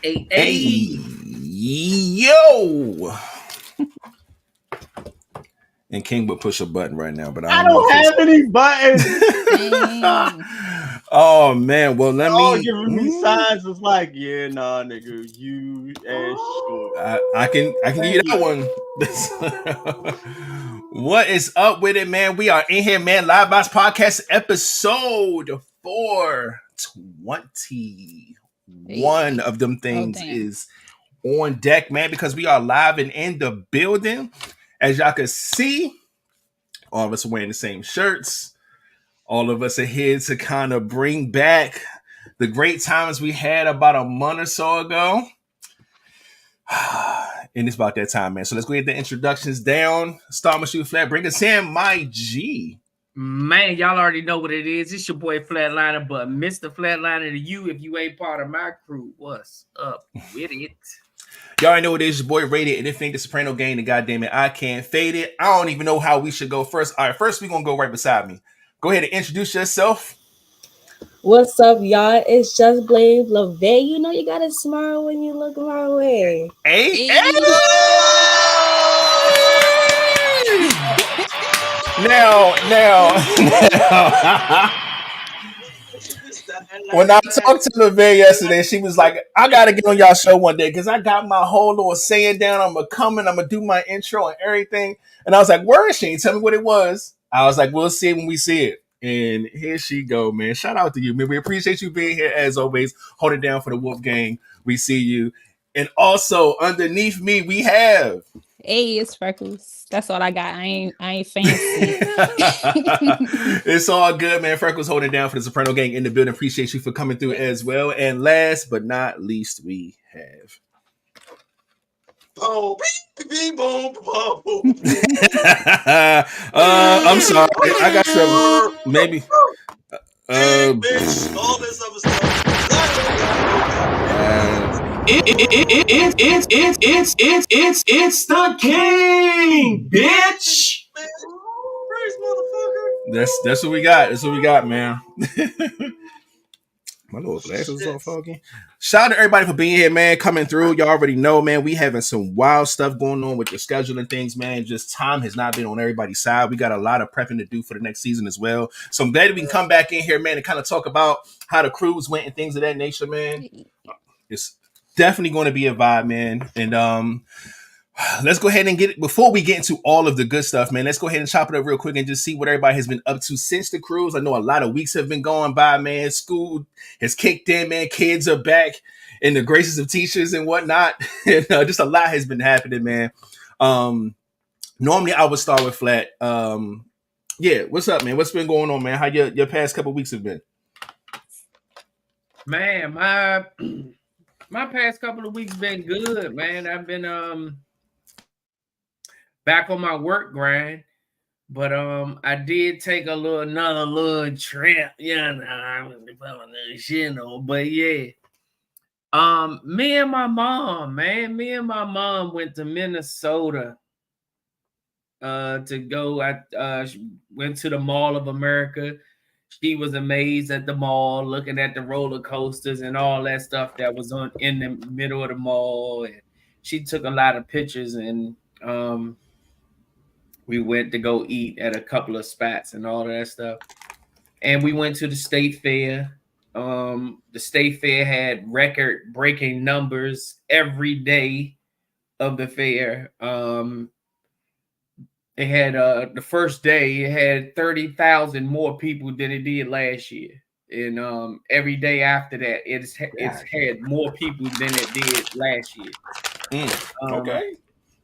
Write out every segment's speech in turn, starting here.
Hey, yo. And King would push a button right now, but I I don't know don't if have any buttons. Oh man, well let All me. giving me signs. It's like, yeah, nah, nigga, you ass short. I can give you that one. What is up with it, man? We are in here, man. Vibez Podcast episode 420. One of them things is on deck, man, because we are live and in the building. As y'all can see, all of us are wearing the same shirts. All of us are here to kind of bring back the great times we had about a month or so ago. And it's about that time, man. So let's go get the introductions down. Start with you, Flat. Bring us in, my G. Man, y'all already know what it is. It's your boy Flatliner, but Mr. Flatliner to you if you ain't part of my crew. What's up with it? Y'all already know what it is. Your boy Rated. Anything the Soprano gang, and goddamn it, I can't fade it. I don't even know how we should go first. All right, first we're going to go right beside me. Go ahead and introduce yourself. What's up, y'all? It's just Blame LeVay. You know you gotta smile when you look my way. Hey. Now. When I talked to LeVay yesterday, she was like, I gotta get on y'all show one day because I got my whole little saying down. I'm gonna do my intro and everything. And I was like, where is she? Tell me what it was. I was like, we'll see it when we see it. And here she go, man. Shout out to you, man. We appreciate you being here as always. Hold it down for the Wolf Gang. We see you. And also underneath me, we have. Hey, it's Freckles. That's all I got. I ain't fancy. It's all good, man. Freckles holding down for the Soprano gang in the building. Appreciate you for coming through as well. And last but not least, we have. I'm sorry. I got some. Maybe. Bitch, all this other stuff. It's the king, bitch. Praise, motherfucker. That's what we got. That's what we got, man. My little glasses are foggy. Shout out to everybody for being here, man. Coming through. Y'all already know, man. We having some wild stuff going on with the scheduling things, man. Just time has not been on everybody's side. We got a lot of prepping to do for the next season as well. So I'm glad that we can come back in here, man, and kind of talk about how the cruise went and things of that nature, man. It's definitely going to be a vibe, man. And let's go ahead and get it before we get into all of the good stuff, man. Let's go ahead and chop it up real quick and just see what everybody has been up to since the cruise. I know a lot of weeks have been going by, man. School has kicked in, man. Kids are back in the graces of teachers and whatnot. And, just a lot has been happening, man. Normally I would start with Flat. Yeah, what's up, man? What's been going on, man? How your past couple weeks have been? Man, my past couple of weeks been good, man. I've been back on my work grind, but I did take another little trip, you know, but yeah. Me and my mom went to Minnesota to go. I went to the Mall of America. She was amazed at the mall, looking at the roller coasters and all that stuff that was in the middle of the mall. And she took a lot of pictures, and we went to go eat at a couple of spots and all that stuff. And we went to the state fair. The state fair had record-breaking numbers every day of the fair. It had the first day, it had 30,000 more people than it did last year. And every day after that, it's had more people than it did last year. Okay.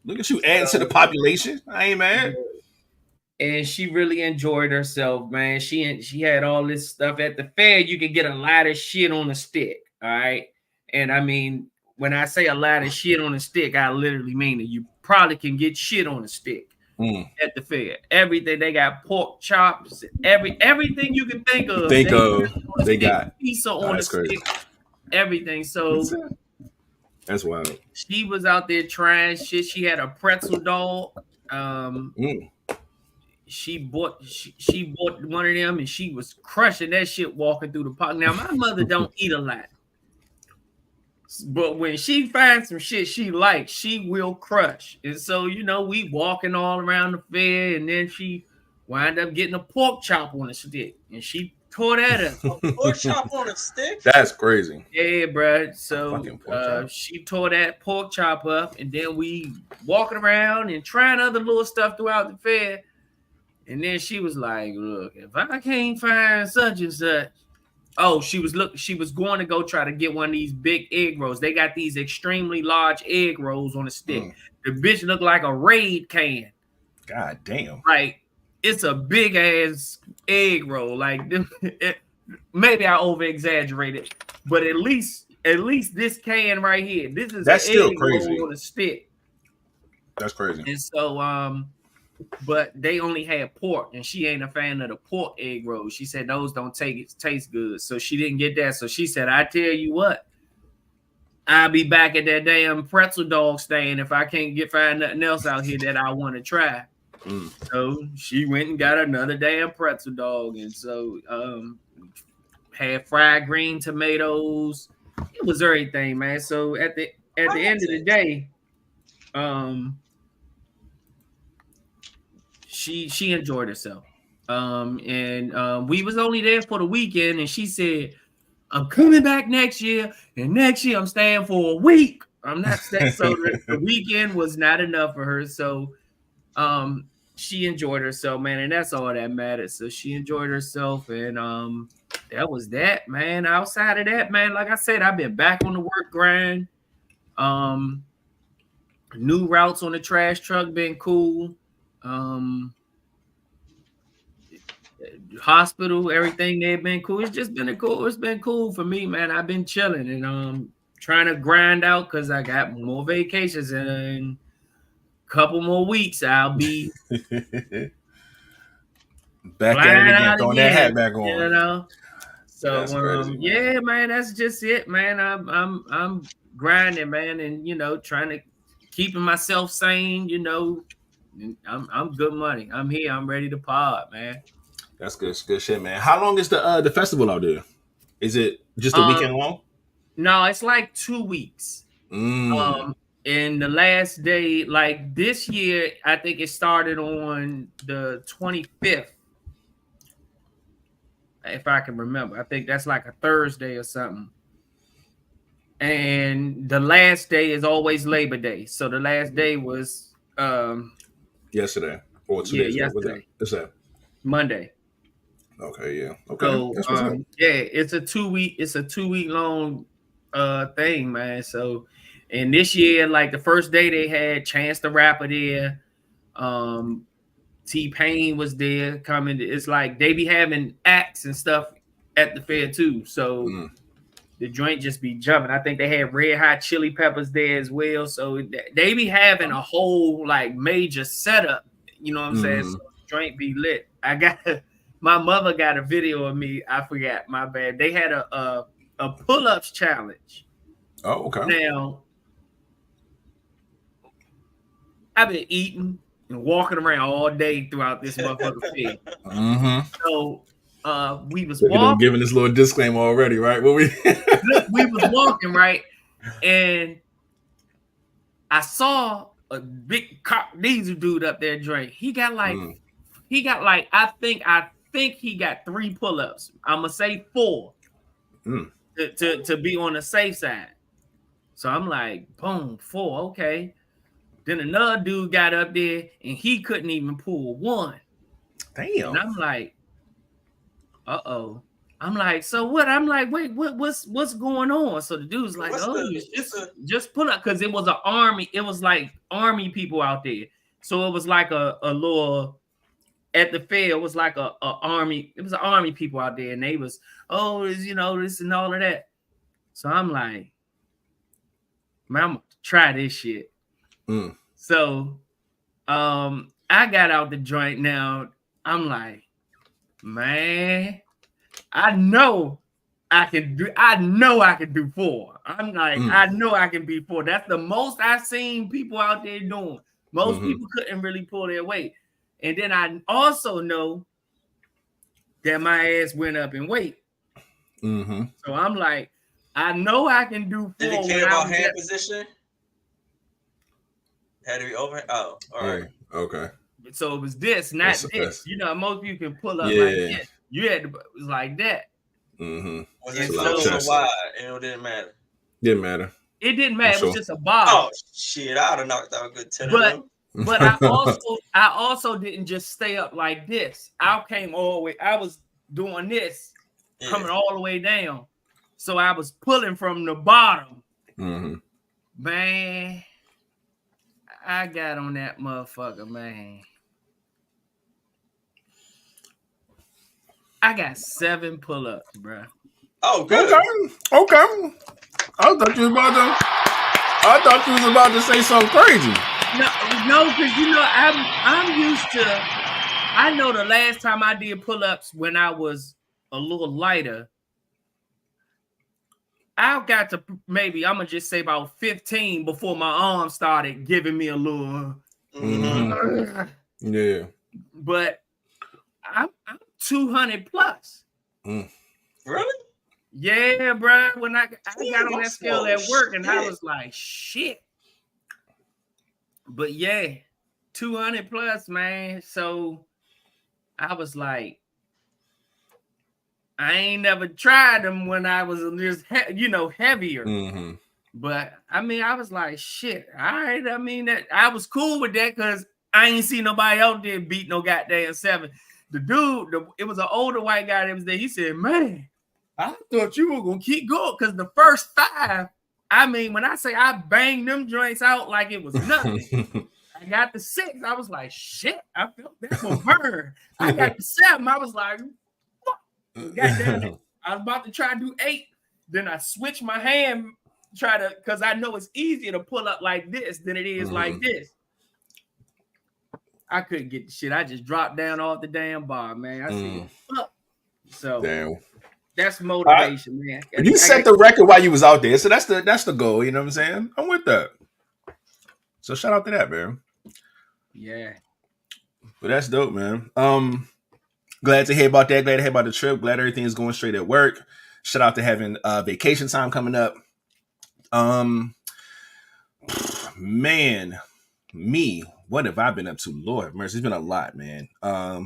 Look at you adding to the population. I ain't mad. And she really enjoyed herself, man. She had all this stuff at the fair. You can get a lot of shit on a stick, all right? And I mean, when I say a lot of shit on a stick, I literally mean it. You probably can get shit on a stick at the fair. Everything. They got pork chops, everything you can think of. They got pizza on a stick, everything. So that's wild. She was out there trying shit. She had a pretzel dog. She bought one of them, and she was crushing that shit walking through the park. Now my mother don't eat a lot, But when she finds some shit she likes, she will crush. And so, we walking all around the fair, and then she wind up getting a pork chop on a stick, and she tore that up. A pork chop on a stick? That's crazy. Yeah, bro. So Fucking pork chop. she tore that pork chop up, and then we walking around and trying other little stuff throughout the fair. And then she was like, "Look, if I can't find such and such." Oh, she was going to go try to get one of these big egg rolls. They got these extremely large egg rolls on a stick. The bitch looked like a Raid can. God damn. Like, it's a big ass egg roll. Like, maybe I over exaggerated, but at least this can right here. That's still egg crazy roll on a stick. That's crazy. And so but they only had pork, and she ain't a fan of the pork egg rolls. She said those don't taste good, so she didn't get that. So she said, "I tell you what, I'll be back at that damn pretzel dog stand if I can't find nothing else out here that I want to try." So she went and got another damn pretzel dog, and so had fried green tomatoes. It was everything, man. So at the end of the day, she enjoyed herself. And we was only there for the weekend, and she said, "I'm coming back next year, and next year I'm staying for a week." I'm not staying, so the weekend was not enough for her. So she enjoyed herself, man, and that's all that matters. So she enjoyed herself, and that was that, man. Outside of that, man, like I said, I've been back on the work grind. New routes on the trash truck been cool. Hospital, everything, they've been cool. It's been cool for me, man. I've been chilling and trying to grind out because I got more vacations, and in a couple more weeks I'll be back at it again, throwing that hat back on. So crazy, yeah, man, that's just it, man. I'm grinding, man, and trying to keeping myself sane, I'm good money. I'm here. I'm ready to pod, man. That's good. It's good shit, man. How long is the festival out there? Is it just a weekend long? No, it's like 2 weeks. And the last day, like this year, I think it started on the 25th. If I can remember. I think that's like a Thursday or something. And the last day is always Labor Day. So the last day was yesterday or 2 days ago. What's that? Monday. Okay, yeah. Okay. So it's a 2 week long thing, man. So and this year, like the first day they had Chance the Rapper there. T-Pain was there coming. It's like they be having acts and stuff at the fair too. So the joint just be jumping. I think they had Red Hot Chili Peppers there as well. So they be having a whole like major setup. You know what I'm saying? So the joint be lit. My mother got a video of me. I forgot. My bad. They had a pull-ups challenge. Oh, okay. Now, I've been eating and walking around all day throughout this motherfucker fair. So we was walking. Giving this little disclaimer already, right? We was walking, right? And I saw a big cop diesel dude up there drink. He got like I think he got 3 pull-ups. I'm gonna say 4 to be on the safe side. So I'm like, boom, 4, okay. Then another dude got up there and he couldn't even pull 1. Damn. And I'm like, uh-oh. I'm like, so what? I'm like, wait, what's going on? So the dude's like, just pull up, because it was an army. It was like army people out there. So it was like a little at the fair. It was like a army. It was an army people out there, and they was this and all of that. So I'm like, man, I'm gonna try this shit. So I got out the joint. Now I'm like, man, I know I can do 4. I'm like, I know I can be 4. That's the most I've seen people out there doing. Most people couldn't really pull their weight. And then I also know that my ass went up in weight. So I'm like, I know I can do 4. Did it when care I about was hand at- position? Had to be over. Oh, all right. Okay. So it was this, not That's- this. that's- You know, most people can pull up like Yeah. this. You had to, it was like that. Mm-hmm. Was And it so- close or wide? It didn't matter. Didn't matter. It didn't matter. It Sure. was just a bar. Oh shit! I'd have knocked out a good 10 But- of them. But I also didn't just stay up like this. I came all the way. I was doing this, Yeah. coming all the way down. So I was pulling from the bottom. Mm-hmm. Man, I got on that motherfucker, man. I got 7 pull-ups, bro. Oh, good. Okay. I thought you was about to say something crazy. No, because you know I'm used to. I know the last time I did pull-ups when I was a little lighter. I got to maybe I'm gonna just say about 15 before my arm started giving me a little. Mhm. Yeah. But I'm 200 plus. Really? Yeah, bro. When I got on that scale at work, and I shit. was like, shit. But yeah, 200 plus, man. So I was like, I ain't never tried them when I was just, heavier. Mm-hmm. But I mean, I was like, shit. All right. I mean, that I was cool with that because I ain't see nobody else there beat no goddamn 7. The dude, it was an older white guy that was there. He said, man, I thought you were gonna keep going because the first 5, I mean, when I say I banged them joints out like it was nothing, I got the 6. I was like, shit, I felt that one burn. I got the 7. I was like, fuck. Goddamn it. I was about to try to do 8. Then I switched my hand, because I know it's easier to pull up like this than it is like this. I couldn't get the shit. I just dropped down off the damn bar, man. I said, fuck. So Damn. that's motivation, man. You set the record while you was out there, so that's the goal. You know what I'm saying? I'm with that. So shout out to that, man. Yeah. But that's dope, man. Glad to hear about that. Glad to hear about the trip. Glad everything is going straight at work. Shout out to having vacation time coming up. Man, what have I been up to? Lord have mercy, it's been a lot, man. I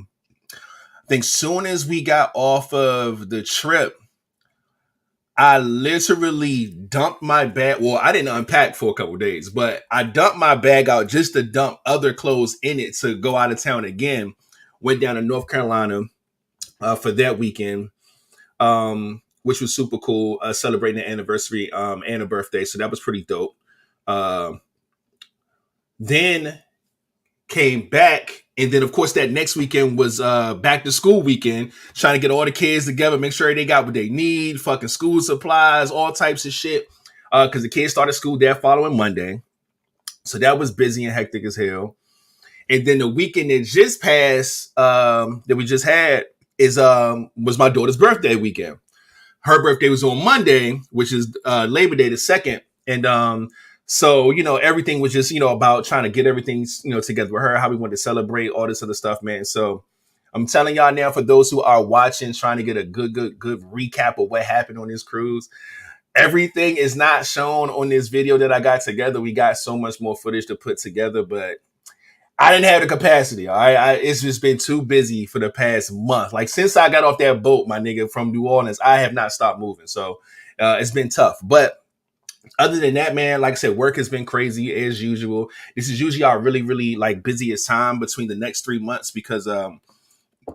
think soon as we got off of the trip, I literally dumped my bag. Well, I didn't unpack for a couple days, but I dumped my bag out just to dump other clothes in it to go out of town again. Went down to North Carolina for that weekend, which was super cool, celebrating the anniversary and a birthday. So that was pretty dope. Then came back, and then of course that next weekend was back to school weekend, trying to get all the kids together, make sure they got what they need, fucking school supplies, all types of shit, because the kids started school that following Monday. So that was busy and hectic as hell. And then the weekend that just passed, that we just had, was my daughter's birthday weekend. Her birthday was on Monday, which is Labor Day the 2nd, and so, everything was just, about trying to get everything, together with her, how we wanted to celebrate, all this other stuff, man. So I'm telling y'all now, for those who are watching, trying to get a good recap of what happened on this cruise, everything is not shown on this video that I got together. We got so much more footage to put together, but I didn't have the capacity. All right. It's just been too busy for the past month. Like, since I got off that boat, my nigga, from New Orleans, I have not stopped moving. So it's been tough. But other than that, man, like I said, work has been crazy as usual. This is usually our really, really busiest time between the next 3 months, because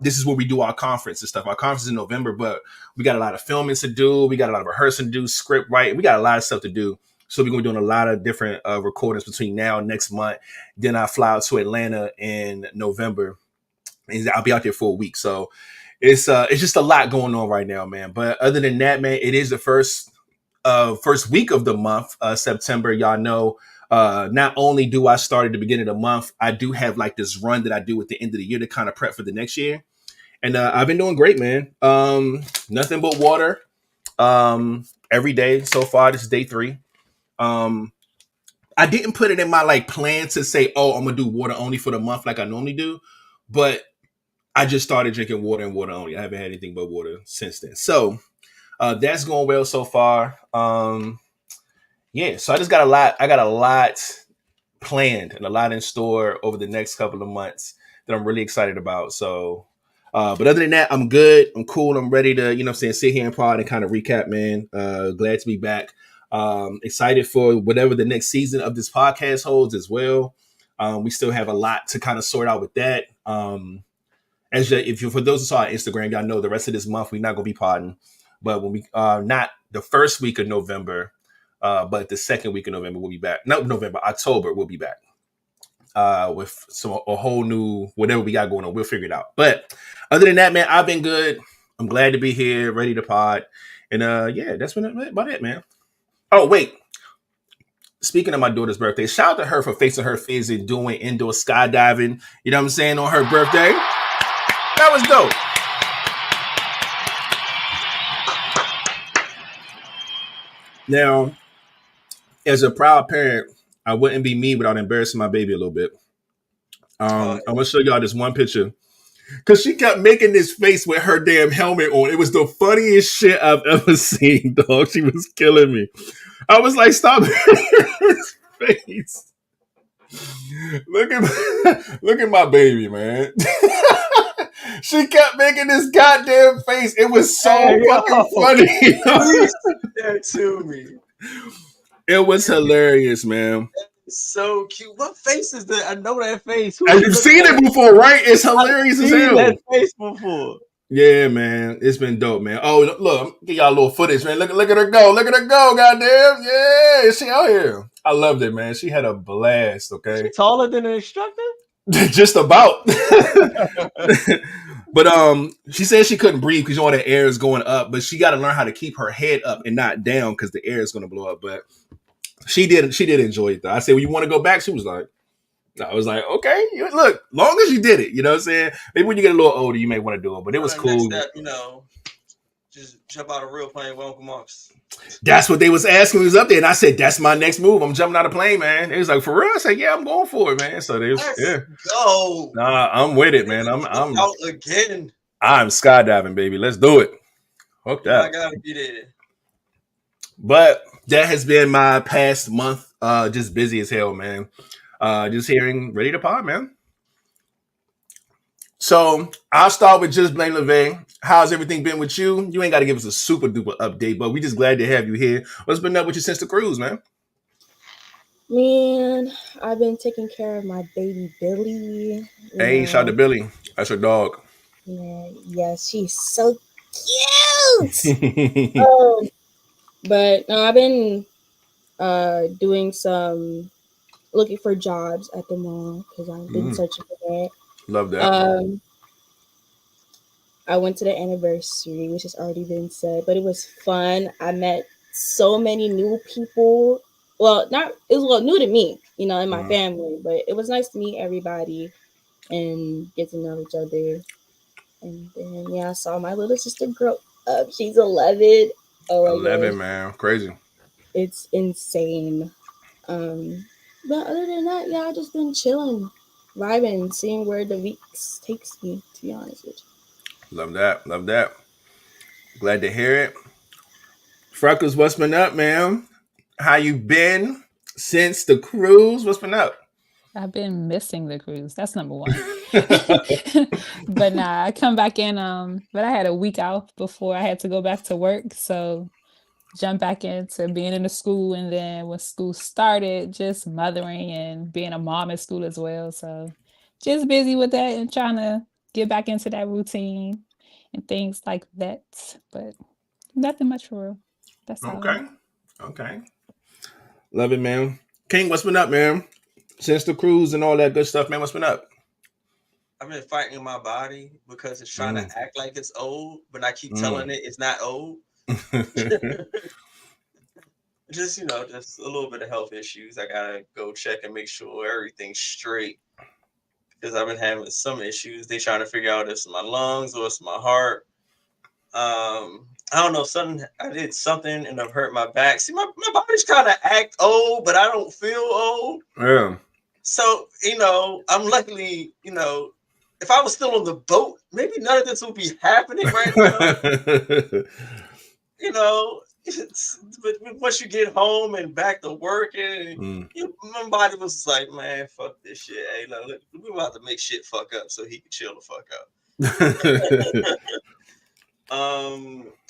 this is where we do our conference and stuff. Our conference is in November, but we got a lot of filming to do. We got a lot of rehearsing to do, script writing. We got a lot of stuff to do. So we're going to be doing a lot of different recordings between now and next month. Then I fly out to Atlanta in November, and I'll be out there for a week. So it's just a lot going on right now, man. But other than that, man, it is the first week of the month, September. Y'all know, not only do I start at the beginning of the month, I do have this run that I do at the end of the year to kind of prep for the next year. And I've been doing great, man. Nothing but water every day so far. This is day 3. I didn't put it in my plan to say, oh, I'm gonna do water only for the month like I normally do, but I just started drinking water and water only. I haven't had anything but water since then. So That's going well so far. Yeah, so I just got a lot. I got a lot planned and a lot in store over the next couple of months that I'm really excited about. So, but other than that, I'm good. I'm cool. I'm ready to, sit here and pod and kind of recap, man. Glad to be back. Excited for whatever the next season of this podcast holds as well. We still have a lot to kind of sort out with that. For those who saw our Instagram, y'all know the rest of this month we're not gonna be podding, but when we not the first week of November, but the second week of November we'll be back. No, October we'll be back with a whole new whatever we got going on. We'll figure it out. But other than that, man, I've been good. I'm glad to be here, ready to pod, and that's been about it, man. Oh wait. Speaking of my daughter's birthday, shout out to her for facing her fears and doing indoor skydiving. You know what I'm saying, on her birthday. That was dope. Now, as a proud parent, I wouldn't be me without embarrassing my baby a little bit. I'm going to show y'all this one picture. Because she kept making this face with her damn helmet on. It was the funniest shit I've ever seen, dog. She was killing me. I was like, stop his face. Look at my baby, man. She kept making this goddamn face. It was so fucking funny. Please send that to me. It was hilarious, man. So cute. What face is that? I know that face. You've seen it before, right? It's hilarious as hell. That face before. Yeah, man. It's been dope, man. Oh, look, give y'all a little footage, man. Look at her go. Look at her go, goddamn. Yeah, she out here. I loved it, man. She had a blast, okay? She taller than an instructor? Just about. But she said she couldn't breathe because all the air is going up, but she got to learn how to keep her head up and not down because the air is going to blow up. But she did enjoy it though. I said, well, you want to go back? She was like, I was like, okay, look, long as you did it, you know what I'm saying? Maybe when you get a little older, you may want to do it, but it was cool. Next step, just jump out of a real plane with Uncle Marcus. That's what they was asking. We was up there, and I said, that's my next move. I'm jumping out of plane, man. It was like, for real? I said, yeah, I'm going for it, man. So Let's go. Nah, I'm with it, man. I'm out again. I'm skydiving, baby. Let's do it. Hooked up. I gotta be there. But that has been my past month. Just busy as hell, man. Just ready to pod, man. So I'll start with Just Blame LeVay. How's everything been with you? You ain't got to give us a super duper update, but we just glad to have you here. What's been up with you since the cruise, man? Man, I've been taking care of my baby Billy. Hey, shout out to Billy. That's your dog. Yeah, she's so cute. But no, I've been doing some looking for jobs at the mall because I've been searching for that. Love that. I went to the anniversary, which has already been said, but it was fun. I met so many new people. Well, it was new to me, in my family, but it was nice to meet everybody and get to know each other. And then, I saw my little sister grow up. She's 11. Oh, 11, man. Crazy. It's insane. But other than that, I've just been chilling, vibing, seeing where the weeks takes me, to be honest with you. Love that. Glad to hear it. Freckles, what's been up, man? How you been since the cruise? What's been up? I've been missing the cruise. That's number one. But nah, I come back in. But I had a week off before I had to go back to work. So jump back into being in the school. And then when school started, just mothering and being a mom at school as well. So just busy with that and trying to get back into that routine and things like that. But nothing much for real. That's all. Okay. Love it, man. King, what's been up, man? Since the cruise and all that good stuff, man, what's been up? I've been fighting my body because it's trying to act like it's old, but I keep telling it it's not old. Just a little bit of health issues. I gotta go check and make sure everything's straight because I've been having some issues. They trying to figure out if it's my lungs or it's my heart. I don't know, I did something and I've hurt my back. See, my body's kind of act old, but I don't feel old. Yeah. So, I'm luckily, if I was still on the boat, maybe none of this would be happening right now. you know, but once you get home and back to work, and my body was just like, man, fuck this shit. Hey, look, we about to make shit fuck up so he can chill the fuck out.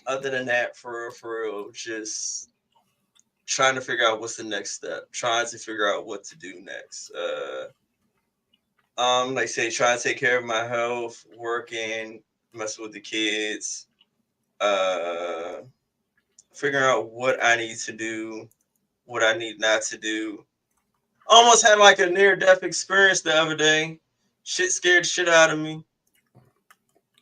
Other than that, for real, just trying to figure out what's the next step. Trying to figure out what to do next. Like I say, trying to take care of my health, working, messing with the kids, figuring out what I need to do, what I need not to do. Almost had like a near-death experience the other day. Shit scared the shit out of me.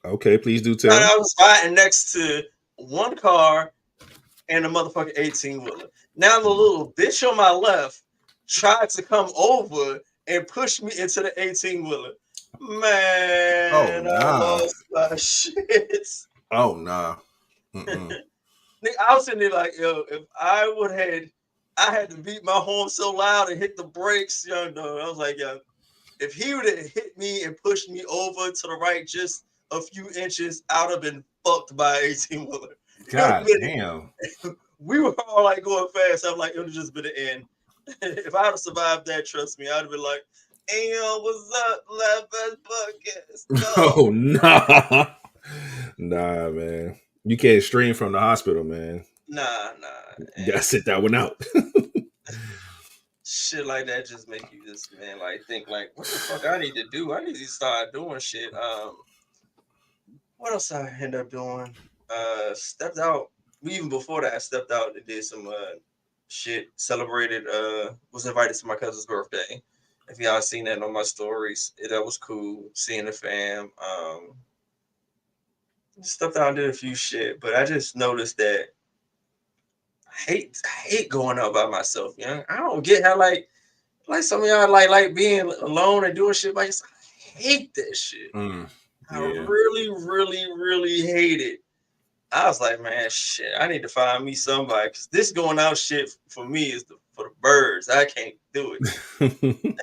Okay, please do tell. I was fighting next to one car and a motherfucking 18-wheeler. Now the little bitch on my left tried to come over and push me into the 18-wheeler. Man, I lost my shit. Oh, nah. I was sitting there like, yo, if I had to beat my horn so loud and hit the brakes, young dog. I was like, yo, if he would have hit me and pushed me over to the right just a few inches, I would have been fucked by an 18-wheeler. God damn. We were all like going fast. I'm like, it would have just been the end. If I would have survived that, trust me, I'd have been like, hey, yo, what's up, Vibez Podcast? Oh, nah. Nah, man. You can't stream from the hospital, man. Nah. You gotta sit that one out. Shit like that just make you just, man, like think like, what the fuck I need to do? I need to start doing shit. What else I end up doing? Stepped out. Even before that, I stepped out and did some shit. Celebrated. Was invited to my cousin's birthday. If y'all seen that on my stories, that was cool. Seeing the fam. Stepped out and did a few shit, but I just noticed that I hate going out by myself. You know, I don't get how like some of y'all like being alone and doing shit by yourself. I hate that shit. I really, really, really hate it. I was like, man, shit, I need to find me somebody because this going out shit for me is for the birds. I can't do it.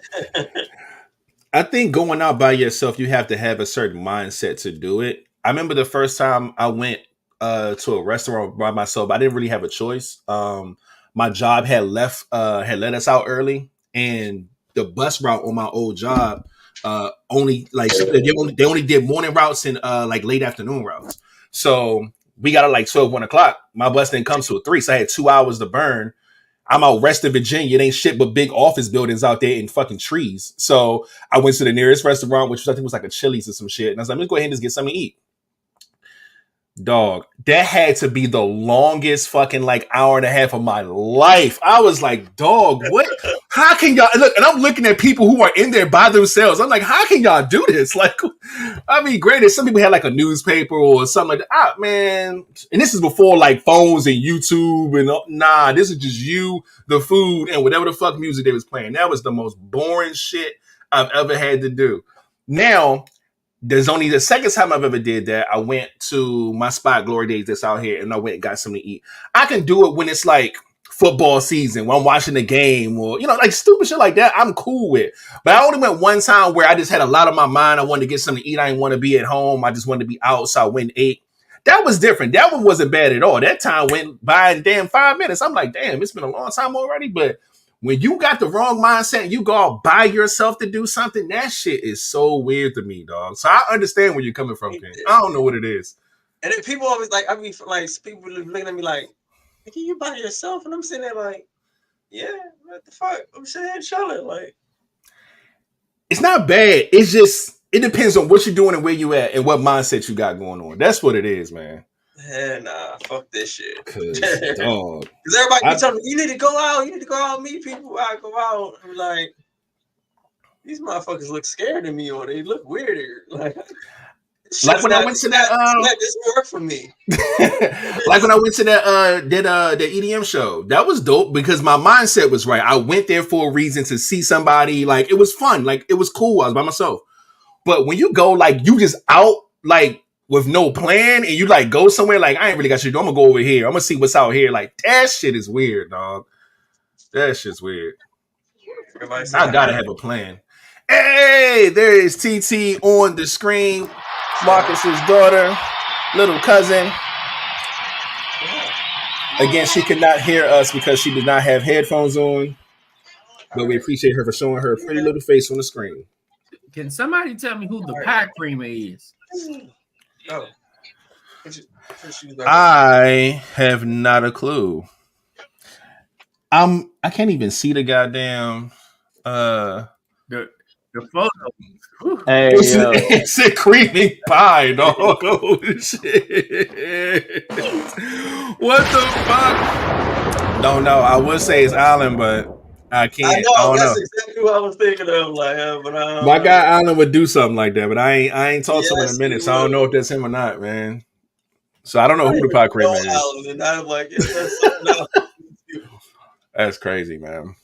I think going out by yourself, you have to have a certain mindset to do it. I remember the first time I went to a restaurant by myself. I didn't really have a choice. My job had let us out early, and the bus route on my old job only they only did morning routes and like late afternoon routes. So we got at like 1 o'clock. My bus didn't come till 3, so I had 2 hours to burn. I'm out west of Virginia. It ain't shit but big office buildings out there and fucking trees. So I went to the nearest restaurant, which I think was like a Chili's or some shit. And I was like, let's go ahead and just get something to eat. Dog, that had to be the longest fucking like hour and a half of my life. I was like, dog, what? How can y'all look? And I'm looking at people who are in there by themselves. I'm like, how can y'all do this? Like, I mean, granted, some people had like a newspaper or something like that. Man, and this is before like phones and YouTube and nah, this is just you, the food, and whatever the fuck music they was playing. That was the most boring shit I've ever had to do. Now, there's only the second time I've ever did that. I went to my spot, Glory Days, that's out here, and I went and got something to eat. I can do it when it's like football season, when I'm watching the game, or like stupid shit like that. I'm cool with. But I only went one time where I just had a lot on my mind. I wanted to get something to eat. I didn't want to be at home. I just wanted to be out, so I went and ate. That was different. That one wasn't bad at all. That time went by in damn 5 minutes. I'm like, damn, it's been a long time already. But when you got the wrong mindset and you go out by yourself to do something, that shit is so weird to me, dog. So I understand where you're coming from, Ken. I don't know what it is. And then people always like, I mean, like people looking at me like, can you by yourself? And I'm sitting there like, yeah, what the fuck? I'm sitting here chilling. Like, it's not bad. It's just, it depends on what you're doing and where you at and what mindset you got going on. That's what it is, man. Nah, fuck this shit. Cause dog, because everybody be telling me, you need to go out, meet people. I go out. I'm like, these motherfuckers look scared of me, or they look weirder. Like when I went to that, this work for me. Like when I went to that the EDM show, that was dope because my mindset was right. I went there for a reason to see somebody. Like it was fun. Like it was cool. I was by myself. But when you go, like you just out, like with no plan, and you like go somewhere, like I ain't really got shit to do. I'm gonna go over here. I'm gonna see what's out here. Like that shit is weird, dog. That shit's weird. I gotta have a plan. Hey, there is TT on the screen. Marcus's daughter, little cousin. Again, she could not hear us because she did not have headphones on, but we appreciate her for showing her pretty little face on the screen. Can somebody tell me who the pie creamer is? Oh. I have not a clue. I can't even see the goddamn The photo. Hey, yo. it's a creamy pie, dog. Oh shit. What the fuck? Don't know. I would say it's Allen, but I can't. I know, don't that's know. exactly what I was thinking of. Like, but My guy Allen would do something like that, but I ain't talked to him in Yes, a minute, he so I don't know would. if that's him or not, man. So I don't know who the pie creamer is. Allen, and I'm like, that's something else. That's crazy, man.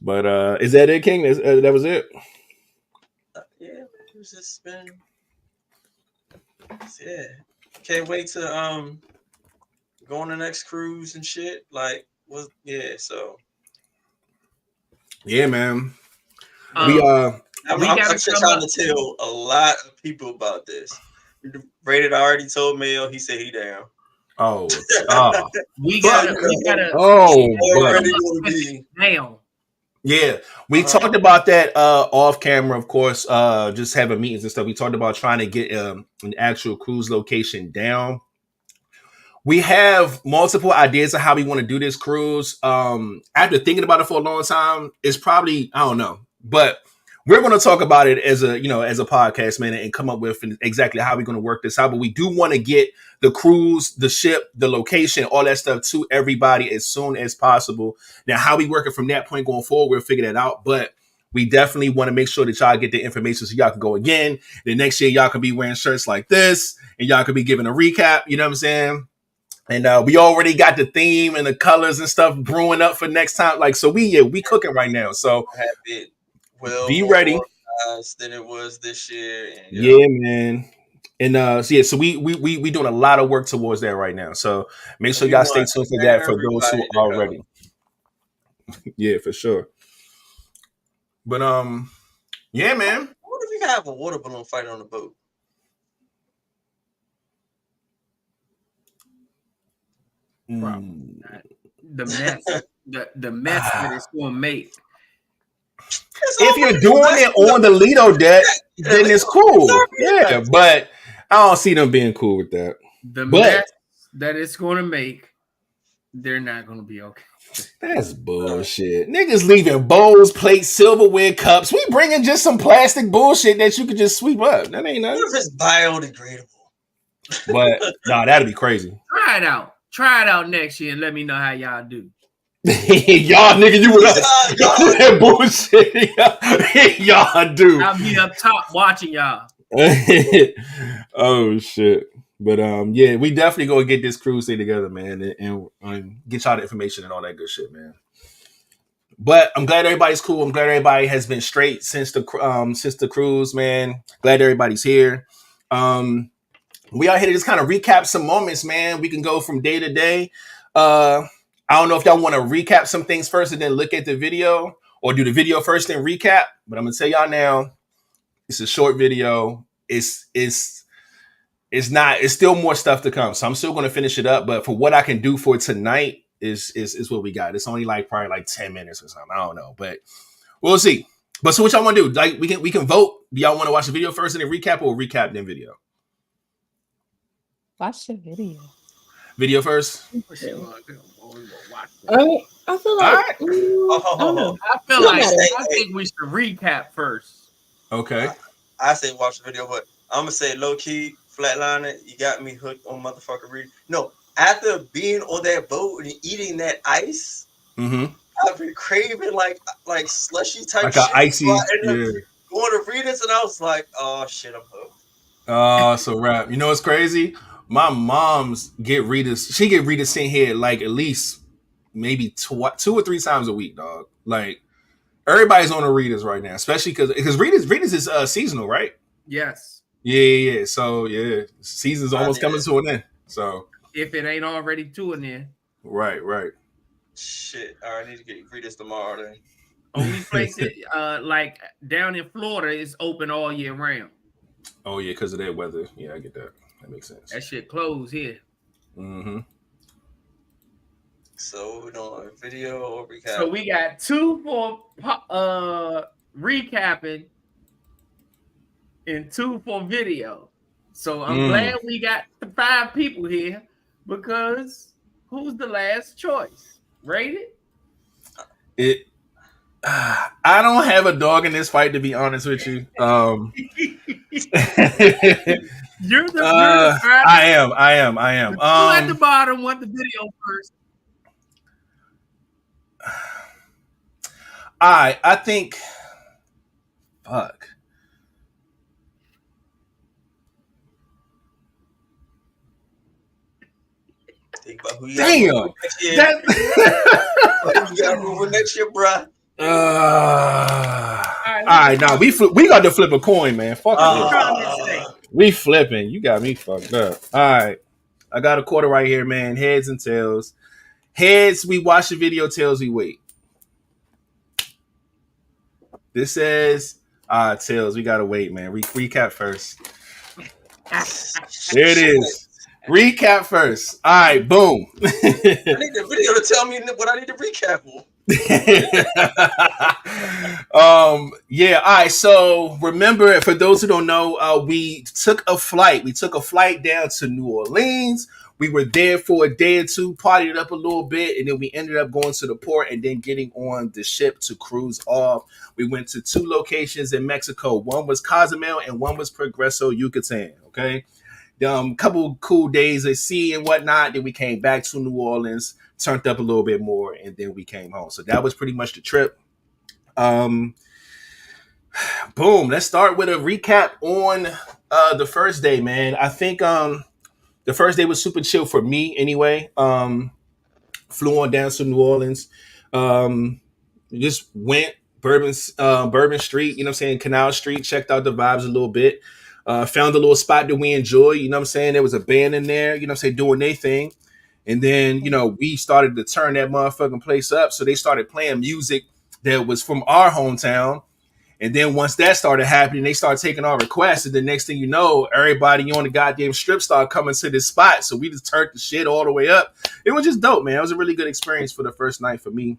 But is that it, King? That was it. Yeah, it's just been. Yeah, can't wait to go on the next cruise and shit. Like, so Yeah, man. I'm trying to tell a lot of people about this. Rated already told Mayo, he said he down. Oh, we gotta down. Yeah, we talked about that off camera, of course. Just having meetings and stuff. We talked about trying to get an actual cruise location down. We have multiple ideas of how we want to do this cruise. After thinking about it for a long time, it's probably, I don't know, but we're going to talk about it as a podcast, man, and come up with exactly how we're going to work this out. But we do want to get the cruise, the ship, the location, all that stuff to everybody as soon as possible. Now, how we work it from that point going forward, we'll figure that out. But we definitely want to make sure that y'all get the information so y'all can go again. The next year, y'all can be wearing shirts like this, and y'all can be giving a recap. You know what I'm saying? And we already got the theme and the colors and stuff brewing up for next time. Like, so we cooking right now. So be ready. Than it was this year. And, yeah, man. And so we doing a lot of work towards that right now. So make sure y'all stay tuned for that for those who are ready. Yeah, for sure. But yeah, man. What if you have a water balloon fight on the boat? The mess, the mess that it's gonna make. If you're doing it on the Lido deck, then it's cool. Yeah, but I don't see them being cool with that. The mess that it's gonna make, they're not gonna be okay. That's bullshit. Niggas leaving bowls, plates, silverware, cups. We bringing just some plastic bullshit that you could just sweep up. That ain't nothing. What if it's biodegradable? But nah, that'd be crazy. Try it out. Try it out next year and let me know how y'all do. Y'all, nigga, you with us. Y'all do that bullshit. Y'all do. I'll be up top watching y'all. Oh shit. But yeah, we definitely gonna get this cruise thing together, man, and get y'all the information and all that good shit, man. But I'm glad everybody's cool. I'm glad everybody has been straight since the cruise, man. Glad everybody's here. We out here to just kind of recap some moments, man. We can go from day to day. I don't know if y'all want to recap some things first and then look at the video, or do the video first and recap. But I'm gonna tell y'all now, it's a short video. It's still more stuff to come. So I'm still gonna finish it up. But for what I can do for tonight is what we got. It's only probably 10 minutes or something. I don't know, but we'll see. But so what y'all want to do? Like we can vote. Do y'all want to watch the video first and then recap, or recap then video? Watch the video. Video first. I feel like I think we should recap first. Okay. I say watch the video, but I'm gonna say low key flatliner. You got me hooked on motherfucker read. No, after being on that boat and eating that ice, I've been craving like slushy type like shit. Like an icy. So going to read this, and I was like, oh shit, I'm hooked. So rap. You know what's crazy? My mom's get Rita's. She get Rita sent here at least maybe 2 or 3 times a week, dog. Like everybody's on the Rita's right now, especially because Rita's is seasonal, right? Yes. Yeah. So yeah, season's almost coming to an end. So if it ain't already to an end, right. Shit, I need to get Rita's tomorrow then. Only place like down in Florida is open all year round. Oh yeah, because of that weather. Yeah, I get that. That makes sense. That shit closed here. So we're doing video or recap. So we got 2 for recapping and 2 for video. So I'm glad we got the 5 people here because who's the last choice? Rated? I don't have a dog in this fight, to be honest with you. You're the I am. The 2 at the bottom want the video first. I think. Fuck. Think about who you Damn. got next year, bruh. All right, now we got to flip a coin, man. Fuck it. We flipping. You got me fucked up. All right, I got a quarter right here, man. Heads and tails. Heads, we watch the video. Tails, we wait. This says, tails, we gotta wait, man. Recap first. There it is. Recap first. All right, boom. I need the video to tell me what I need to recap for. Yeah, all right. So remember, for those who don't know, we took a flight. We took a flight down to New Orleans. We were there for a day or two, partied up a little bit, and then we ended up going to the port and then getting on the ship to cruise off. We went to 2 locations in Mexico. One was Cozumel and one was Progreso, Yucatan. Okay. Couple cool days at sea and whatnot. Then we came back to New Orleans, turned up a little bit more, and then we came home. So that was pretty much the trip. Boom. Let's start with a recap on the first day, man. I think the first day was super chill for me anyway. Flew on down to New Orleans. Just went Bourbon Street, you know what I'm saying, Canal Street, checked out the vibes a little bit. Found a little spot that we enjoy, you know what I'm saying? There was a band in there, you know what I'm saying, doing their thing. And then, you know, we started to turn that motherfucking place up. So they started playing music that was from our hometown. And then once that started happening, they started taking our requests. And the next thing you know, everybody on the goddamn strip started coming to this spot. So we just turned the shit all the way up. It was just dope, man. It was a really good experience for the first night for me.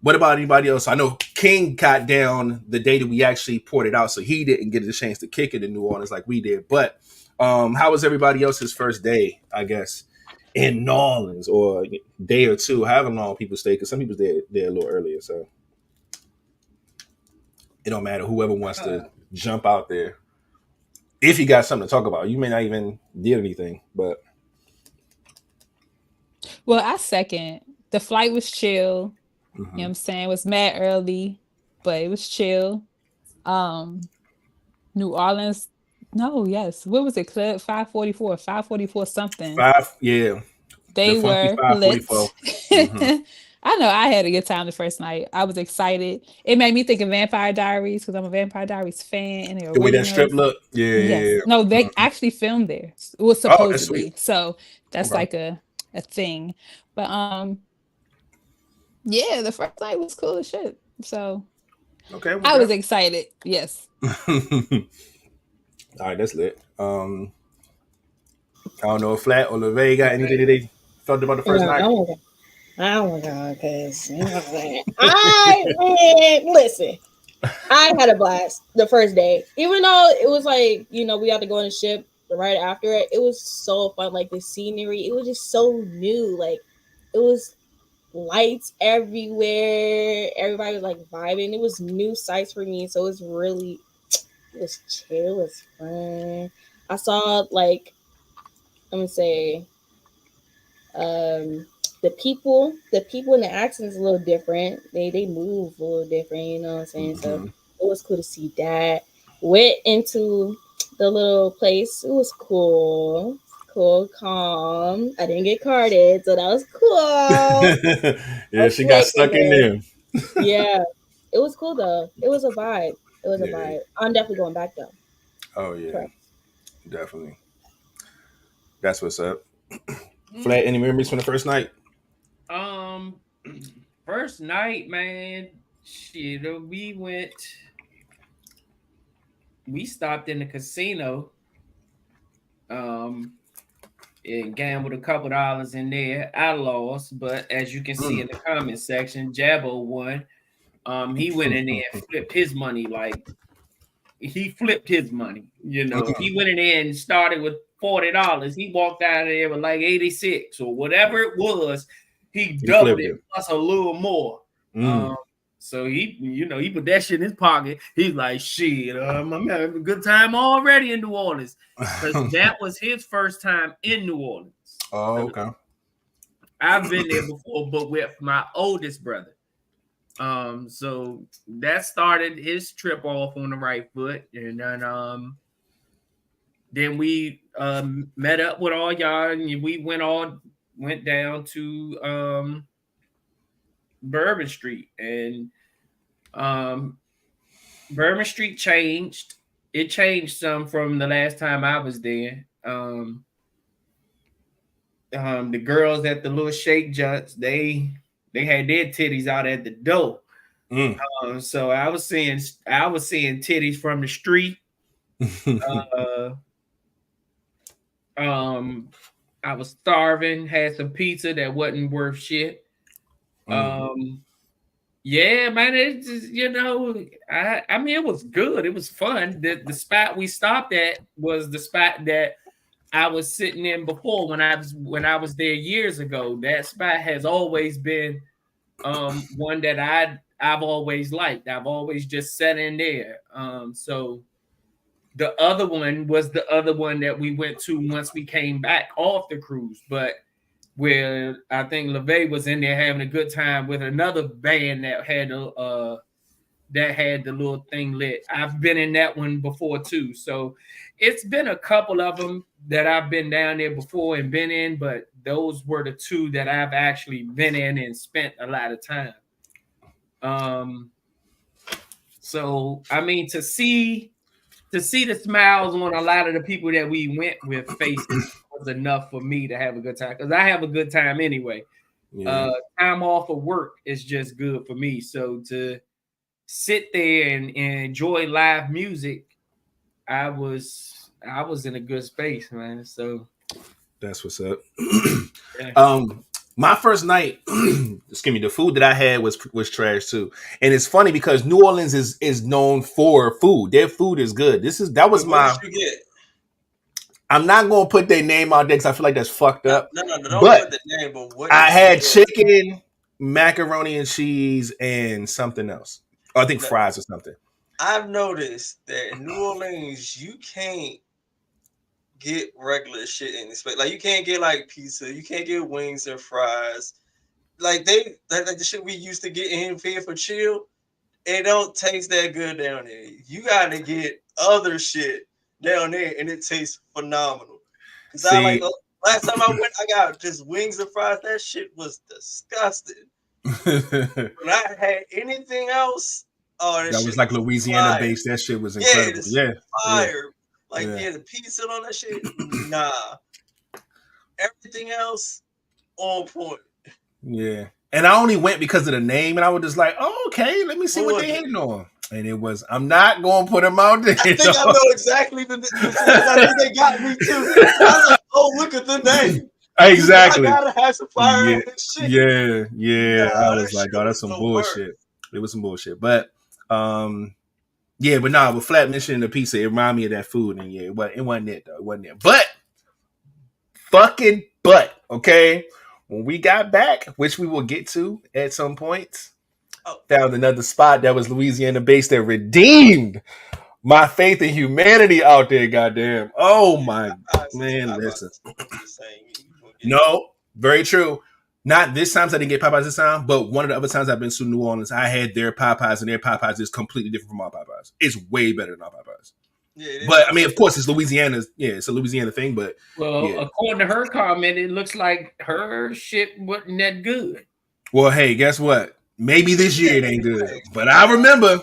What about anybody else? I know King got down the day that we actually poured it out, so he didn't get a chance to kick it in New Orleans like we did. But how was everybody else's first day, I guess, in New Orleans, or day or two, however long people stay, because some people stay there a little earlier. So it don't matter. Whoever wants to jump out there. If you got something to talk about, you may not even did anything, but. Well, I second. The flight was chill. Mm-hmm. You know what I'm saying? It was mad early, but it was chill. New Orleans, yes. What was it? Club 544 something. 5, yeah. They were lit. Mm-hmm. I know I had a good time the first night. I was excited. It made me think of Vampire Diaries because I'm a Vampire Diaries fan. And the way that strip look. Yeah. Yes. No, they actually filmed there. It was supposedly. So that's like a thing. But yeah, the first night was cool as shit. So okay, I was excited. Yes. All right, that's lit. I don't know if Flat or LeVay got anything that they thought about the first night. Oh my god, because you know what I'm saying. Listen, I had a blast the first day. Even though it was like, you know, we had to go on a ship right after it. It was so fun. Like the scenery, it was just so new. Like it was lights everywhere. Everybody was like vibing. It was new sights for me. So it was chill, it was fun. I saw like, I'm gonna say, the people in the accents a little different. They move a little different, you know what I'm saying? Mm-hmm. So it was cool to see that. Went into the little place. It was cool, calm. I didn't get carded, so that was cool. Yeah, she got stuck in there. Yeah, it was cool though. It was a vibe. A vibe. I'm definitely going back though. Oh yeah, Correct. Definitely. That's what's up. Flat, any memories from the first night? First night, man. Shit, we stopped in the casino. and gambled a couple dollars in there. I lost, but as you can see in the comment section, Jabbo won. He went in there and flipped his money like he flipped his money. You know, if he went in there and started with $40, he walked out of there with like 86 or whatever it was. He doubled it plus a little more. So he put that shit in his pocket. He's like, shit, I'm having a good time already in New Orleans. Because that was his first time in New Orleans. Oh, okay. I've been there before, but with my oldest brother. So that started his trip off on the right foot. And then we met up with all y'all and we went down to Bourbon Street, and Bourbon Street changed. It changed some from the last time I was there. The girls at the little shake junks, they had their titties out at the door. So I was seeing titties from the street. I was starving, had some pizza that wasn't worth shit. Yeah, man, it's just, I mean, it was good. It was fun. The spot we stopped at was the spot that I was sitting in before when I was there years ago. That spot has always been one that I've always liked. I've always just sat in there. So the other one was the other one that we went to once we came back off the cruise, but where I think LeVay was in there having a good time with another band that had the little thing lit. I've been in that one before too. So it's been a couple of them that I've been down there before and been in, but those were the two that I've actually been in and spent a lot of time. So I mean, to see the smiles on a lot of the people that we went with faces was enough for me to have a good time, because I have a good time anyway. Time off of work is just good for me. So to sit there and enjoy live music, I was in a good space, man. So that's what's up. Yeah. My first night, the food that I had was trash too. And it's funny because New Orleans is known for food. Their food is good. What did you get? I'm not gonna put their name out there because I feel like that's fucked up. No, don't put the name. But what I had chicken, macaroni and cheese, and something else. I think fries or something. I've noticed that in New Orleans you can't get regular shit in this place. Like you can't get like pizza, you can't get wings and fries. Like the shit we used to get in here for chill, it don't taste that good down there. You gotta get other shit down there and it tastes phenomenal. Cause last time I went, I got just wings and fries. That shit was disgusting. When I had anything else, that was like Louisiana based. That shit was incredible. Yeah, fire. The pizza on that shit, nah. Everything else on point. Yeah, and I only went because of the name, and I was just like, oh, okay, let me see what they hating on. And it was, I'm not going to put them out there. I think I know exactly I think they got me too. I was like, oh, look at the name. Exactly. I gotta have some fire in this shit. Yeah. I was like, oh, that's some bullshit. It was some bullshit. But with Flat mentioning the pizza, it reminded me of that food. And it wasn't it though. It wasn't it. But, okay. When we got back, which we will get to at some point, found another spot that was Louisiana based that redeemed my faith in humanity out there. Goddamn! Oh my man, listen. No, very true. Not this time. I didn't get Popeyes this time, but one of the other times I've been to New Orleans, I had their Popeyes, and their Popeyes is completely different from our Popeyes. It's way better than our Popeyes. Yeah, but I mean, of course, it's Louisiana's. Yeah, it's a Louisiana thing. But according to her comment, it looks like her shit wasn't that good. Well, hey, guess what? Maybe this year it ain't good. But I remember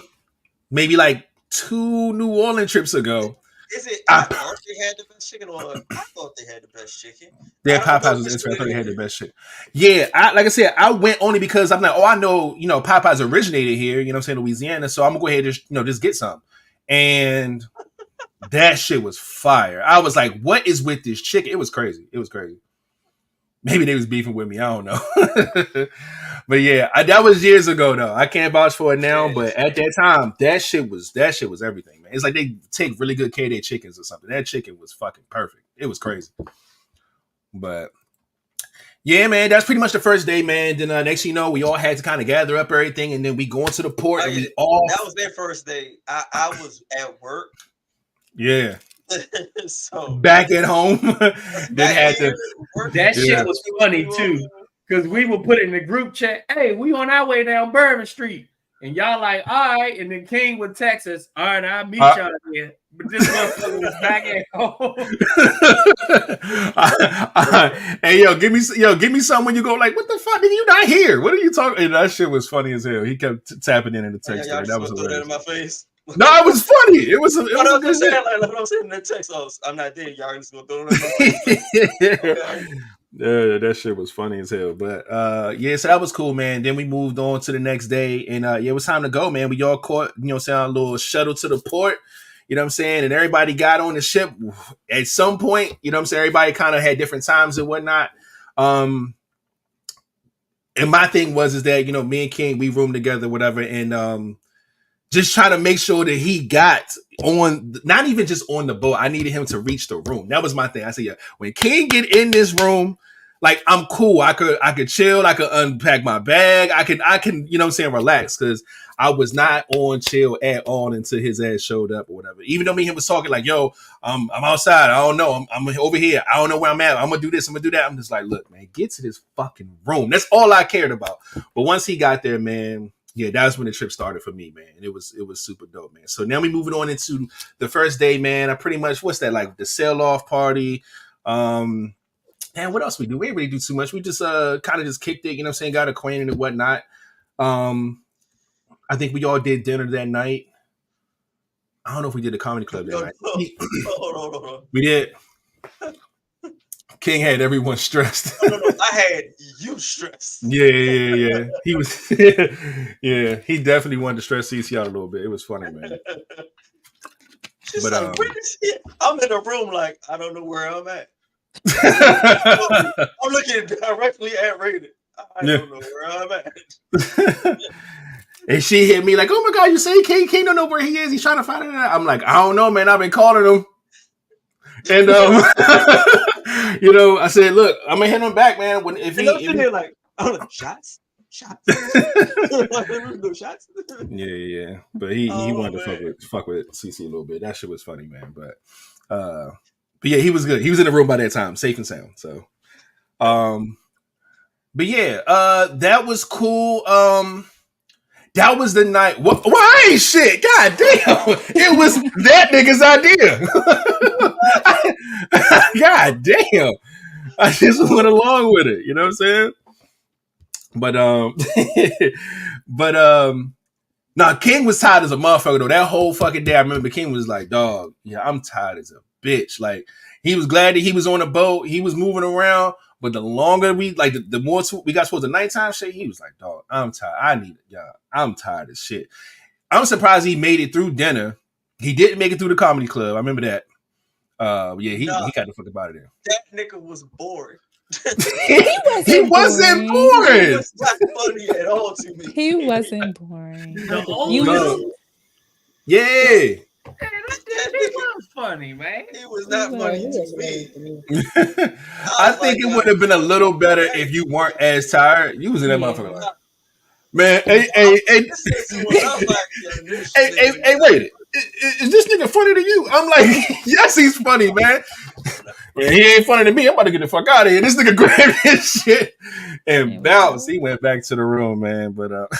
maybe like 2 New Orleans trips ago. Is it? I thought they had the best chicken, or I thought they had the best chicken. Their Popeyes was interesting. I thought they had the best shit. Yeah, like I said, I went only because I'm like, I know, Popeyes originated here. You know what I'm saying, Louisiana. So I'm gonna go ahead and just get some. And That shit was fire. I was like, what is with this chicken? It was crazy. It was crazy. Maybe they was beefing with me. I don't know. But yeah, that was years ago though. I can't vouch for it now, but at that time, that shit was everything, man. It's like they take really good care of their chickens or something. That chicken was fucking perfect. It was crazy. But yeah, man, that's pretty much the first day, man. Then next thing you know, we all had to kind of gather up everything, and then we go into the port, and we all. That was their first day. I was at work. Yeah. So back at home, then had to. That shit was funny too, because we would put it in the group chat. Hey, we on our way down Bourbon Street, and y'all like, all right, and then King would text us, all right, I'll meet y'all there. But this motherfucker was back at home. Hey, give me some when you go. Like, what the fuck? Nigga, you not here? What are you talking? And that shit was funny as hell. He kept tapping in the text. Yeah, that was throw that in my face. No, it was funny. It was. It was a good saying, like I'm saying in the text. I'm not there. Y'all just gonna throw it in my face. Yeah, that shit was funny as hell. But yeah, so that was cool, man. Then we moved on to the next day, and yeah, it was time to go, man. We all caught, a little shuttle to the port. You know what I'm saying? And everybody got on the ship at some point. You know what I'm saying? Everybody kind of had different times and whatnot. And my thing is that, me and King, we roomed together, whatever, and just trying to make sure that he got on, not even just on the boat. I needed him to reach the room. That was my thing. I said, yeah, when King get in this room, like, I'm cool. I could chill. I could unpack my bag. I can, relax, because I was not on chill at all until his ass showed up or whatever. Even though me and him was talking like, yo, I'm outside. I don't know. I'm over here. I don't know where I'm at. I'm going to do this. I'm going to do that. I'm just like, look, man, get to this fucking room. That's all I cared about. But once he got there, man, yeah, that's when the trip started for me, man. And it was super dope, man. So now we moving on into the first day, man. I pretty much, what's that, like the sail-off party? And what else we do? We didn't really do too much. We just kind of just kicked it, got acquainted and whatnot. I think we all did dinner that night. I don't know if we did the comedy club that night. Hold on. We did. King had everyone stressed. No, I had you stressed. Yeah. He was, yeah, he definitely wanted to stress CC out a little bit. It was funny, man. She's like, where is he? I'm in a room like, I don't know where I'm at. I'm looking directly at Raiden. I don't know where I'm at. And she hit me like, oh my God, you say King don't know where he is. He's trying to find it out. I'm like, I don't know, man. I've been calling him. And I said, look, I'm gonna hit him back, man. If he like, I don't know, shots. No shots. Yeah. But he wanted to fuck with CC a little bit. That shit was funny, man. But yeah, he was good. He was in the room by that time, safe and sound. So, but yeah, that was cool. That was the night. Why ain't shit? God damn. It was that nigga's idea. God damn. I just went along with it. You know what I'm saying? But King was tired as a motherfucker though. That whole fucking day, I remember King was like, dog, yeah, I'm tired as a bitch. Like, he was glad that he was on the boat. He was moving around. But the longer we, like, the more we got towards the nighttime shit, he was like, dog, I'm tired. I need it, y'all. I'm tired as shit. I'm surprised he made it through dinner. He didn't make it through the comedy club. I remember that. Yeah, he got the fuck up out of there. That nigga was bored. he wasn't boring. He was not funny at all to me. He wasn't boring. Yeah. Man, that was funny, man. He was not funny to me. I think it would have been a little better if you weren't as tired. You was in that motherfucker like, man, hey, wait. Is this nigga funny to you? I'm like, yes, he's funny, man. Man, he ain't funny to me. I'm about to get the fuck out of here. This nigga grabbed his shit and bounced. He went back to the room, man. But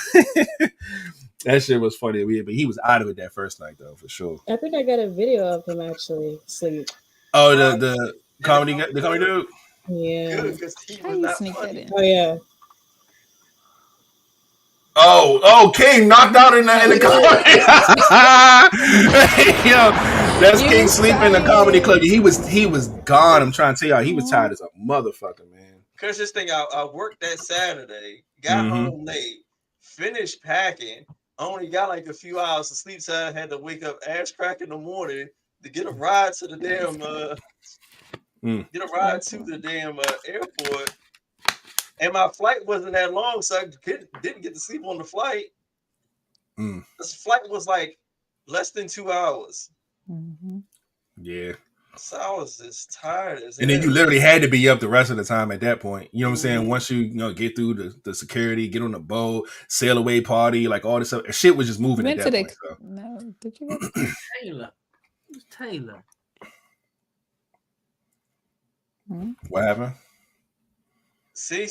that shit was funny. But he was out of it that first night, though, for sure. I think I got a video of him actually sleep. Oh, the comedy dude? Yeah. How you sneak that in? Oh, yeah. Oh, King knocked out in the comedy. Yo, that's King sleeping in the comedy club. He was gone. I'm trying to tell y'all, he was tired as a motherfucker, man. Cause this thing, I worked that Saturday, got home late, finished packing, only got like a few hours of sleep, so I had to wake up ass crack in the morning to get a ride to the damn airport, and my flight wasn't that long, so I didn't get to sleep on the flight. This flight was like less than 2 hours. Yeah. So I was just tired as And then you literally had to be up the rest of the time at that point. You know what I'm saying? Once you get through the security, get on the boat, sail away party, like all this stuff. Shit was just moving at that point. So. No, did you go Taylor? Who's Taylor? What happened? See.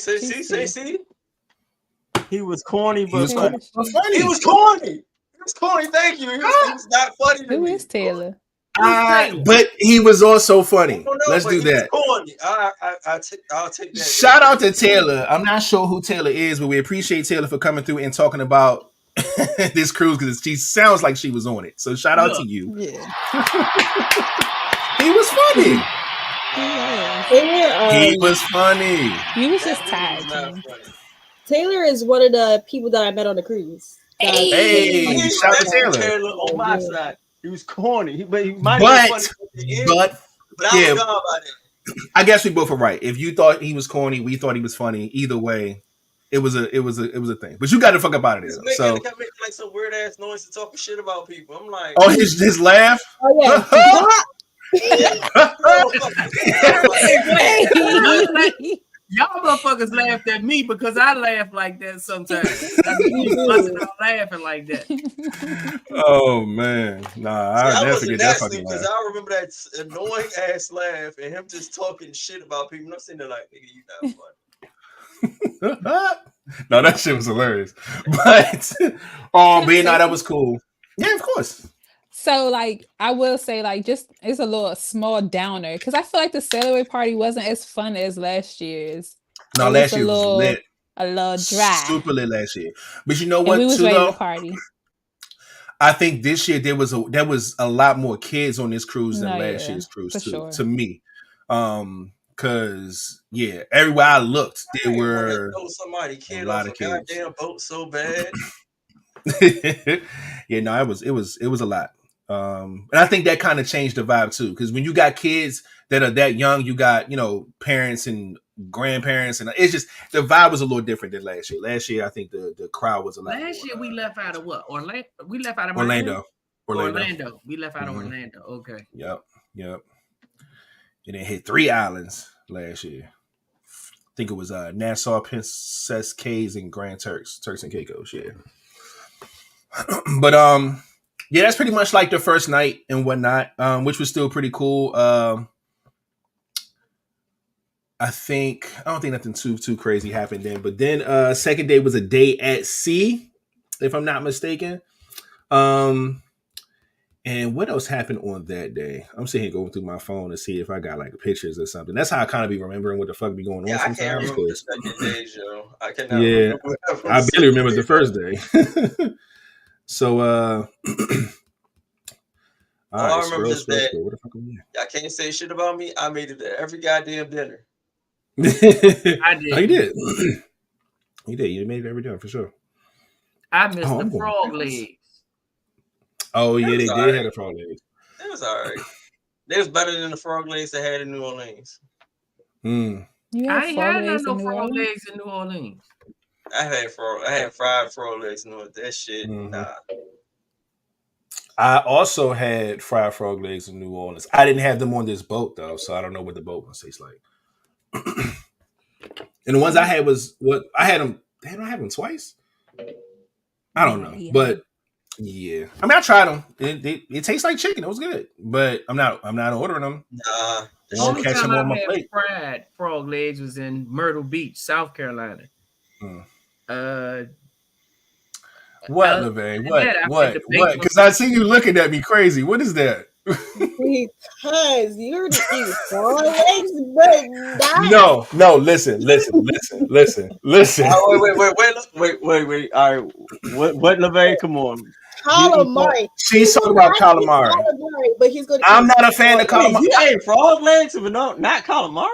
He was corny, but He was funny. He was corny. He was corny. Thank you. He was not funny to Who me. is Taylor? But he was also funny. Let's do that. Corny. I'll take that. Shout out to Taylor. I'm not sure who Taylor is, but we appreciate Taylor for coming through and talking about this cruise because she sounds like she was on it. So shout out to you. Yeah. He was funny. He was funny. He was just tired. Taylor is one of the people that I met on the cruise. Hey, shout out to Taylor. On my side. He was corny, but he might But I yeah, was gone by then. I guess we both are right. If you thought he was corny, we thought he was funny. Either way, it was a thing. But you got to fuck about it. So kept making like some weird ass noise and talking shit about people. I'm like, oh, his laugh. Oh yeah. Y'all motherfuckers laughed at me because I laugh like that sometimes. I be busting out laughing like that. Oh man, nah, I'll never forget that fucking laugh. Because I remember that annoying ass laugh and him just talking shit about people. And I'm sitting there like, nigga, you not funny. No, that shit was hilarious. But that was cool. Yeah, of course. So, like, I will say, like, just it's a little small downer because I feel like the celebrate party wasn't as fun as last year's. No, last year was lit. A little dry. Super lit last year. But you know what? And we was ready to party. I think this year there was a lot more kids on this cruise than last year's cruise too. Sure. To me, because everywhere I looked, there were somebody kid a lot of kids. Goddamn boat so bad. Yeah, no, it was a lot. And I think that kind of changed the vibe too, because when you got kids that are that young, you got parents and grandparents, and it's just the vibe was a little different than last year. Last year, I think the crowd was a lot. Last year we left out of what? Orlando. We left out of Orlando. Orlando. We left out of Orlando. Okay. Yep. And it hit 3 islands last year. I think it was Nassau, Princess Cays, and Grand Turks and Caicos. Yeah. But yeah, that's pretty much like the first night and whatnot, which was still pretty cool. I don't think nothing too crazy happened then. But then second day was a day at sea, if I'm not mistaken. And what else happened on that day? I'm sitting here going through my phone to see if I got like pictures or something. That's how I kind of be remembering what the fuck be going on sometimes. I can't remember the second day, Joe. I cannot remember. I barely remember the first day. So, all I remember is that I can't say shit about me. I made it to every goddamn dinner. I did. Oh, you did. You did. You made it every dinner for sure. I missed the frog legs. Oh yeah, they did have the frog legs. It was all right. They was better than the frog legs they had in New Orleans. I ain't had no frog legs in New Orleans. I had fried frog legs. No, that shit. Nah. I also had fried frog legs in New Orleans. I didn't have them on this boat though, so I don't know what the boat ones taste like. And the ones I had was what I had them. Did I have them twice? I don't know, but yeah. I mean, I tried them. It tastes like chicken. It was good, but I'm not ordering them. Nah. The only time I had fried frog legs was in Myrtle Beach, South Carolina. What, LeVay? What? Because I see you looking at me crazy. What is that? Because you're eating frog legs, but no. Listen. Wait. All right, what, LeVay? Come on. Calamari. She's talking about calamari. But he's going. I'm not a fan of calamari. You ate frog legs, but no, not calamari.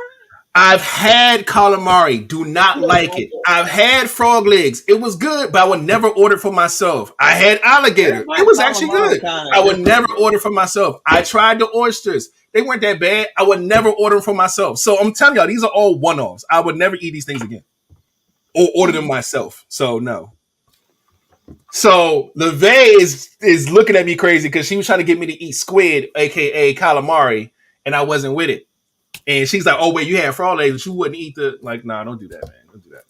I've had calamari. Do not like it. I've had frog legs. It was good, but I would never order for myself. I had alligator. It was actually good. I would never order for myself. I tried the oysters. They weren't that bad. I would never order them for myself. So I'm telling y'all, these are all one-offs. I would never eat these things again or order them myself. So no. So Vibez is looking at me crazy because she was trying to get me to eat squid, aka calamari, and I wasn't with it. And she's like, "Oh wait, you had frog legs, but you wouldn't eat the like." Nah, don't do that, man. Don't do that.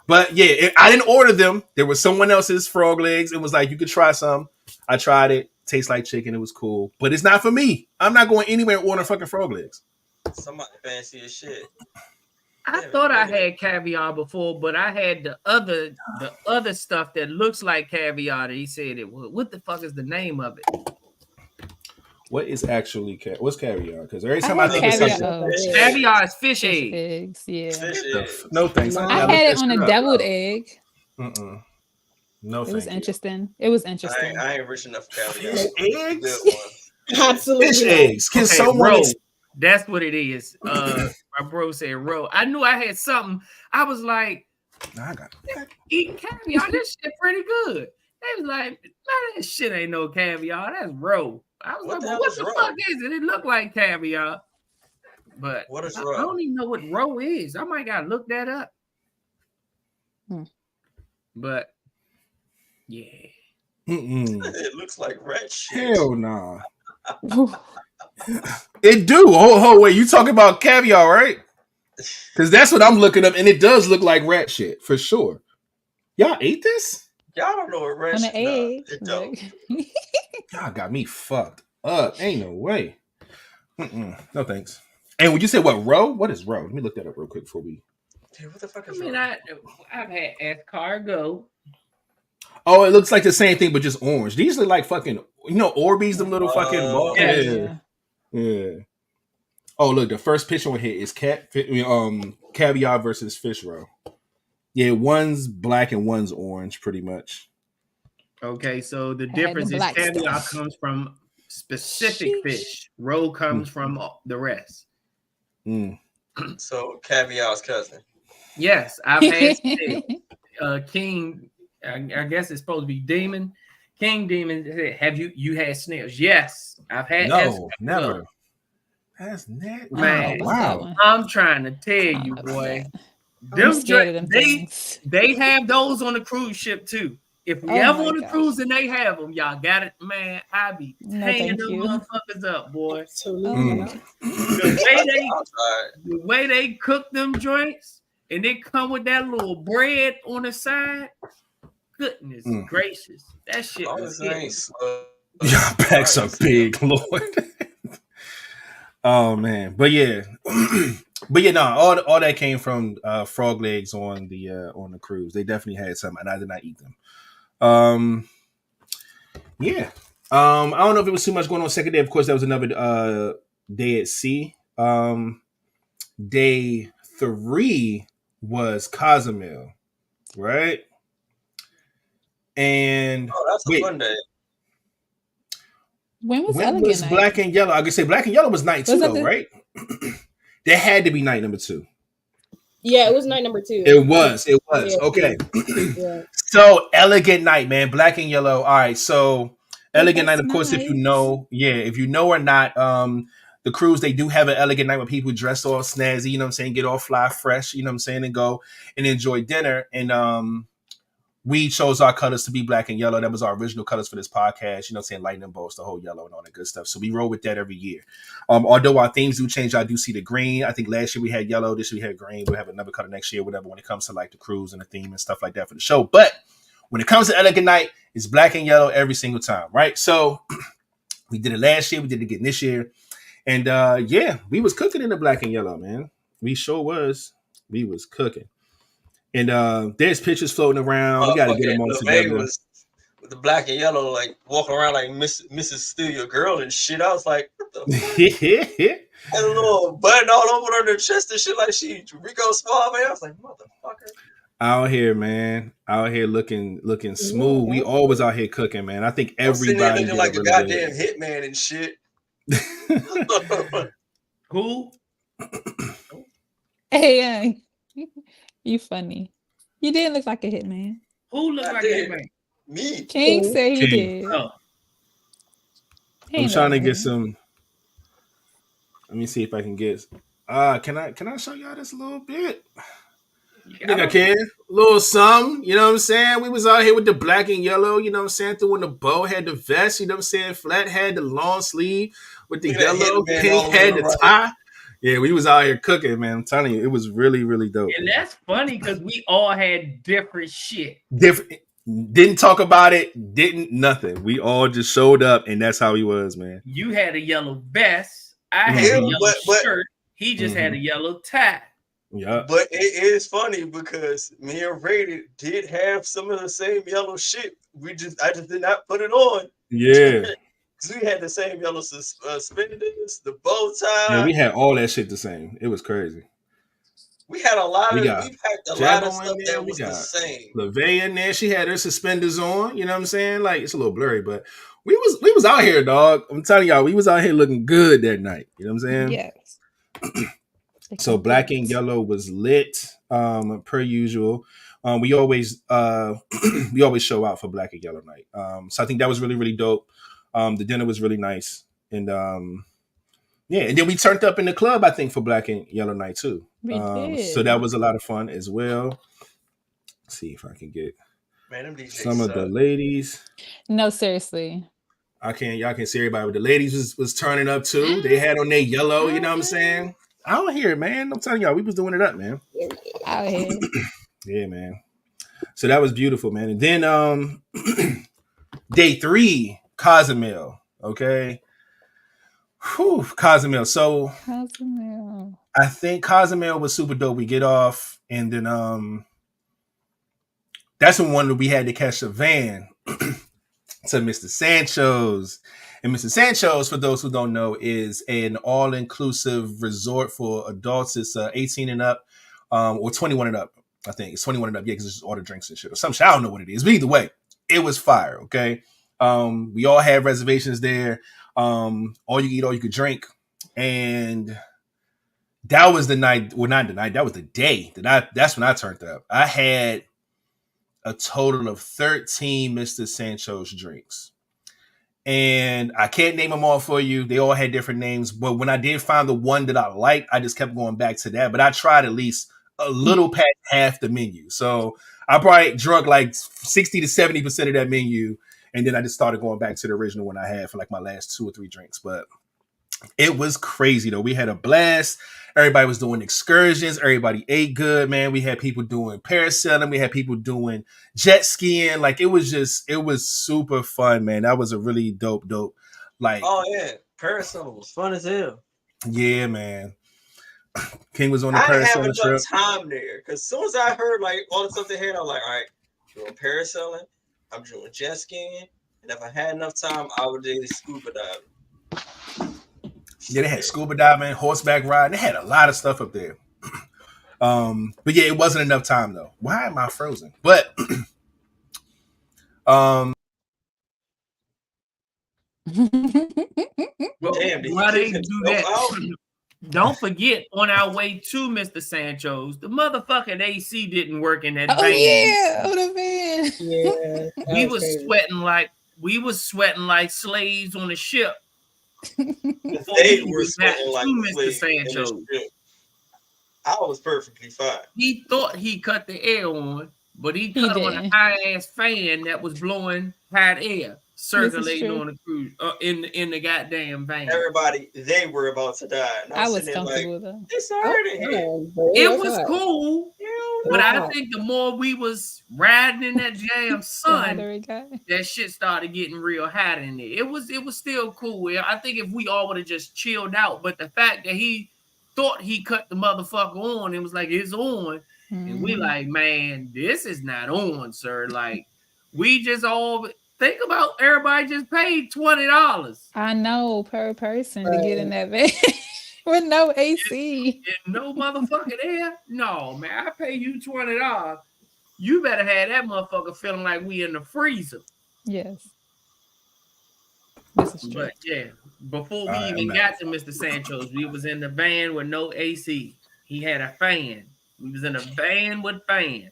But yeah, I didn't order them. There was someone else's frog legs. It was like you could try some. I tried it. Tastes like chicken. It was cool, but it's not for me. I'm not going anywhere and ordering fucking frog legs. Somebody fancy as shit. I thought I had caviar before, but I had the other stuff that looks like caviar. That he said it was. What the fuck is the name of it? What is actually what's caviar? Because every time I I had think of caviar. something, Caviar is fish Fish egg. eggs, yeah. Fish eggs. no thanks. I I gotta had look it on that a shit up, deviled bro. egg. No, It was thank you. interesting. It was interesting. I ain't rich enough for caviar. Fish eggs. Good one. Absolutely. Fish not. eggs. Can Okay, someone? roe. That's what it is. My bro said roe. I knew I had something. I was like, Nah, I got it. eating caviar. This shit pretty good. They was like, man, that shit ain't no caviar. That's roe. I was What like, the well, hell what is the roe? fuck is it? It looked like caviar. But What is I roe? don't even know what roe is. I might gotta look that up. But yeah. It looks like rat shit. Hell nah. It do. Wait. You talking about caviar, right? Because that's what I'm looking up, and it does look like rat shit for sure. Y'all ate this? Y'all don't know what rat On shit. the Nah, egg. it don't. Y'all got me fucked up. Ain't no way. No thanks. And when you say what roe? What is roe? Let me look that up real quick before we. Dude, what the fuck I is mean, roe? I've had escargot. Oh, it looks like the same thing, but just orange. These are like fucking, Orbeez, them little fucking balls. Yeah. Yeah. Oh, look, the first picture on here is caviar versus fish roe. Yeah, one's black and one's orange, pretty much. Okay, so the the difference is black caviar stuff. comes from specific Sheesh. fish. Roe comes from the rest. Mm. So caviar's cousin. Yes, I've had King. I guess it's supposed to be Demon. King Demon said, "Have you had snails?" Yes, I've had. No, escargot. never. That's net. Man, Oh, What's that wow. one? I'm trying to tell I you, don't know boy. that. I'm Them scared of them they things. they have those on the cruise ship too. If we Oh ever my on the gosh. cruise and they have them, y'all got it, man. I be No, hanging thank them you. motherfuckers up, boy. Absolutely Mm. not. The way they cook them joints, and they come with that little bread on the side. Goodness gracious, that shit was it. Y'all backs are big, Lord. Oh man, but yeah, no, all that came from frog legs on the cruise. They definitely had some, and I did not eat them. Yeah. I don't know if it was too much going on second day. Of course, that was another day at sea. Day 3 was Cozumel, right? And that's a fun day. When was when Elegant was Night? Black and Yellow? I could say Black and Yellow was night 2 Was that though, the- right? There had to be night number 2. Yeah, it was night number 2. It was. Yeah, Okay. Yeah. So Elegant Night, man, Black and Yellow. All right. So Elegant Night, That's of course, if you nice. know, if you know or not, the cruise, they do have an Elegant Night where people dress all snazzy, you know what I'm saying, get all fly fresh, you know what I'm saying, and go and enjoy dinner. And we chose our colors to be black and yellow. That was our original colors for this podcast, you know what I'm saying, lightning bolts, the whole yellow and all that good stuff. So we roll with that every year. Although our themes do change, I do see the green. I think last year we had yellow, this year we had green. We'll have another color next year, whatever, when it comes to like the cruise and the theme and stuff like that for the show. But when it comes to Elegant Night, it's black and yellow every single time, right? So we did it last year, we did it again this year. And we was cooking in the black and yellow, man. We sure was. We was cooking. And there's pictures floating around. We got to get them all together. Was with the black and yellow, like walking around like Mrs. Steal Your Girl and shit. I was like, what the fuck? And a little button all over her chest and shit like she Rico Suave. I was like, motherfucker. Out here, man. Out here looking smooth. We always out here cooking, man. I think everybody looking like a goddamn hitman and shit. Who? Hey, you funny. You didn't look like a hitman. Who looked I like did. that man? Me. King said he King. did. Oh, He I'm ain't trying look to like get a hitman. some. Let me see if I can get. Can I show y'all this a little bit? I think I can. A little something, you know what I'm saying? We was out here with the black and yellow, you know what I'm saying? Through when the bow had the vest, you know what I'm saying? Flat had the long sleeve with the Look at that yellow. hitman Pink all on had the the right. tie. Yeah, we was out here cooking, man. I'm telling you, it was really, really dope. and Man. that's funny because we all had different shit. Different. Didn't talk about it. Didn't nothing. We all just showed up, and that's how he was, man. You had a yellow vest. I had Yeah, a yellow but shirt. He just had a yellow tie. Yeah. but it is funny because me and Ray did have some of the same yellow shit. I just did not put it on. Yeah. Cause we had the same yellow suspenders, the bow Yeah, tie. we had all that shit the same. It was crazy. We had a lot We of got we packed a lot of Jabo in stuff there. that We was the got same. LeVay in there. She had her suspenders on. You know what I'm saying? Like it's a little blurry, but we was out here, dog. I'm telling y'all, we was out here looking good that night. You know what I'm saying? Yes. So black and yellow was lit, per usual. We always we always show out for black and yellow night. So I think that was really, really dope. The dinner was really nice. And yeah, and then we turned up in the club, I think, for black and yellow night too. We So did. that was a lot of fun as well. Let's see if I can get Man, them DJs some of the suck. ladies. No, seriously. Y'all can see everybody, but the ladies was turning up too. They had on their yellow, you know what I'm saying? I don't hear it, man. I'm telling y'all, we was doing it up, man. Out here. Yeah, man. So that was beautiful, man. And then day 3, Cozumel. Okay. Whew, Cozumel. So Cozumel. I think Cozumel was super dope. We get off, and then that's when we had to catch a van to Mr. Sancho's. And Mr. Sancho's, for those who don't know, is an all-inclusive resort for adults. It's 18 and up, or 21 and up. I think it's 21 and up. Yeah, because it's just order drinks and shit or some shit. I don't know what it is. But either way, it was fire. Okay. We all had reservations there. All you eat, all you could drink. And that was the night. Well, not the night. That was the day that's when I turned up. I had a total of 13 Mr. Sancho's drinks. And I can't name them all for you. They all had different names. But when I did find the one that I liked, I just kept going back to that. But I tried at least a little past half the menu. So I probably drunk like 60 to 70% of that menu. And then I just started going back to the original one I had for like my last 2 or 3 drinks. But it was crazy though. We had a blast. Everybody was doing excursions. Everybody ate good, man. We had people doing parasailing. We had people doing jet skiing. Like it was super fun, man. That was a really dope. Like, Oh yeah, parasailing was fun as hell. yeah, man. King was on the I didn't have parasailing enough trip. time there because as soon as I heard like all the stuff they had, I was like, all right, I'm doing parasailing, I'm doing jet skiing, and if I had enough time, I would do scuba diving. Yeah, they had scuba diving, horseback riding. They had a lot of stuff up there. But yeah, it wasn't enough time though. Why am I frozen? But Well, Damn, did he why they kick do himself that? out? Don't forget, on our way to Mr. Sancho's, the motherfucking AC didn't work in that Oh van. yeah, oh the van. Yeah, that We was crazy. sweating like slaves on a ship. Before They we were was back sweating like to Mr. slaves in this Sancho's. ship. I was perfectly fine. He thought he cut the air on, but he cut on a didn't. high ass fan that was blowing hot air circulating true. on the cruise in the goddamn van. Everybody, they were about to die. And I was sitting there comfortable like, though. it's Oh, hard in here. man, but It was was hot. cool, Hell but no. I hot. think the more we was riding in that damn The sun, hotter it got. that shit started getting real hot in there. It was still cool. I think if we all would have just chilled out, but the fact that he thought he cut the motherfucker on, it was like it's on, and we Mhm. like, man, this is not on, sir. Like we just all think about everybody just paid $20 I know per person to get in that van with no AC. and no motherfucking air. No, man, I pay you $20. You better have that motherfucker feeling like we in the freezer. Yes. This is true. But yeah, before we All right, even I'm got to Mr. Sancho's, we was in the van with no AC. He had a fan. He was in a van with fan.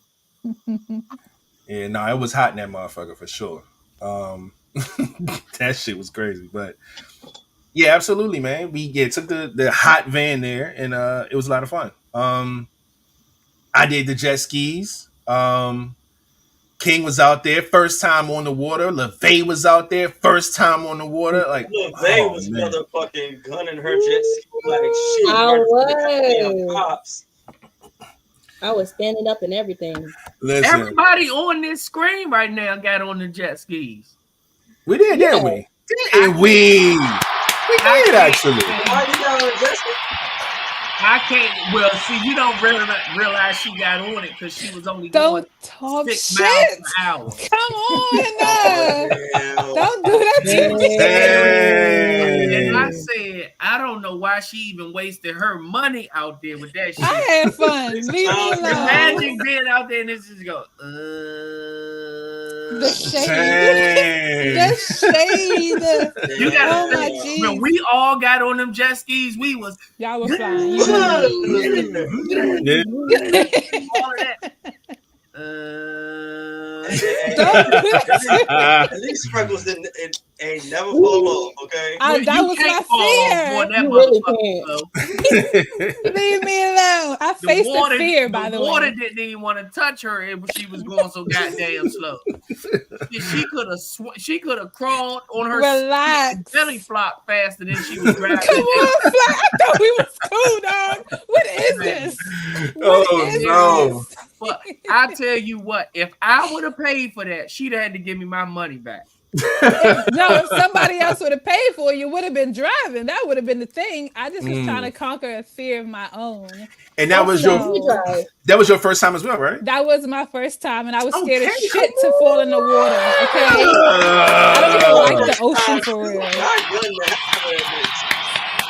Yeah, no, it was hot in that motherfucker for sure. That shit was crazy, but yeah, absolutely, man. We took the hot van there, and it was a lot of fun. I did the jet skis. King was out there, first time on the water. LeVay was out there, first time on the water. Like LeVay was motherfucking gunning her jet ski like shit. I was standing up and everything. Listen, everybody on this screen right now got on the jet skis. We did, didn't we? Did we? We did actually. Why you got on a jet ski? I can't. Well, see, you don't realize she got on it because she was only going 6 miles per hour. Come on, don't do that to me. And I said, I don't know why she even wasted her money out there with that shit. I had fun. Leave me alone. Imagine being out there and this just go. The shade. The shade. You gotta think, when we all got on them jet skis, we was y'all were flying. At least Sprinkles ain't never fall off, okay? That was my fear. You really can't. Leave me alone. I faced the fear, by the way. The water didn't even want to touch her if she was going so goddamn slow. She could have crawled on her belly flop faster than she was driving. Come on, Fly. I thought we was cool, dog. What is this? No. But I tell you what, if I would have paid for that, she'd have had to give me my money back. If somebody else would have paid for it, you would have been driving. That would have been the thing. I just was trying to conquer a fear of my own. And that was your first time as well, right? That was my first time, and I was scared as shit to fall in the water. Okay, I don't even like the ocean for real.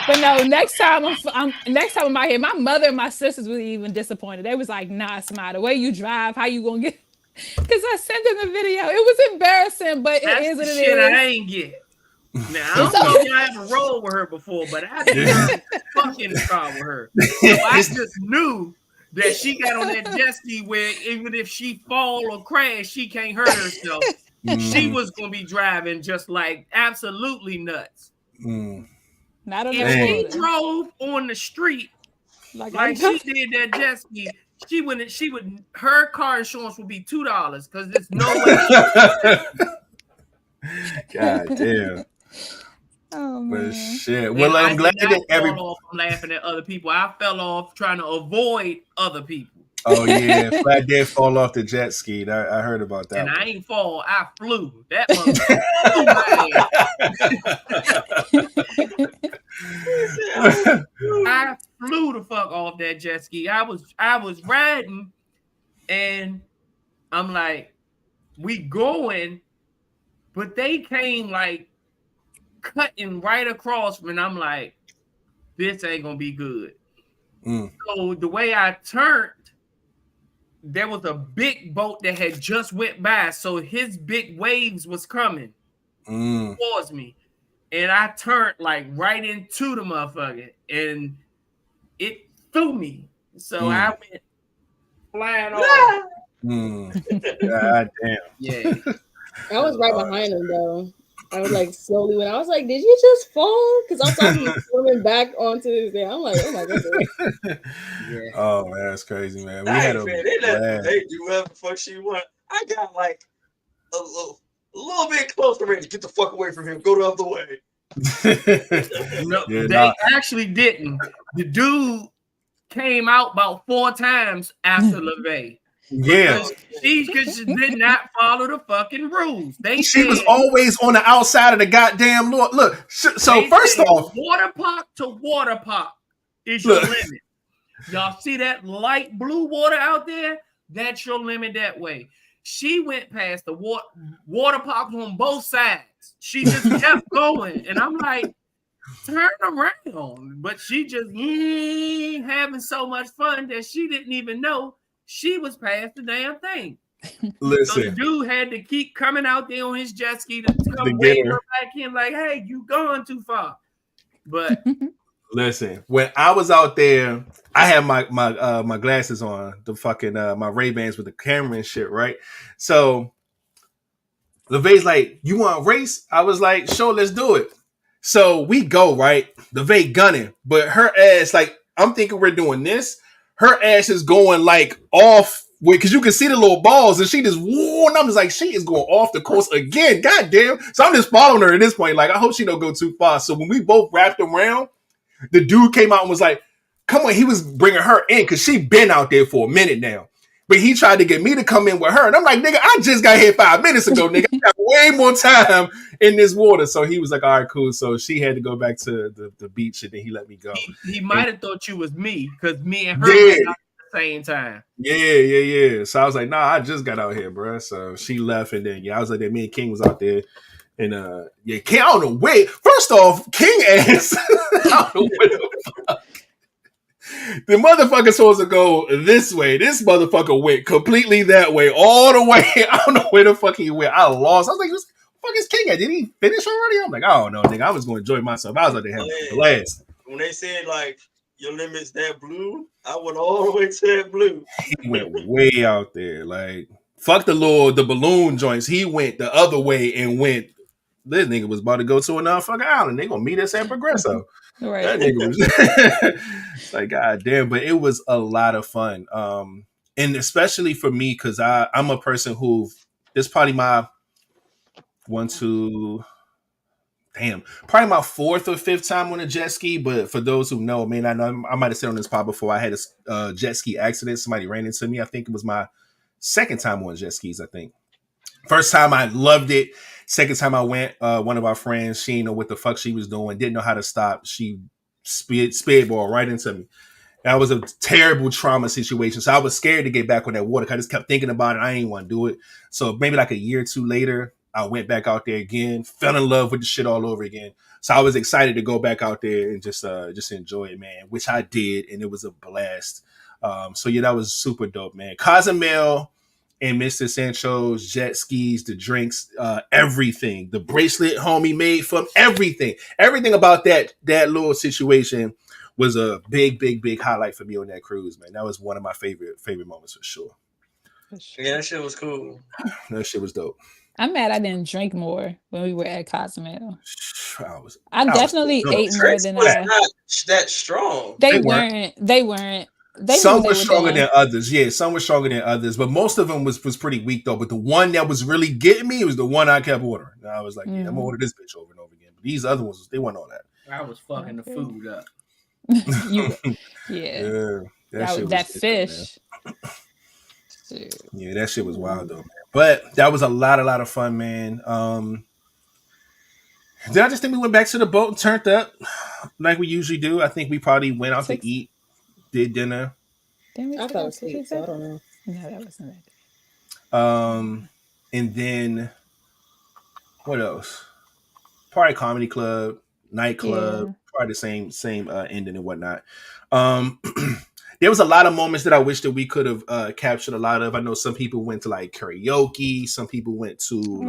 But no, next time I'm out here, my mother and my sisters were even disappointed. They was like, "Nah, Smile, the way you drive, how you gonna get?" Because I sent them the video. It was embarrassing, but it is what it is. I ain't get. Now I don't know if I ever rolled with her before, but I didn't fucking car with her. So I just knew that she got on that jet ski where even if she fall or crash, she can't hurt herself. She was gonna be driving just like absolutely nuts. Not on if she drove on the street like she did that jet ski, her car insurance would be $2 because there's no way. God damn. Oh man. But shit. Well, I'm glad that I'm laughing at other people. I fell off trying to avoid other people. Oh yeah, Flat did fall off the jet ski. I heard about that. And one. I ain't fall. I flew. That I flew the fuck off that jet ski. I was riding, and I'm like, we going, but they came like cutting right across me, and I'm like, this ain't gonna be good. So the way I turned, there was a big boat that had just went by, so his big waves was coming towards me, and I turned like right into the motherfucker, and it threw me. So I went flying off. God damn. Yeah, I was right behind him though. I was like slowly when I was like, "Did you just fall?" Because I saw him swimming back onto his day. I'm like, "Oh my goodness!" Yeah. Oh man, that's crazy, man. We had they do whatever the fuck she want. I got like a little bit closer, ready to get the fuck away from him. Go the other way. No, they actually didn't. The dude came out about 4 times after LeVay. Yeah, she did not follow the fucking rules. She was always on the outside of the goddamn law. Look, so first off, water park to water park is your limit. Y'all see that light blue water out there? That's your limit that way. She went past the water parks on both sides. She just kept going, and I'm like, turn around. But she just having so much fun that she didn't even know she was past the damn thing. Listen. So the dude had to keep coming out there on his jet ski to come wave her back in like, hey, you gone too far. But Listen, when I was out there, I had my glasses on, the fucking my Ray-Bans with the camera and shit, right? So LeVay's like, "You want to race?" I was like, "Sure, let's do it." So we go, right? LeVay gunning, but her ass, like, I'm thinking we're doing this. Her ass is going like off because you can see the little balls, and she just and I'm just like, she is going off the course again. God damn. So I'm just following her at this point. Like, I hope she don't go too far. So when we both wrapped around, the dude came out and was like, come on, he was bringing her in because she been out there for a minute now. But he tried to get me to come in with her. And I'm like, nigga, I just got here 5 minutes ago, nigga. I got way more time in this water. So he was like, all right, cool. So she had to go back to the beach and then he let me go. He might have thought you was me because me and her went out at the same time. Yeah. So I was like, nah, I just got out here, bro. So she left and then, I was like, me and King was out there. And King, I don't know where. First off, King ass, I don't know where the fuck. The motherfucker's supposed to go this way. This motherfucker went completely that way, all the way. I don't know where the fuck he went. I lost. I was like, "Who the fuck is King at? Did he finish already?" I'm like, "I don't know, nigga. I was going to enjoy myself. I was out there having a blast." When they said like your limit's that blue, I went all the way to that blue. He went way out there. Like, fuck the balloon joints. He went the other way and went. This nigga was about to go to another fucking island. They gonna meet us at Progresso. Right. That nigga was like, God damn, but it was a lot of fun. And especially for me, because I'm a person who this probably my probably my 4th or 5th time on a jet ski. But for those who know, may not know, I might have said on this pod before, I had a jet ski accident. Somebody ran into me. I think it was my 2nd time on jet skis, I think. First time I loved it. Second time I went, one of our friends, she didn't know what the fuck she was doing, didn't know how to stop. She speedball right into me. That was a terrible trauma situation. So I was scared to get back on that water. I just kept thinking about it. I didn't want to do it. So maybe like a year or two later, I went back out there again, fell in love with the shit all over again. So I was excited to go back out there and just enjoy it, man, which I did. And it was a blast. So yeah, that was super dope, man. Cozumel and Mr. Sancho's jet skis, the drinks, everything, the bracelet homie made from everything about that little situation was a big highlight for me on that cruise, man. That was one of my favorite moments for sure. Yeah, that shit was cool. That shit was dope. I'm mad I didn't drink more when we were at Cozumel. I definitely ate more than I. Not that strong. They weren't. Some were stronger than others. Yeah, some were stronger than others, but most of them was pretty weak though. But the one that was really getting me was the one I kept ordering. And I was like, yeah, I'm gonna order this bitch over and over again. But these other ones, they weren't all that. I was fucking the food up. That fish. Yeah, that shit was wild though, man. But that was a lot of fun, man. Then I just think we went back to the boat and turned up like we usually do. I think we probably went out to eat. Did dinner. I fell asleep, so I don't know. No, that wasn't that. And then what else? Probably comedy club, nightclub, probably the same ending and whatnot. There was a lot of moments that I wish that we could have captured a lot of. I know some people went to like karaoke, some people went to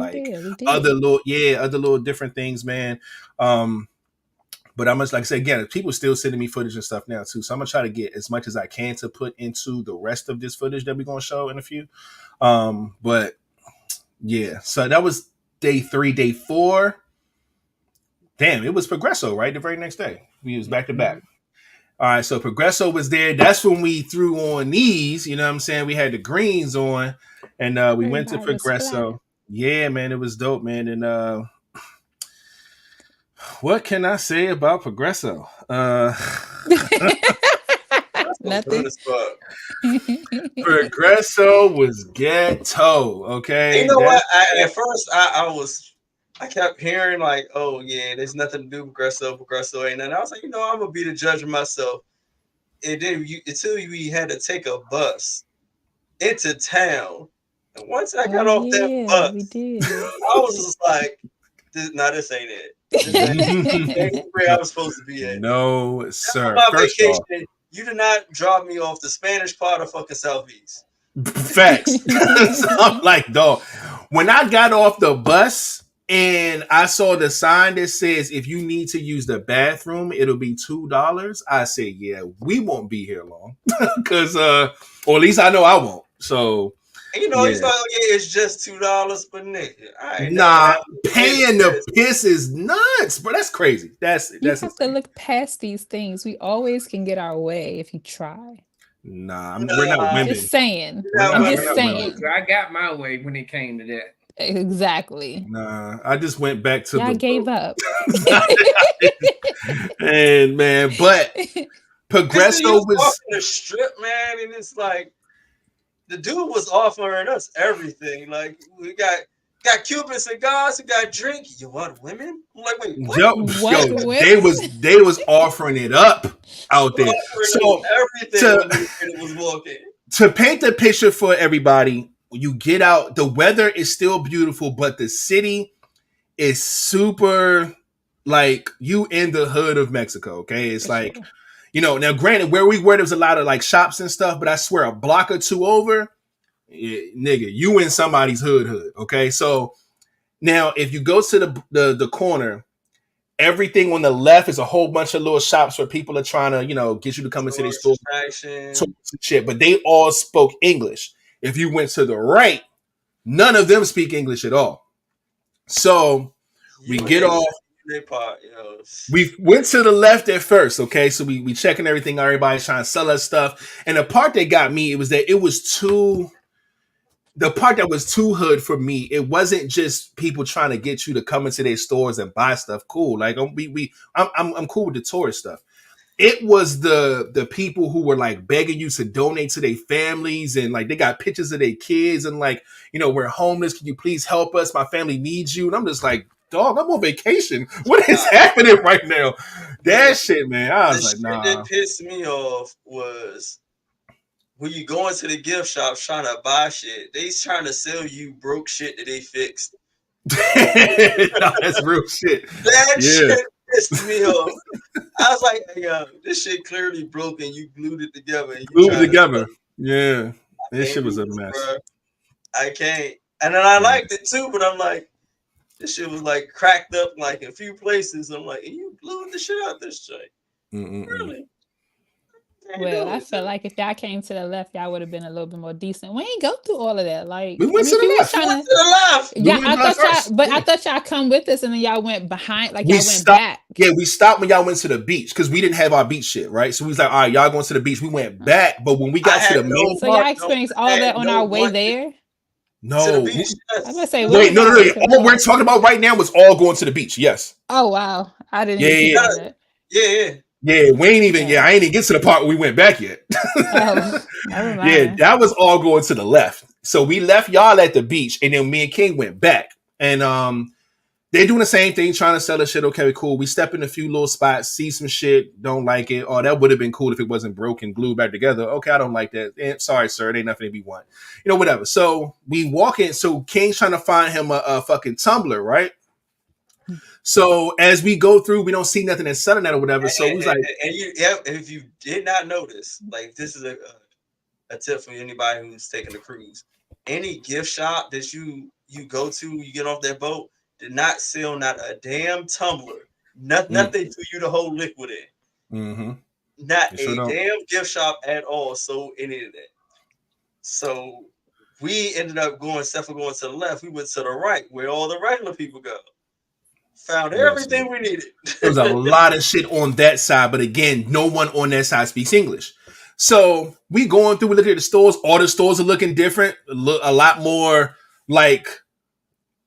other little different things, man. But I'm just, like I said, again, people still sending me footage and stuff now too. So I'm gonna try to get as much as I can to put into the rest of this footage that we're gonna show in a few. But yeah, so that was day 3. Day 4. Damn, it was Progresso, right? The very next day. We was back to back. All right, so Progresso was there. That's when we threw on these, you know what I'm saying? We had the greens on and we went to Progresso. Yeah, man, it was dope, man. And what can I say about Progresso? Nothing. Progresso was ghetto, okay? You know what? At first, I kept hearing like, oh yeah, there's nothing to do with Progresso ain't nothing. I was like, I'm gonna be the judge of myself. And then until we had to take a bus into town. And once I got off that bus, we did. I was just like, this ain't it. This ain't where I was supposed to be at. No, sir. My vacation, you did not drop me off the Spanish part of fucking Southeast. Facts. So I'm like, dog, when I got off the bus And I saw the sign that says if you need to use the bathroom, it'll be $2. I said, yeah, we won't be here long. Cause or at least I know I won't. So And he's like, yeah, it's just $2 per nigga. Nah, paying the piss is nuts, bro. That's crazy. That's You have to look past these things. We always can get our way if you try. Nah, we're not women. Just saying. I'm just saying. I got my way when it came to that. Exactly. Nah, I just went back to I gave up. And man, but Progresso was walking the strip, man, and it's like the dude was offering us everything. Like we got Cuban cigars, we got drink. You want women? I'm like, wait, what? They was offering it up out there. So everything was walking. To paint the picture for everybody, you get out, the weather is still beautiful, but the city is super like you in the hood of Mexico. Okay. It's like, now granted where we were, there was a lot of like shops and stuff, but I swear a block or two over, nigga, you in somebody's hood. Okay. So now if you go to the corner, everything on the left is a whole bunch of little shops where people are trying to, get you to come into their store, shit, but they all spoke English. If you went to the right, none of them speak English at all. So we get off. We went to the left at first, okay? So we checking everything. Everybody's trying to sell us stuff. And the part that got me, the part that was too hood for me, it wasn't just people trying to get you to come into their stores and buy stuff. Cool. Like I'm cool with the tourist stuff. It was the people who were like begging you to donate to their families and like they got pictures of their kids and like, we're homeless. Can you please help us? My family needs you. And I'm just like, dog, I'm on vacation. What is happening right now? That shit, man. I was like, nah. That pissed me off was when you go into the gift shops trying to buy shit, they's trying to sell you broke shit that they fixed. No, that's real shit. Shit pissed me off. I was like, hey, this shit clearly broken. You glued it together. Yeah. This shit was a mess. Bro. I can't. And then I liked it too, but I'm like, this shit was like cracked up like in a few places. I'm like, you glued the shit out this joint. Really? Well, I felt like if y'all came to the left, y'all would have been a little bit more decent. We ain't go through all of that. Like we went to the left. Yeah, I thought y'all come with us and then y'all went behind. Like y'all went back. Yeah, we stopped when y'all went to the beach because we didn't have our beach shit, right? So we was like, all right, y'all going to the beach. We went back, but when we got to the main, so y'all experienced all that on our way there. No, I was gonna say, wait, no. All we're talking about right now was all going to the beach. Yes. Oh wow, I didn't. That. Yeah, we ain't even. Yeah, I ain't even get to the part where we went back yet. Never mind. Yeah, that was all going to the left. So we left y'all at the beach, and then me and King went back, and they're doing the same thing, trying to sell us shit. Okay, cool. We step in a few little spots, see some shit, don't like it. Oh, that would have been cool if it wasn't broken, glued back together. Okay, I don't like that. Sorry, sir, it ain't nothing we want. Whatever. So we walk in. So King's trying to find him a fucking tumbler, right? So as we go through, we don't see nothing that's selling that or whatever. So he's like, if you did not notice, like this is a tip for anybody who's taking a cruise. Any gift shop that you go to, you get off that boat, did not sell not a damn tumbler, nothing for you to hold liquid in. Mm-hmm. Not a damn gift shop at all sold any of that. So we ended up instead of going to the left, we went to the right where all the regular people go. Found everything we needed. There's a lot of shit on that side, but again, no one on that side speaks English. So we going through, we looking at the stores. All the stores are looking different. A lot more like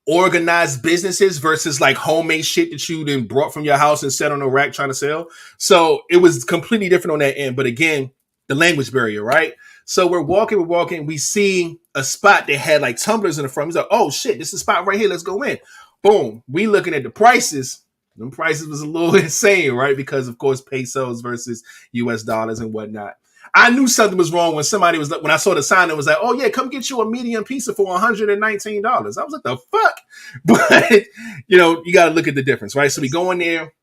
organized businesses versus like homemade shit that you then brought from your house and set on a rack trying to sell. So it was completely different on that end. But again, the language barrier, right? So we're walking. We see a spot that had like tumblers in the front. He's like, oh shit, this is a spot right here. Let's go in. Boom. We looking at the prices. Them prices was a little insane, right? Because of course pesos versus US dollars and whatnot. I knew something was wrong when I saw the sign that was like, oh yeah, come get you a medium pizza for $119. I was like, the fuck? But you got to look at the difference, right? So we go in there,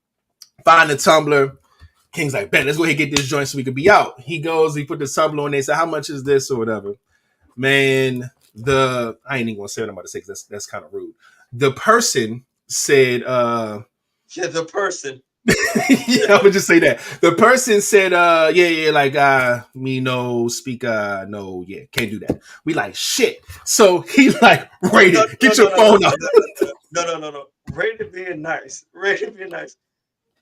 find the tumbler. King's like, bet, let's go ahead and get this joint so we could be out. He goes, he put the tumbler on there, say, how much is this or whatever? Man, I ain't even gonna say what I'm about to say because that's kind of rude. The person said, Yeah, the person. yeah, I would just say that. The person said, like, me no speak, no, yeah, can't do that. We like, shit. So he like, rated, get your phone up. No. Rated being nice. Rated being nice.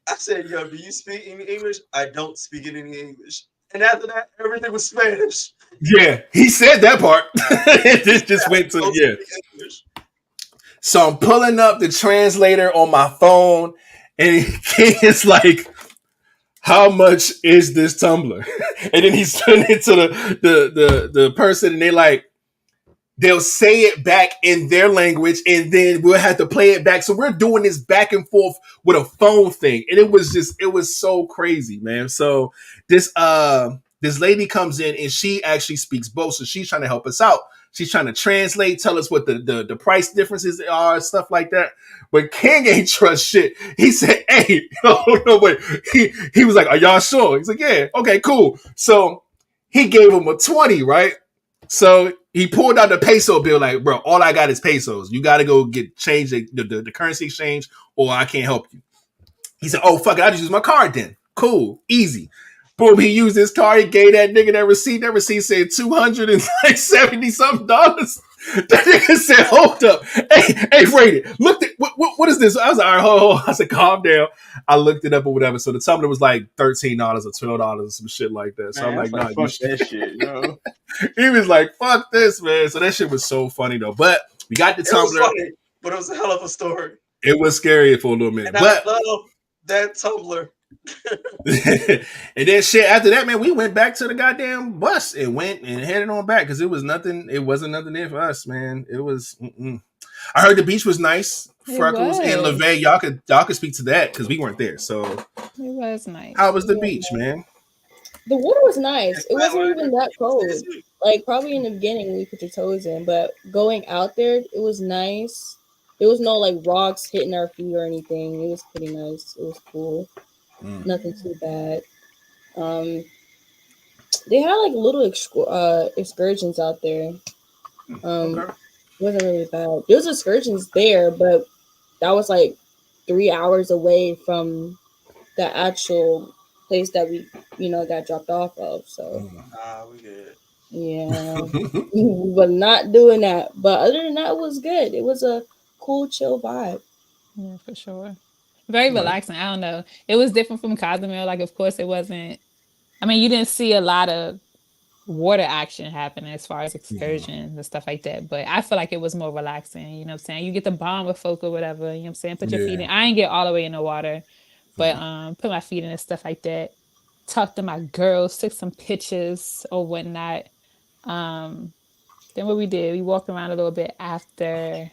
I said, yo, do you speak any English? I don't speak any English. And after that, everything was Spanish. Yeah, he said that part. This just went to, yeah. English. So I'm pulling up the translator on my phone, and it's like, how much is this tumbler? And then he's sending it to the person, and they'll say it back in their language, and then we'll have to play it back. So we're doing this back and forth with a phone thing, and it was so crazy, man. So this lady comes in, and she actually speaks both, so she's trying to help us out. She's trying to translate, tell us what the price differences are, stuff like that. But King ain't trust shit. He said, hey, no, wait. He was like, are y'all sure? He's like, yeah, okay, cool. So he gave him a 20, right? So he pulled out the peso bill, like, bro, all I got is pesos. You got to go get change the currency exchange, or I can't help you. He said, oh, fuck it, I'll just use my card then. Cool, easy. Boom, he used his card. He gave that nigga that receipt. That receipt said $270 something. That nigga said, hold up. Hey, rated. Looked at what is this? I was like, all right, hold. I said, calm down. I looked it up or whatever. So the tumbler was like $13 or $12 or some shit like that. So man, I'm like, nah, fuck that shit, yo. He was like, fuck this, man. So that shit was so funny though. But we got the tumbler. It was funny, but it was a hell of a story. It was scary for a little minute. And but I love that tumbler. And then shit after that, man, we went back to the goddamn bus and went and headed on back because it wasn't nothing there for us, man. It was I heard the beach was nice. Freckles and LeVay, y'all could speak to that because we weren't there. So it was nice. How was the beach, man? The water was nice. It wasn't even that cold. Like probably in the beginning when you put your toes in, but going out there, it was nice. There was no like rocks hitting our feet or anything. It was pretty nice. It was cool. Nothing too bad. They had like little excursions out there. Okay. It wasn't really bad. There was excursions there, but that was like 3 hours away from the actual place that we, got dropped off of. So we good. Yeah, we were not doing that. But other than that, it was good. It was a cool, chill vibe. Yeah, for sure. Very relaxing. I don't know. It was different from Cozumel. Like, of course, it wasn't. I mean, you didn't see a lot of water action happening as far as excursions and stuff like that. But I feel like it was more relaxing. You know what I'm saying? You get to bond with folk or whatever. You know what I'm saying? Put your feet in. I ain't get all the way in the water, but put my feet in and stuff like that. Talked to my girls, took some pictures or whatnot. Then what we did, we walked around a little bit after.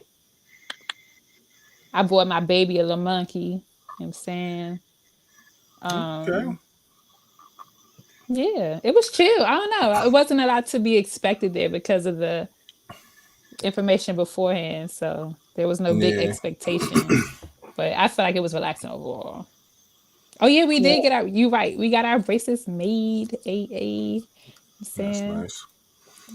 I bought my baby a little monkey. You know what I'm saying? Okay. Yeah, it was chill. I don't know. It wasn't a lot to be expected there because of the information beforehand. So there was no big expectations. But I feel like it was relaxing overall. Oh, yeah, we did get our... You're right. We got our bracelets made. AA. That's nice.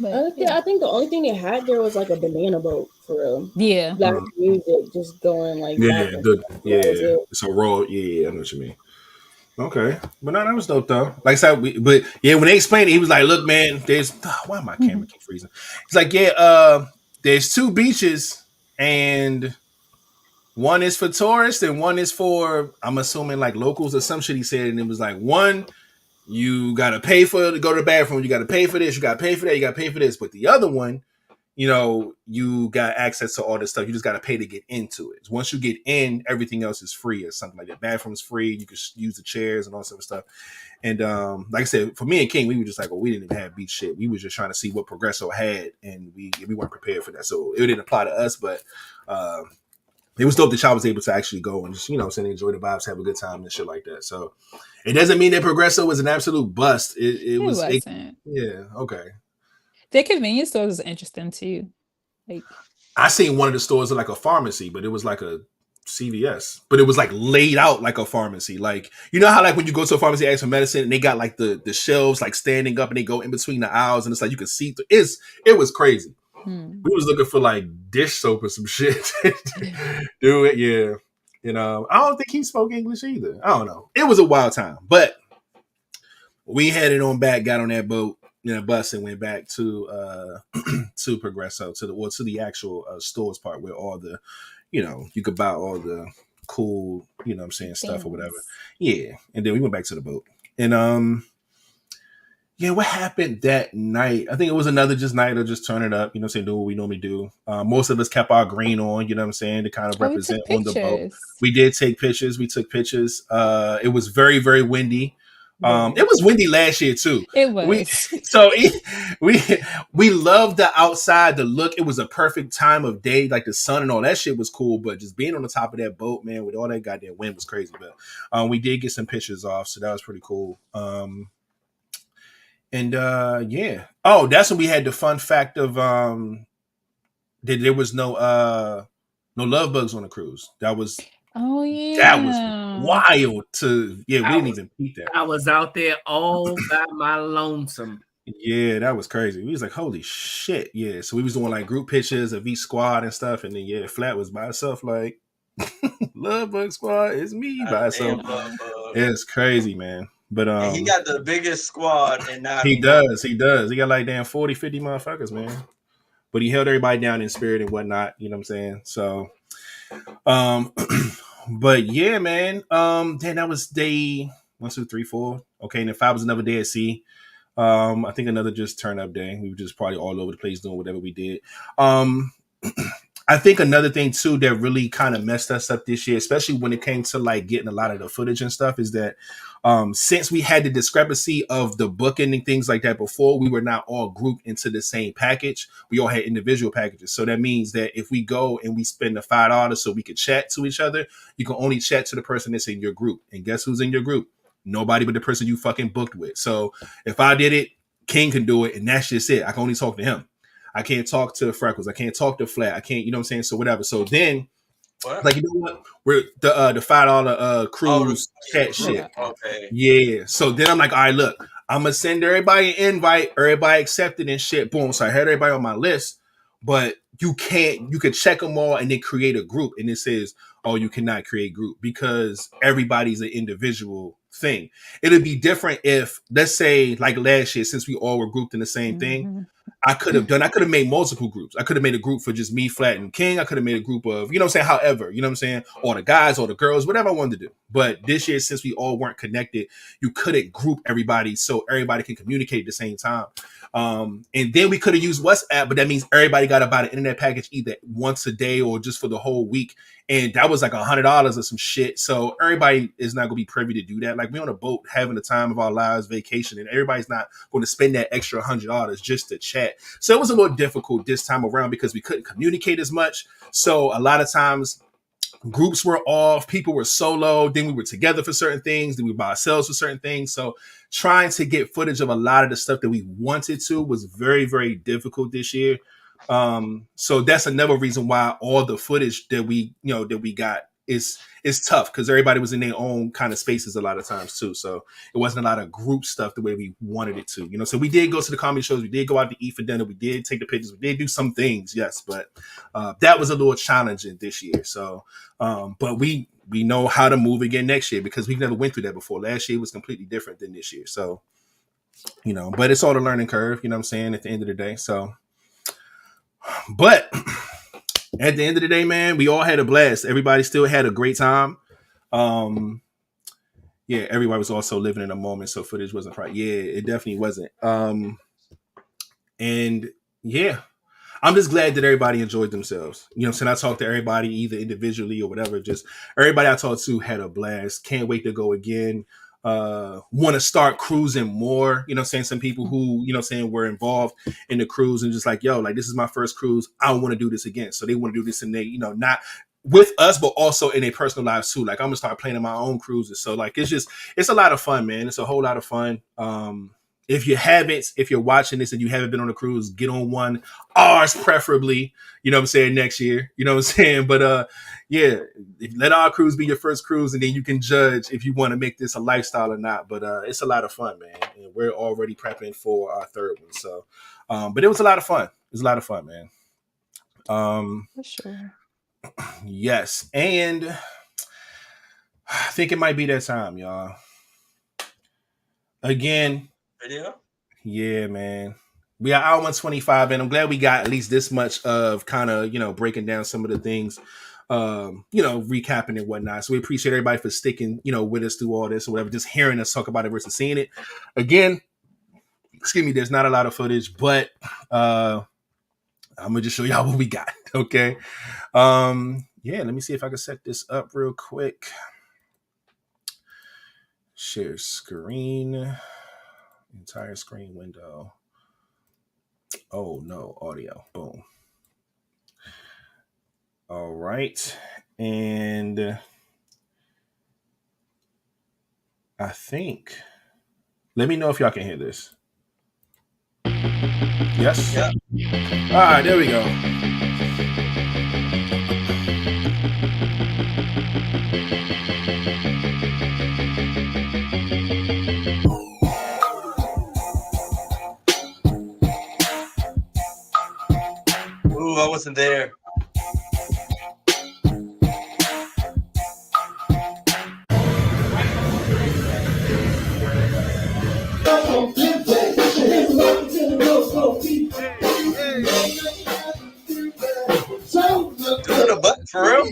But, I think the only thing they had there was like a banana boat for real. Yeah. Black music just going like It's a raw. Yeah, I know what you mean. Okay, but no, that was dope though. Like I said, when they explained it, he was like, "Look, man, there's why my camera keep freezing." He's like, "Yeah, there's two beaches, and one is for tourists, and one is for I'm assuming like locals or some shit." He said, and it was like one you gotta pay for to go to the bathroom, you gotta pay for this, you gotta pay for that, you gotta pay for this, but the other one, you got access to all this stuff. You just got to pay to get into it. Once you get in, everything else is free or something like that. Bathroom's free. You can use the chairs and all sort of stuff. And like I said, for me and King, we were just like, we didn't even have beach shit. We was just trying to see what Progresso had, and we weren't prepared for that. So it didn't apply to us, but it was dope that y'all was able to actually go and just, enjoy the vibes, have a good time and shit like that. So it doesn't mean that Progresso was an absolute bust. It wasn't. Yeah, okay. Their convenience stores was interesting too. Like I seen one of the stores like a pharmacy, but it was like a CVS, but it was like laid out like a pharmacy. Like, you know how like when you go to a pharmacy, ask for medicine, and they got like the shelves like standing up, and they go in between the aisles, and it's like you can see. It was crazy. Hmm. We was looking for like dish soap or some shit. Do it, yeah. You know, I don't think he spoke English either. I don't know. It was a wild time, but we headed on back, got on that boat, bus, and went back to to Progresso, to the actual stores part where all the, you could buy all the cool, what I'm saying, stuff or whatever. Yeah, and then we went back to the boat, and yeah, what happened that night? I think it was another just night of just turn it up, saying, do what we normally do. Most of us kept our green on, you know what I'm saying, to kind of represent on the boat. We did take pictures. We took pictures. It was very, very windy. It was windy last year too. It was. We loved the outside, the look. It was a perfect time of day, like the sun and all that shit was cool. But just being on the top of that boat, man, with all that goddamn wind was crazy. But we did get some pictures off, so that was pretty cool. And yeah. Oh, that's when we had the fun fact of that there was no love bugs on the cruise. That was wild to we didn't even peep that. I was out there all by my lonesome. Yeah, that was crazy. We was like, holy shit. Yeah. So we was doing like group pictures of each squad and stuff. And then Flat was by herself, like Love Bug Squad is me by herself. It's crazy, man. But and he got the biggest squad, and not he does. He got like damn 40, 50 motherfuckers, man. But he held everybody down in spirit and whatnot. You know what I'm saying? So, but yeah, man. Then that was day 1, 2, 3, 4. Okay, and then 5 was another day at sea. I think another just turn up day. We were just probably all over the place doing whatever we did. I think another thing too that really kind of messed us up this year, especially when it came to like getting a lot of the footage and stuff, is that since we had the discrepancy of the booking and things like that before, we were not all grouped into the same package. We all had individual packages. So that means that if we go and we spend the $5 so we could chat to each other, you can only chat to the person that's in your group. And guess who's in your group? Nobody but the person you fucking booked with. So if I did it, King can do it, and that's just it. I can only talk to him. I can't talk to Freckles. I can't talk to Flat. I can't, you know what I'm saying? So whatever. So then, like, you know what? We're the $5 cruise chat shit. Okay. Yeah. So then I'm like, all right, look, I'm gonna send everybody an invite. Everybody accepted and shit. Boom. So I had everybody on my list, but you could check them all and then create a group. And it says, oh, you cannot create group because everybody's an individual thing. It'd be different if, let's say, like last year, since we all were grouped in the same thing, I could have made multiple groups. I could have made a group for just me, Flat, and King. I could have made a group of, you know what I'm saying, however, you know what I'm saying, or the guys or the girls, whatever I wanted to do. But this year, since we all weren't connected, you couldn't group everybody so everybody can communicate at the same time. And then we could have used WhatsApp, but that means everybody got about an internet package either once a day or just for the whole week. And that was like $100 or some shit. So everybody is not going to be privy to do that. Like, we're on a boat having the time of our lives, vacation, and everybody's not going to spend that extra $100 just to chat. So it was a little difficult this time around because we couldn't communicate as much. So a lot of times groups were off, people were solo, then we were together for certain things, then we were by ourselves for certain things. So trying to get footage of a lot of the stuff that we wanted to was very, very difficult this year. So that's another reason why all the footage that we got is tough because everybody was in their own kind of spaces a lot of times too. So it wasn't a lot of group stuff the way we wanted it to, So we did go to the comedy shows, we did go out to eat for dinner, we did take the pictures, we did do some things, yes, but that was a little challenging this year. So, but we know how to move again next year because we've never went through that before. Last year was completely different than this year. So, but it's all a learning curve, you know what I'm saying, at the end of the day. So, but at the end of the day, man, we all had a blast. Everybody still had a great time. Yeah, everybody was also living in a moment, so footage wasn't right. Yeah, it definitely wasn't. And yeah, I'm just glad that everybody enjoyed themselves. You know what I'm saying? I talked to everybody either individually or whatever. Just everybody I talked to had a blast. Can't wait to go again. Want to start cruising more, you know what I'm saying? Some people who, you know what I'm saying, were involved in the cruise and just like, yo, like, this is my first cruise. I want to do this again. So they want to do this in their, not with us, but also in their personal lives too. Like, I'm gonna start planning my own cruises. So like, it's a lot of fun, man. It's a whole lot of fun. If you're watching this and you haven't been on a cruise, get on one, ours preferably, you know what I'm saying, next year, you know what I'm saying? But yeah, let our cruise be your first cruise and then you can judge if you want to make this a lifestyle or not. But it's a lot of fun, man. And we're already prepping for our third one. So, but it was a lot of fun. was a lot of fun, man. For sure. Yes, and I think it might be that time, y'all. Again, Video. yeah, man. We are hour 125, and I'm glad we got at least this much of kind of, breaking down some of the things, recapping and whatnot. So we appreciate everybody for sticking, with us through all this or whatever, just hearing us talk about it versus seeing it. Again, excuse me, there's not a lot of footage, but I'm gonna just show y'all what we got. Okay. Yeah, let me see if I can set this up real quick. Share screen, entire screen window. Oh no, audio. Boom. All right. And I think, let me know if y'all can hear this. Yes? Yeah. All right, there we go. Ooh, I wasn't there. Doing a butt for real?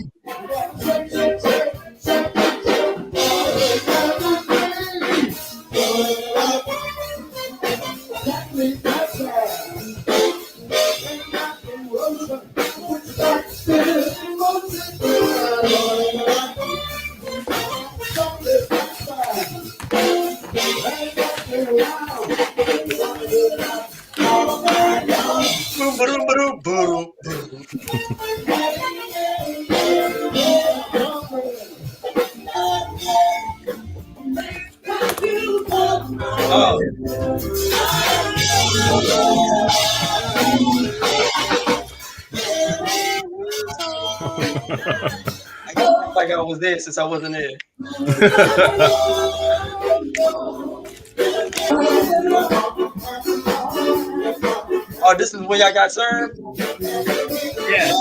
Like I was there since I wasn't there. Oh, this is where y'all got served? Yeah.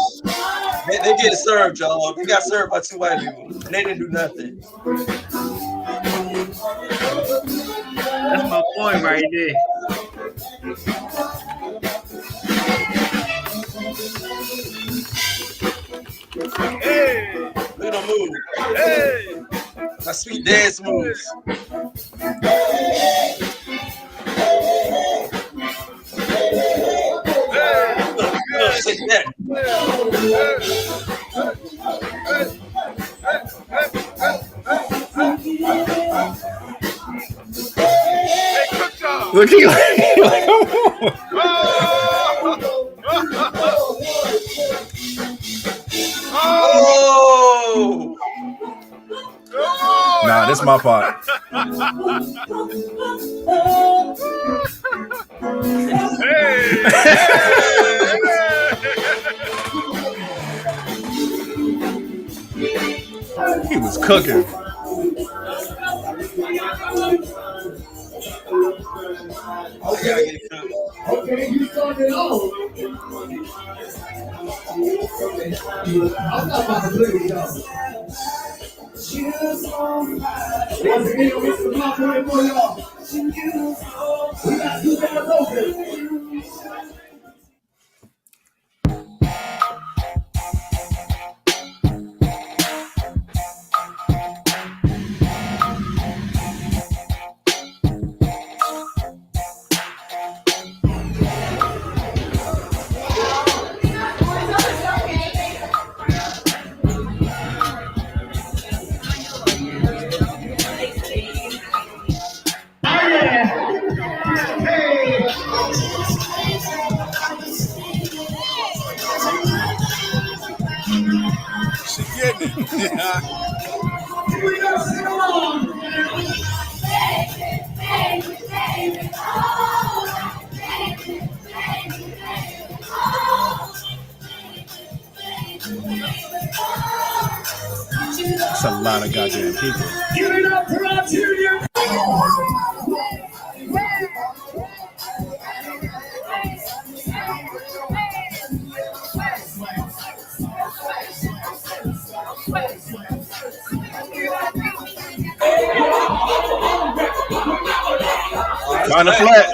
They get served, y'all. They got served by two white people, and they didn't do nothing. That's my point right there. Hey, little move. Hey, my sweet dance moves. Shake that. Looking like Oh! Nah, that's my part. He was cooking. Okay, you started off. I'm not about to play with y'all. Once again, Mr. Popcorn for y'all. We got two guys open. She getting it. That's a lot of goddamn people. Give it up for our junior. Find a flat.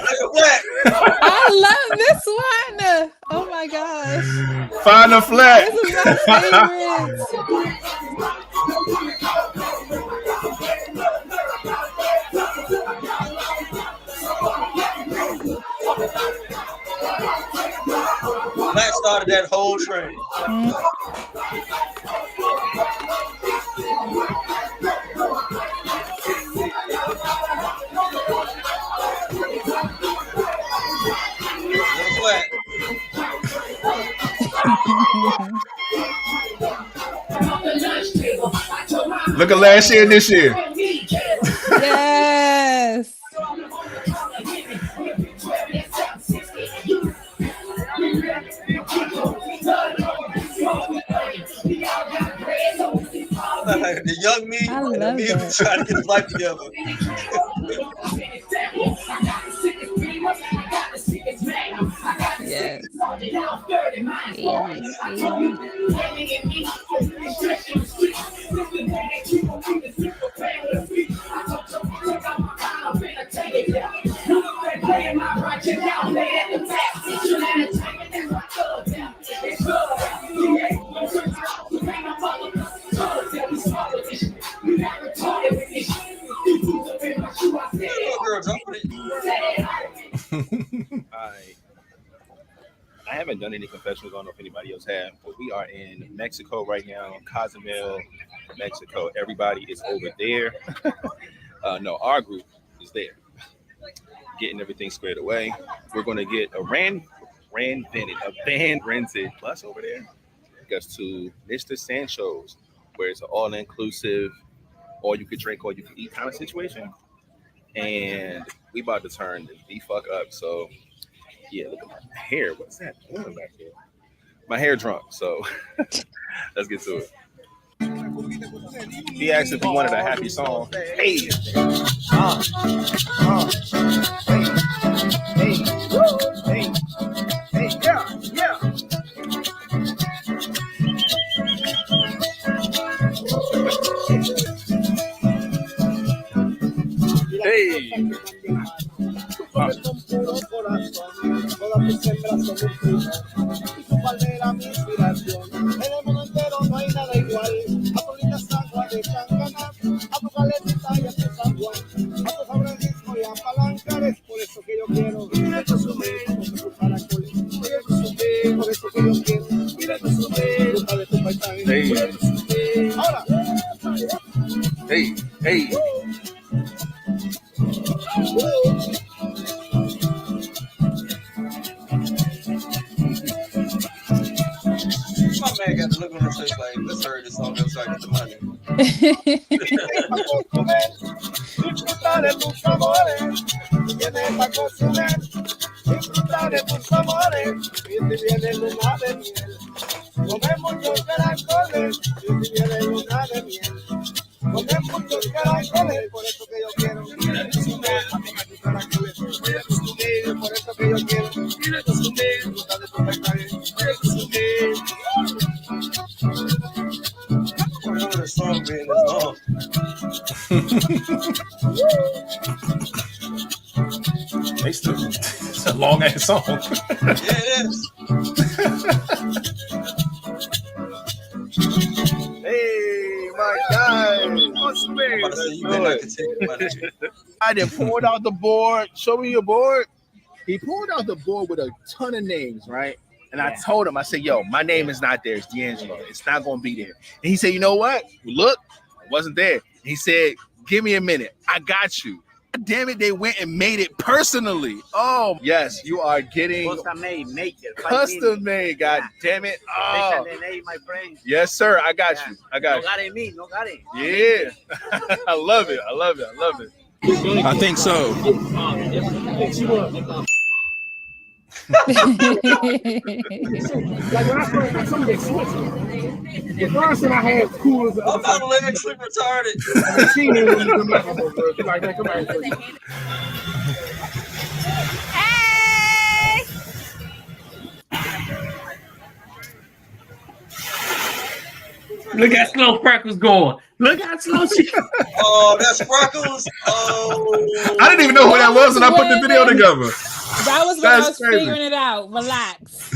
I love this one. Oh my gosh. Find a flat. This is my favorite. That started that whole train. Look at last year and this year. Yes. The young me I and the love me that. trying to get his life together. Yes. I haven't done any confessionals. I don't know if anybody else have, but we are in Mexico right now, Cozumel, Mexico. Everybody is over there. No, our group is there, getting everything squared away. We're going to get a van rented bus over there. Take us to Mr. Sancho's, where it's an all-inclusive, all you could drink, all you could eat kind of situation. And we about to turn the fuck up. So yeah, look at my hair. What's that doing back there? My hair drunk. So let's get to it. He asked if he wanted a happy song. Hey, hey. Con puro corazón, todas tus hembras son un primo, y tu palmera mi inspiración. En el mundo entero no hay nada igual, a tu linda agua de Chancaná, a tu caletita y a tu San Juan, a tu sabradismo y a Palancar, es por eso que yo quiero ir a consumir, con tus caracoles, voy a consumir, por eso que yo quiero ir a consumir, busca de tu paisaje, voy a consumir. Ahora, Hey, hey. My man got to look on his face like, let's hurry this song up so I get the money. disfrutar de tus sabores, vienes a cocinar, disfrutar de tus sabores, y si viene luna de miel, comer muchos caracoles, y si viene luna de miel, comer muchos caracoles, por eso que yo quiero ir a consumir, a comer tus caracoles, voy a consumir, por eso que yo quiero ir a consumir, disfrutar de tus pescados, voy a consumir. I remember the song being this long. It's a long ass song. Yeah, it is. Hey, my guy. What's I'm about to say, you better not continue the money. I then pulled out the board. Show me your board. He pulled out the board with a ton of names, right? And I told him, I said, yo, my name is not there. It's D'Angelo. It's not going to be there. And he said, you know what? Look, it wasn't there. And he said, give me a minute. I got you. God damn it, they went and made it personally. Oh, yes, you are getting Custom made, maker. custom made. God damn it. Oh, Special DNA, my friend. yes, sir. I got you. I No got got it, me. No got it. you. Yeah. I love it. I love it. I love it. I think so. Like when I first got some of that switching. The first thing I had was cool as I'm not lyrically retarded. she knew when you come out of her. She's like, come out. Look how slow Freckles going. Look how slow she. Oh, that's Freckles. Oh, I didn't even know who that was when I put the video together. That was when I That's was crazy. figuring it out. Relax.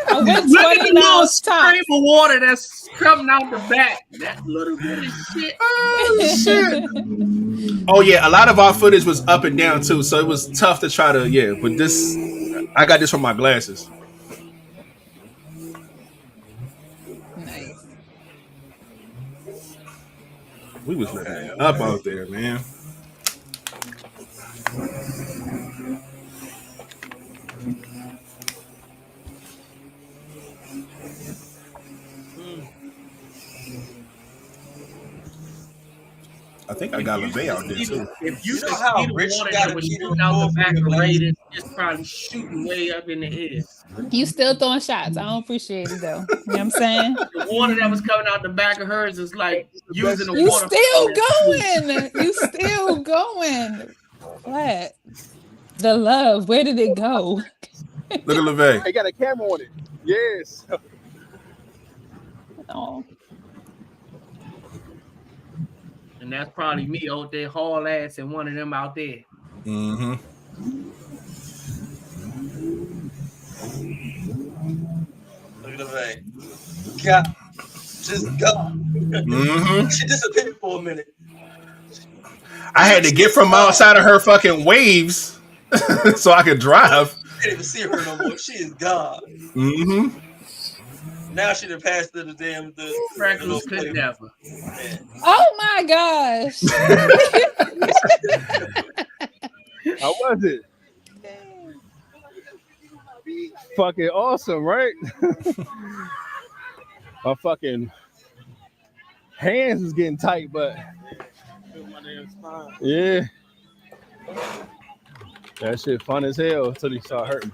I went Look at 20 the little miles top. stream of water that's coming out the back. That little bit of shit. Oh shit. Oh yeah, a lot of our footage was up and down too, so it was tough to try to But this, I got this from my glasses. Nice. We was living it up out there, man. I think I got LeVay out there too. If you You know could how see the rich you water gotta that was be to shooting out the record back from of your Raiders, it's probably shooting way up in the air. You still throwing shots. I don't appreciate it though. You know what I'm saying? The water that was coming out the back of hers is like using the You water. still going. You still going. What? The love. Where did it go? Look at LeVay. They got a camera on it. Yes. Oh. And that's probably me out there haul ass and one of them out there. Mm-hmm. Look at the thing. God, just go. Mm-hmm. She disappeared for a minute. I had to get from outside of her fucking waves so I could drive. I didn't even see her no more. She is gone. Mm-hmm. Now she done passed through the damn Freckles could never. Yeah. Oh my gosh. How was it? Fucking awesome, right? My fucking hands is getting tight, but yeah. That shit fun as hell until he started hurting.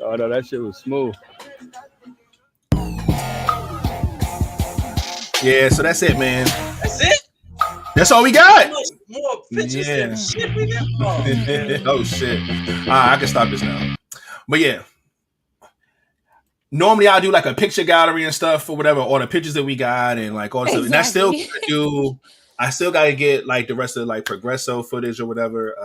Oh no, that shit was smooth. Yeah, so that's it, man. That's it? That's all we got. More pictures Yeah. and shit we got. Oh, man. Oh shit. I can stop this now. But yeah. Normally I do like a picture gallery and stuff or whatever, or the pictures that we got and like all stuff. And I still gotta get like the rest of like Progresso footage or whatever.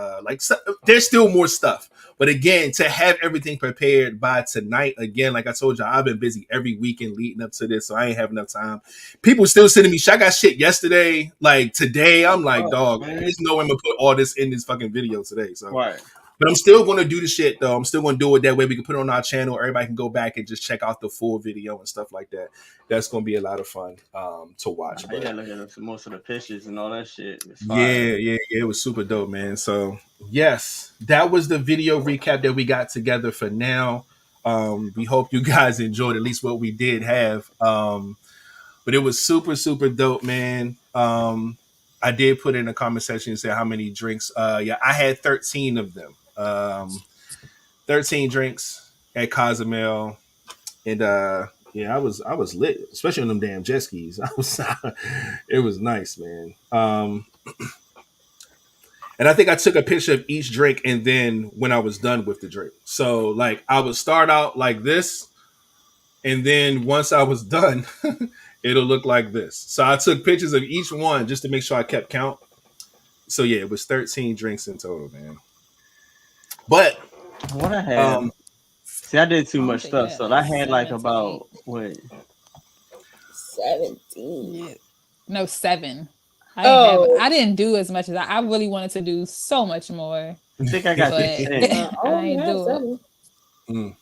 There's still more stuff. But again, to have everything prepared by tonight, again, like I told you, I've been busy every weekend leading up to this, so I ain't have enough time. People still sending me shit. I got shit yesterday. Like today, I'm like, dog, there's no way I'm gonna put all this in this fucking video today. So Right. but I'm still going to do the shit, though. I'm still going to do it that way. We can put it on our channel. Everybody can go back and just check out the full video and stuff like that. That's going to be a lot of fun to watch. I gotta look at most of the pictures and all that shit. Yeah. It was super dope, man. So, yes, that was the video recap that we got together for now. We hope you guys enjoyed at least what we did have. But it was super, super dope, man. I did put in a comment section and say how many drinks. I had 13 of them. 13 drinks at Cozumel, and I was lit, especially on them damn jet skis. It was nice, man. And I think I took a picture of each drink, and then when I was done with the drink, so like I would start out like this, and then once I was done, it'll look like this. So I took pictures of each one just to make sure I kept count. So yeah, it was 13 drinks in total, man. But what I had, see, I did too much stuff, so I had like about 17. No, 7. I didn't do as much as I really wanted to do so much more. I think I got But 15. I ain't do it.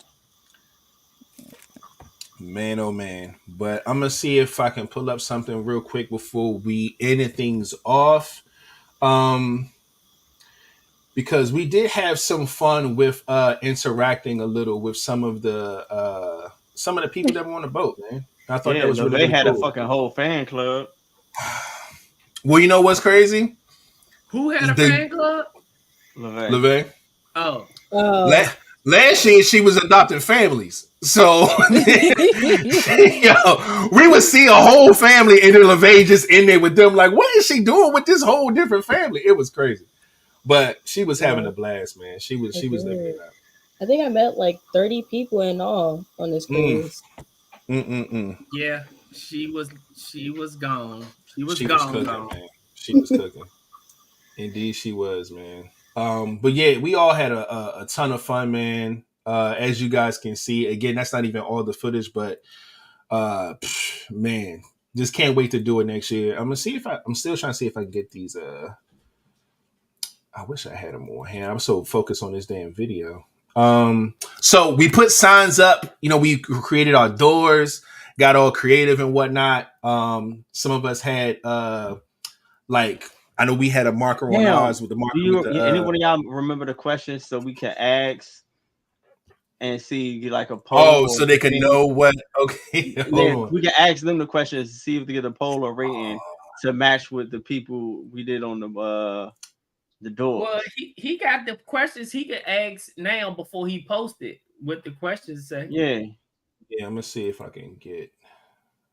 Man, oh man. But I'm gonna see if I can pull up something real quick before we end things off. Because we did have some fun with interacting a little with some of the people that were on the boat, man. I thought that was really, they had cool. a fucking whole fan club. Well, you know what's crazy? Who had a fan club? LeVay. Oh. Last year she was adopting families. So we would see a whole family and then LeVay just in there with them, like, what is she doing with this whole different family? It was crazy. But she was having a blast, man. She was living it up. I think I met like 30 people in all on this cruise. Yeah, she was gone. She was She was gone. cooking, man. She was cooking. Indeed, she was, man. But yeah, we all had a ton of fun, man. As you guys can see, again, that's not even all the footage, but man, just can't wait to do it next year. I'm still trying to see if I can get these. I wish I had them on hand. I'm so focused on this damn video. So we put signs up. You know, we created our doors, got all creative and whatnot. Some of us had like. I know we had a marker on ours with the marker. Anyone of y'all remember the questions so we can ask and see like a poll? Oh, so they can know what? Okay, we can ask them the questions to see if they get a poll or rating to match with the people we did on the door. Well, he got the questions he could ask now before he posted what the questions say. Yeah. I'm gonna see if I can get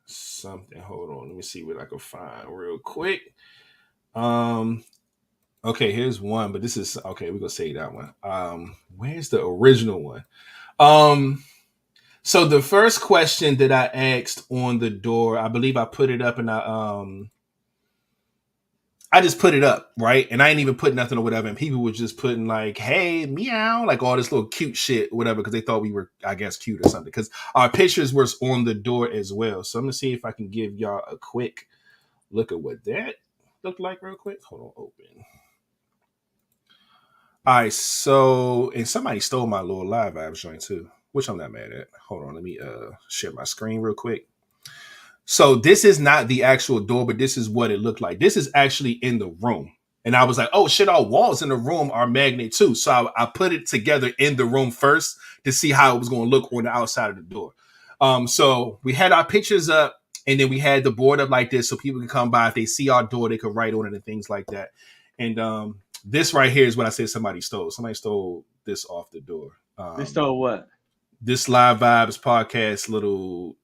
something. Hold on, let me see what I can find real quick. Okay, here's one, but this is okay. We're gonna say that one. Where's the original one? So the first question that I asked on the door, I believe I put it up, and I just put it up, right? And I ain't even put nothing or whatever, and people were just putting like, "Hey, meow," like all this little cute shit, whatever, because they thought we were, I guess, cute or something. Because our pictures were on the door as well. So I'm gonna see if I can give y'all a quick look at what that look like real quick. Hold on, open. All right, so and somebody stole my little live vibes joint too, which I'm not mad at. Hold on, let me share my screen real quick. So this is not the actual door, but this is what it looked like. This is actually in the room. And I was like, oh shit, our walls in the room are magnet too. So I put it together in the room first to see how it was going to look on the outside of the door. So we had our pictures up. And then we had the board up like this so people can come by. If they see our door, they could write on it and things like that. And this right here is what I said somebody stole. Somebody stole this off the door. They stole what? This Live Vibez Podcast little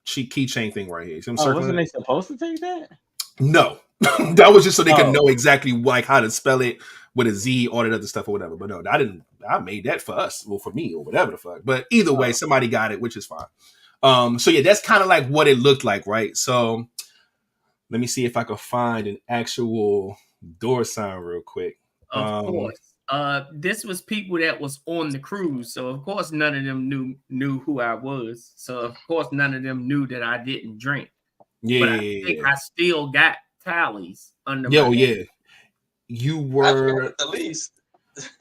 keychain thing right here. Wasn't they supposed to take that? No. That was just so they could know exactly like how to spell it with a Z, all that other stuff or whatever. But no, I made that for us. Well, for me or whatever the fuck. But either way, somebody got it, which is fine. So yeah, that's kind of like what it looked like, right? So let me see if I can find an actual door sign real quick. Of course. This was people that was on the cruise, so of course none of them knew who I was. So of course none of them knew that I didn't drink. Yeah, but I think I still got tallies under my name. Yeah. You were at least.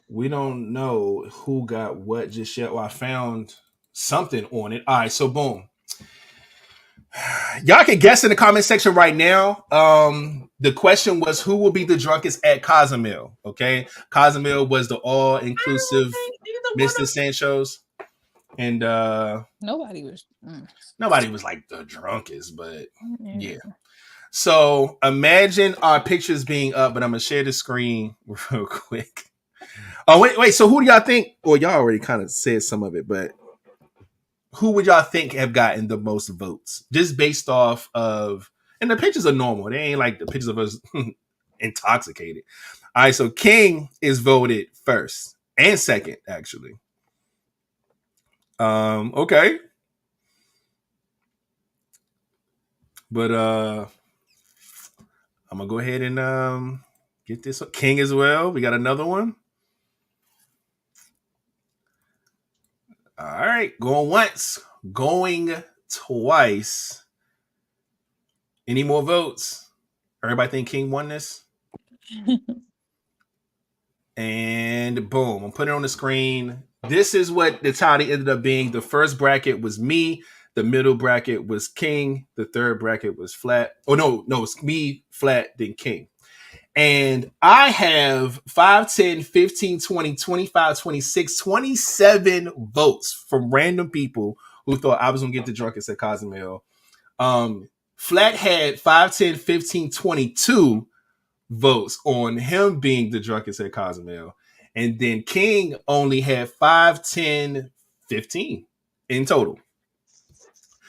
We don't know who got what just yet. Well, I found something on it. All right, so boom. Y'all can guess in the comment section right now. The question was, who will be the drunkest at Cozumel? Okay, Cozumel was the all-inclusive Mr. Sancho's, and nobody was like the drunkest, but yeah. So imagine our pictures being up, but I'm gonna share the screen real quick. Oh wait. So who do y'all think? Well, y'all already kind of said some of it, but who would y'all think have gotten the most votes? Just based off of, and the pictures are normal. They ain't like the pictures of us intoxicated. All right, so King is voted first and second, actually. Okay. But I'm gonna go ahead and get this King as well. We got another one. All right, going once, going twice. Any more votes? Everybody think King won this? And boom, I'm putting it on the screen. This is what the tally ended up being. The first bracket was me. The middle bracket was King. The third bracket was Flat. Oh, no, it's me, Flat, then King. And I have 5, 10, 15, 20, 25, 26, 27 votes from random people who thought I was going to get the drunkest at Cozumel. Flat had 5, 10, 15, 22 votes on him being the drunkest at Cozumel. And then King only had 5, 10, 15 in total.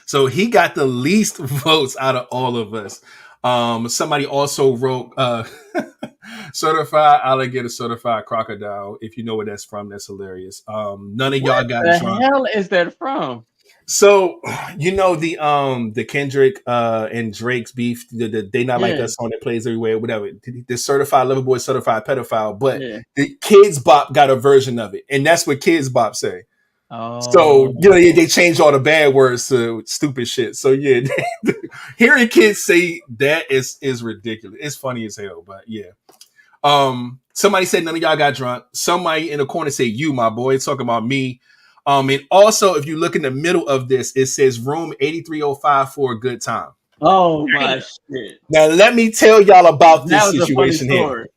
So he got the least votes out of all of us. Somebody also wrote certified alligator, certified crocodile. If you know where that's from, that's hilarious. None of y'all got drunk. What the hell is that from? So you know the Kendrick and Drake's beef, the They Not Like Yeah. Us song that plays everywhere, whatever. The Certified Lover Boy, Certified Pedophile, but Yeah. the Kids Bop got a version of it, and that's what Kids Bop say. Oh. So they changed all the bad words to stupid shit. So yeah, hearing kids say that is ridiculous. It's funny as hell, but yeah. Somebody said none of y'all got drunk. Somebody in the corner said you, my boy, talking about me. And also, if you look in the middle of this, it says room 8305 for a good time. Oh my shit! Now let me tell y'all about That this was a funny situation here. story.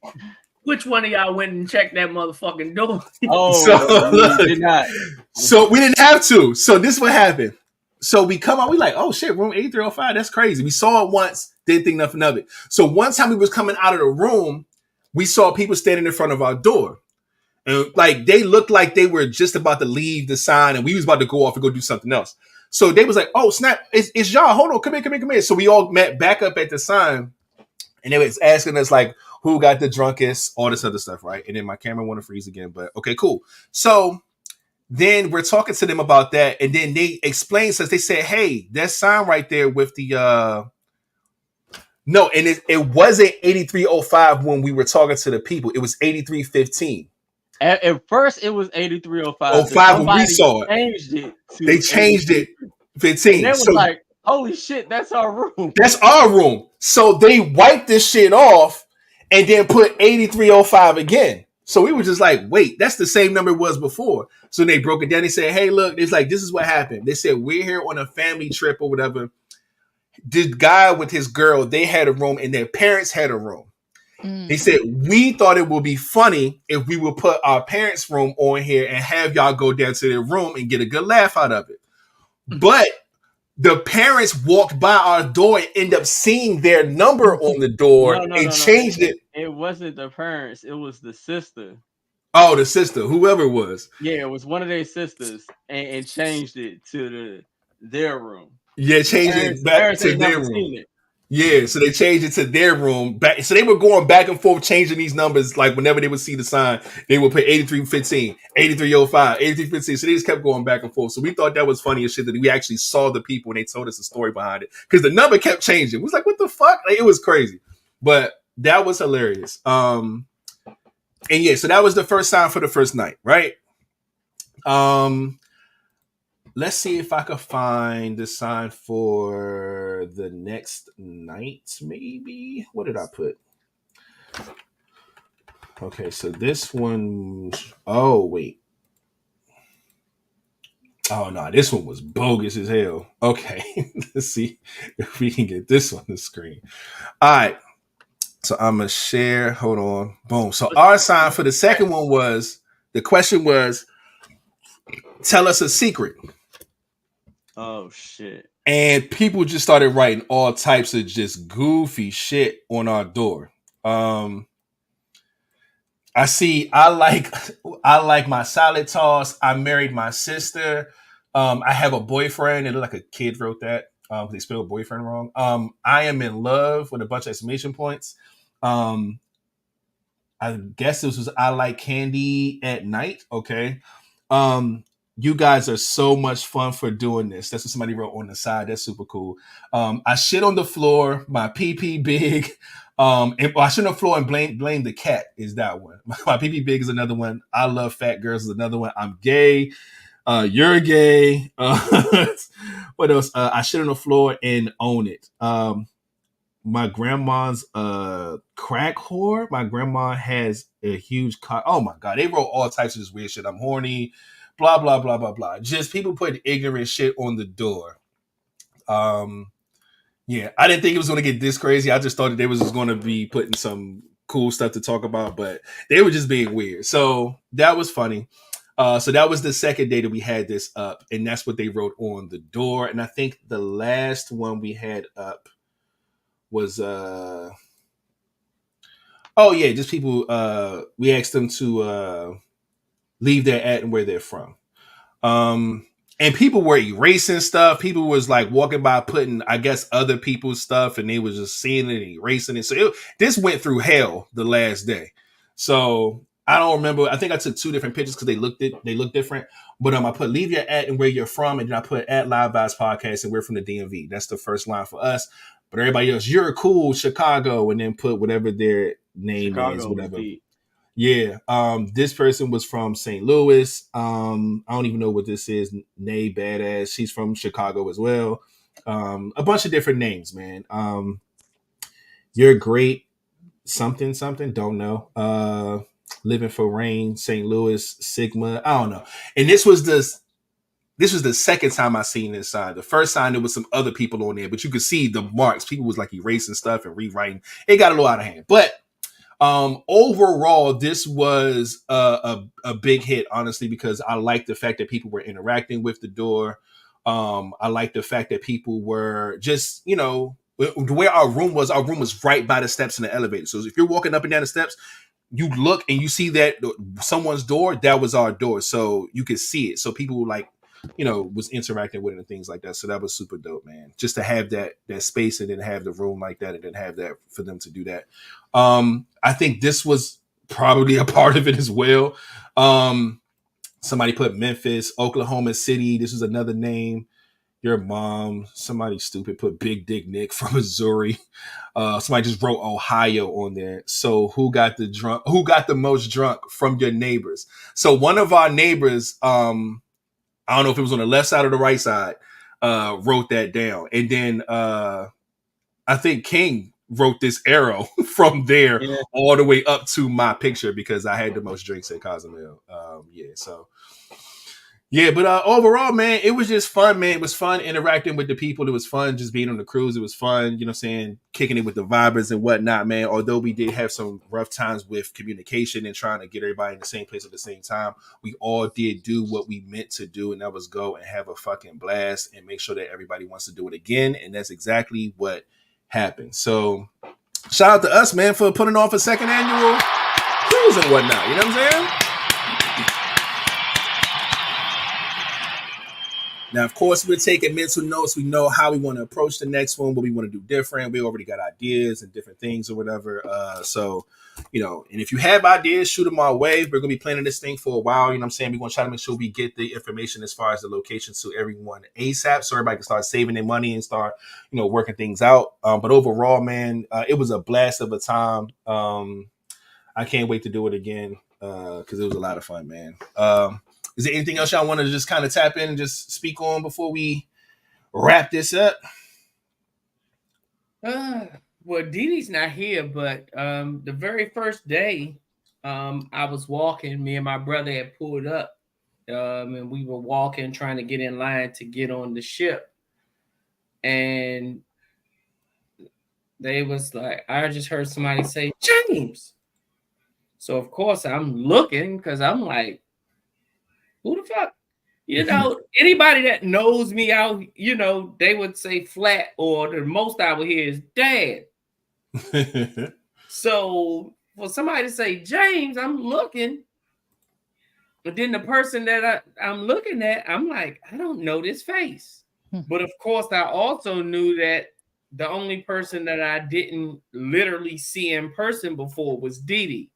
Which one of y'all went and checked that motherfucking door? Oh, So, we did not. So we didn't have to. So this is what happened. So we come out, we like, oh shit, room 8305. That's crazy. We saw it once, didn't think nothing of it. So one time we was coming out of the room, we saw people standing in front of our door. And like they looked like they were just about to leave the sign and we was about to go off and go do something else. So they was like, oh snap, it's y'all. Hold on, come here. So we all met back up at the sign and they was asking us like who got the drunkest, all this other stuff, right? And then my camera want to freeze again, but okay, cool. So then we're talking to them about that, and then they explained to us, they said, hey, that sign right there with the no, and it wasn't 8305 when we were talking to the people, it was 8315. At first, it was 8305. 05 when we saw it. Changed it. They changed it 15. And they was so like, holy shit, that's our room. that's our room. So they wiped this shit off and then put 8305 again. So we were just like, wait, that's the same number it was before. So they broke it down. They said, hey, look, it's like, this is what happened. They said, we're here on a family trip or whatever. This guy with his girl, they had a room and their parents had a room. They said, we thought it would be funny if we would put our parents' room on here and have y'all go down to their room and get a good laugh out of it. But the parents walked by our door and end up seeing their number on the door and changed it. It wasn't the parents. It was the sister. Oh, the sister, whoever it was. Yeah, it was one of their sisters and changed it to their room. Yeah, changed it back to their room. Yeah, so they changed it to their room. Back, so they were going back and forth changing these numbers. Like whenever they would see the sign, they would put 8315, 8305, 8315. So they just kept going back and forth. So we thought that was funny as shit that we actually saw the people and they told us the story behind it. Because the number kept changing. It was like, what the fuck? Like, it was crazy. But that was hilarious. And yeah, so that was the first sign for the first night, right? Let's see if I could find the sign for the next night, maybe. What did I put? Okay, so this one. Oh, wait. Oh, no, this one was bogus as hell. Okay, let's see if we can get this on the screen. All right, so I'm going to share. Hold on. Boom. So our sign for the second one was, the question was, tell us a secret. Oh shit. And people just started writing all types of just goofy shit on our door. I like my salad toss. I married my sister. I have a boyfriend. It looked like a kid wrote that. They spelled boyfriend wrong. I am in love with a bunch of exclamation points. I guess this was I like candy at night. Okay. You guys are so much fun for doing this. That's what somebody wrote on the side. That's super cool. I shit on the floor. My pee big. And I shit on the floor and blame the cat is that one. My pee big is another one. I love fat girls is another one. I'm gay. You're gay. What else? I shit on the floor and own it. My grandma's crack whore. My grandma has a huge cock. Oh my God. They wrote all types of this weird shit. I'm horny. Blah, blah, blah, blah, blah. Just people putting ignorant shit on the door. Yeah, I didn't think it was going to get this crazy. I just thought that they was just going to be putting some cool stuff to talk about, but they were just being weird. So that was funny. So that was the second day that we had this up, and that's what they wrote on the door. And I think the last one we had up was oh yeah, just people we asked them to leave their at and where they're from. And people were erasing stuff. People was like walking by putting, I guess, other people's stuff, and they was just seeing it and erasing it. So this went through hell the last day. So I don't remember. I think I took 2 different pictures because they look different. But I put leave your at and where you're from, and then I put at Live Vibes Podcast and we're from the DMV. That's the first line for us. But everybody else, you're cool, Chicago, and then put whatever their name is, whatever. Yeah. This person was from St. Louis. I don't even know what this is. Nay Badass. She's from Chicago as well. A bunch of different names, man. You're great. Something. Don't know. Living for Rain, St. Louis, Sigma. I don't know. And this was the second time I seen this sign. The first sign, there was some other people on there, but you could see the marks. People was like erasing stuff and rewriting. It got a little out of hand. But overall, this was a big hit, honestly, because I like the fact that people were interacting with the door. I like the fact that people were just, where our room was right by the steps in the elevator. So if you're walking up and down the steps, you look and you see that someone's door, that was our door. So you could see it. So people was interacting with it and things like that. So that was super dope, man. Just to have that space and then have the room like that and then have that for them to do that. I think this was probably a part of it as well. Somebody put Memphis, Oklahoma City. This is another name. Your mom. Somebody stupid put Big Dick Nick from Missouri. Somebody just wrote Ohio on there. So who got the most drunk from your neighbors? So one of our neighbors, I don't know if it was on the left side or the right side, wrote that down. And then I think King wrote this arrow from there all the way up to my picture because I had the most drinks at Cozumel. But overall, man, it was just fun, man. It was fun interacting with the people. It was fun just being on the cruise. It was fun, kicking it with the vibers and whatnot, man. Although we did have some rough times with communication and trying to get everybody in the same place at the same time, we all did do what we meant to do, and that was go and have a fucking blast and make sure that everybody wants to do it again. And that's exactly what happened. So shout out to us, man, for putting off a second annual cruise and whatnot. You know what I'm saying? Now, of course, we're taking mental notes. We know how we want to approach the next one, what we want to do different. We already got ideas and different things or whatever. And if you have ideas, shoot them our way. We're going to be planning this thing for a while. You know what I'm saying? We're going to try to make sure we get the information as far as the locations to everyone ASAP so everybody can start saving their money and start, working things out. But overall, man, it was a blast of a time. I can't wait to do it again because it was a lot of fun, man. Is there anything else y'all want to just kind of tap in and just speak on before we wrap this up? Well, Dee Dee's not here, but the very first day I was walking, me and my brother had pulled up and we were walking, trying to get in line to get on the ship. And they was like, I just heard somebody say, James. So, of course, I'm looking because I'm like, who the fuck? Anybody that knows me out, they would say flat, or the most I would hear is dad. So for somebody to say, James, I'm looking. But then the person that I'm looking at, I'm like, I don't know this face. But of course, I also knew that the only person that I didn't literally see in person before was Dee Dee.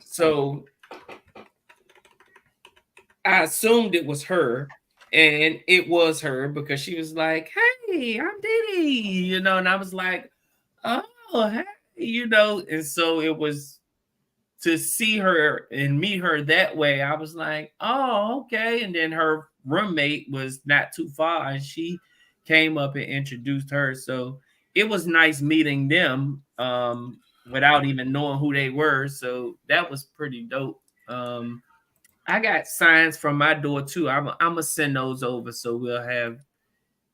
So I assumed it was her, and it was her because she was like, hey, I'm Dee Dee, and I was like, oh, hey, and so it was to see her and meet her that way. I was like, oh, okay. And then her roommate was not too far, and she came up and introduced her. So it was nice meeing them without even knowing who they were. So that was pretty dope. I got signs from my door too. I'm gonna send those over, so we'll have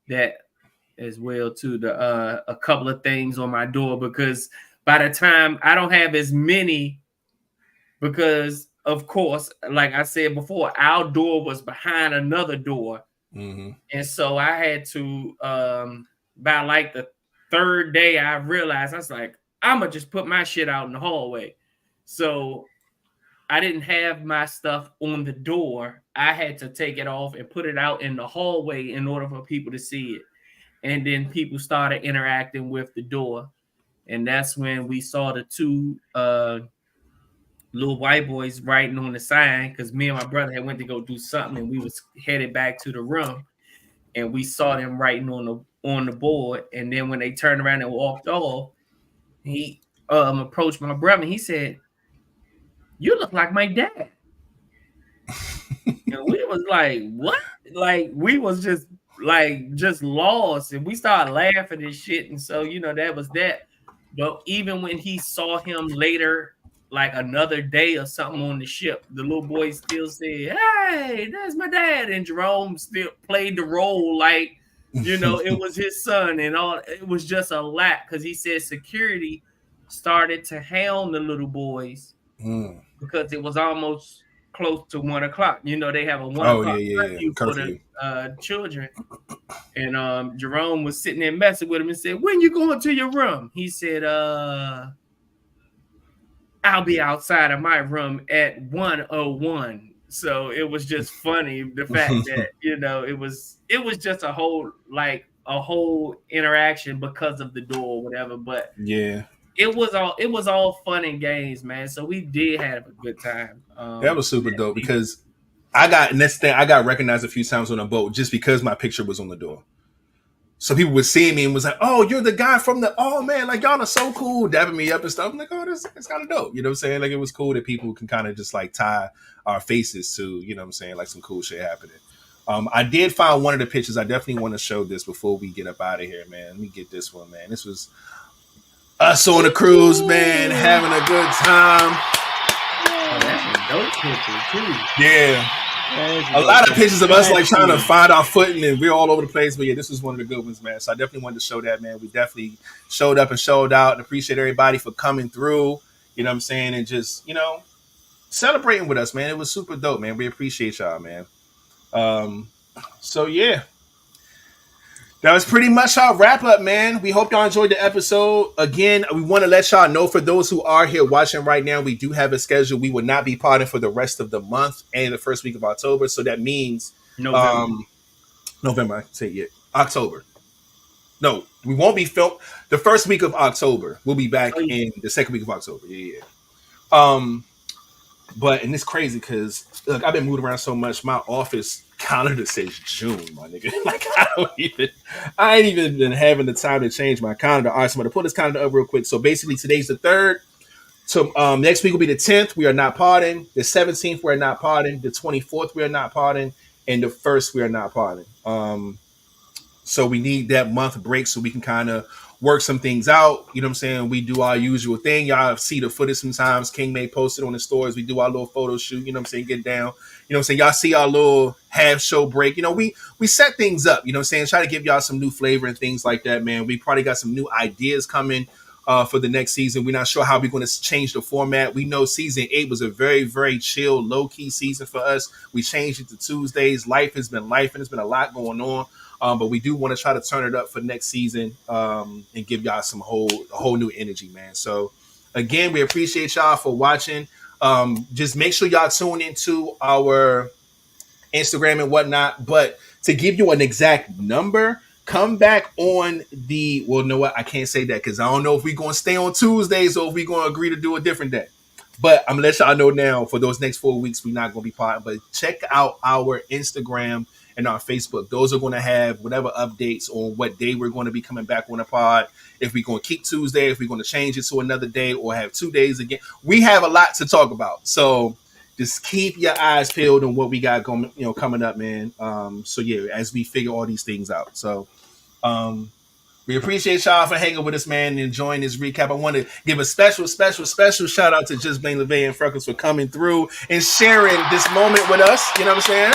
that as well too. A couple of things on my door, because by the time I don't have as many, because of course, like I said before, our door was behind another door, and so I had to by like the third day, I realized I was like, I'm gonna just put my shit out in the hallway. So I didn't have my stuff on the door. I had to take it off and put it out in the hallway in order for people to see it. And then people started interacting with the door. And that's when we saw the two little white boys writing on the sign because me and my brother had went to go do something and we was headed back to the room and we saw them writing on the board. And then when they turned around and walked off, he approached my brother and he said, "You look like my dad." And we was like, "What?" Like we was just lost, and we started laughing and shit. And so that was that. But even when he saw him later, like another day or something on the ship, the little boy still said, "Hey, that's my dad." And Jerome still played the role like it was his son, and all. It was just a lot because he said security started to hound the little boys because it was almost close to 1 o'clock. They have a 1 o'clock curfew for the children. And Jerome was sitting there messing with him and said, "When you going to your room?" He said, "I'll be outside of my room at 1:01." So it was just funny the fact that it was just a whole interaction because of the door or whatever. But yeah, it was all fun and games, man. So we did have a good time. That was super dope because I got recognized a few times on a boat just because my picture was on the door. So people would see me and was like, "Oh, you're the guy from oh man, like y'all are so cool," dabbing me up and stuff. I'm like, "Oh, it's kind of dope." You know what I'm saying? Like it was cool that people can kind of just like tie our faces to, what I'm saying, like some cool shit happening. I did find one of the pictures. I definitely want to show this before we get up out of here, man. Let me get this one, man. This was us on the cruise, man, having a good time. Oh, that's a dope picture too. Yeah. A lot of pictures of us like trying to find our footing and we're all over the place. But yeah, this was one of the good ones, man. So I definitely wanted to show that, man. We definitely showed up and showed out and appreciate everybody for coming through, you know what I'm saying? And just, celebrating with us, man. It was super dope, man. We appreciate y'all, man. So yeah. That was pretty much our wrap up, man. We hope y'all enjoyed the episode. Again, we want to let y'all know for those who are here watching right now, we do have a schedule. We will not be potting for the rest of the month and the first week of October. So that means November. I can say it. October. No, we won't be filmed the first week of October. We'll be back in the second week of October. Yeah. But and it's crazy because look, I've been moving around so much. My office calendar says June, my nigga. Like I ain't even been having the time to change my calendar. All right, so I'm gonna pull this calendar up real quick. So basically, today's the 3rd. So next week will be the 10th. We are not potting. The 17th, we are not potting. The 24th, we are not potting, and the 1st, we are not potting. So we need that month break so we can kind of work some things out. You know what I'm saying? We do our usual thing. Y'all see the footage sometimes. King may post it on the stories. We do our little photo shoot. You know what I'm saying? Get down. You know what I'm saying? Y'all see our little half show break. We set things up. You know what I'm saying? Try to give y'all some new flavor and things like that, man. We probably got some new ideas coming for the next season. We're not sure how we're going to change the format. We know season 8 was a very, very chill, low-key season for us. We changed it to Tuesdays. Life has been life, and there's been a lot going on. But we do want to try to turn it up for next season and give y'all a whole new energy, man. So again, we appreciate y'all for watching. Just make sure y'all tune into our Instagram and whatnot. But to give you an exact number, come back on well, you know what? I can't say that because I don't know if we're going to stay on Tuesdays or if we're going to agree to do a different day. But I'm going to let y'all know now for those next 4 weeks, we're not going to be potting. But check out our Instagram and our Facebook. Those are going to have whatever updates on what day we're going to be coming back on the pod. If we're going to keep Tuesday, if we're going to change it to another day or have 2 days again. We have a lot to talk about. So just keep your eyes peeled on what we got going, coming up, man. So yeah, as we figure all these things out. So we appreciate y'all for hanging with us, man, and enjoying this recap. I want to give a special shout out to Just Blaine LeVay and Freckles for coming through and sharing this moment with us. You know what I'm saying?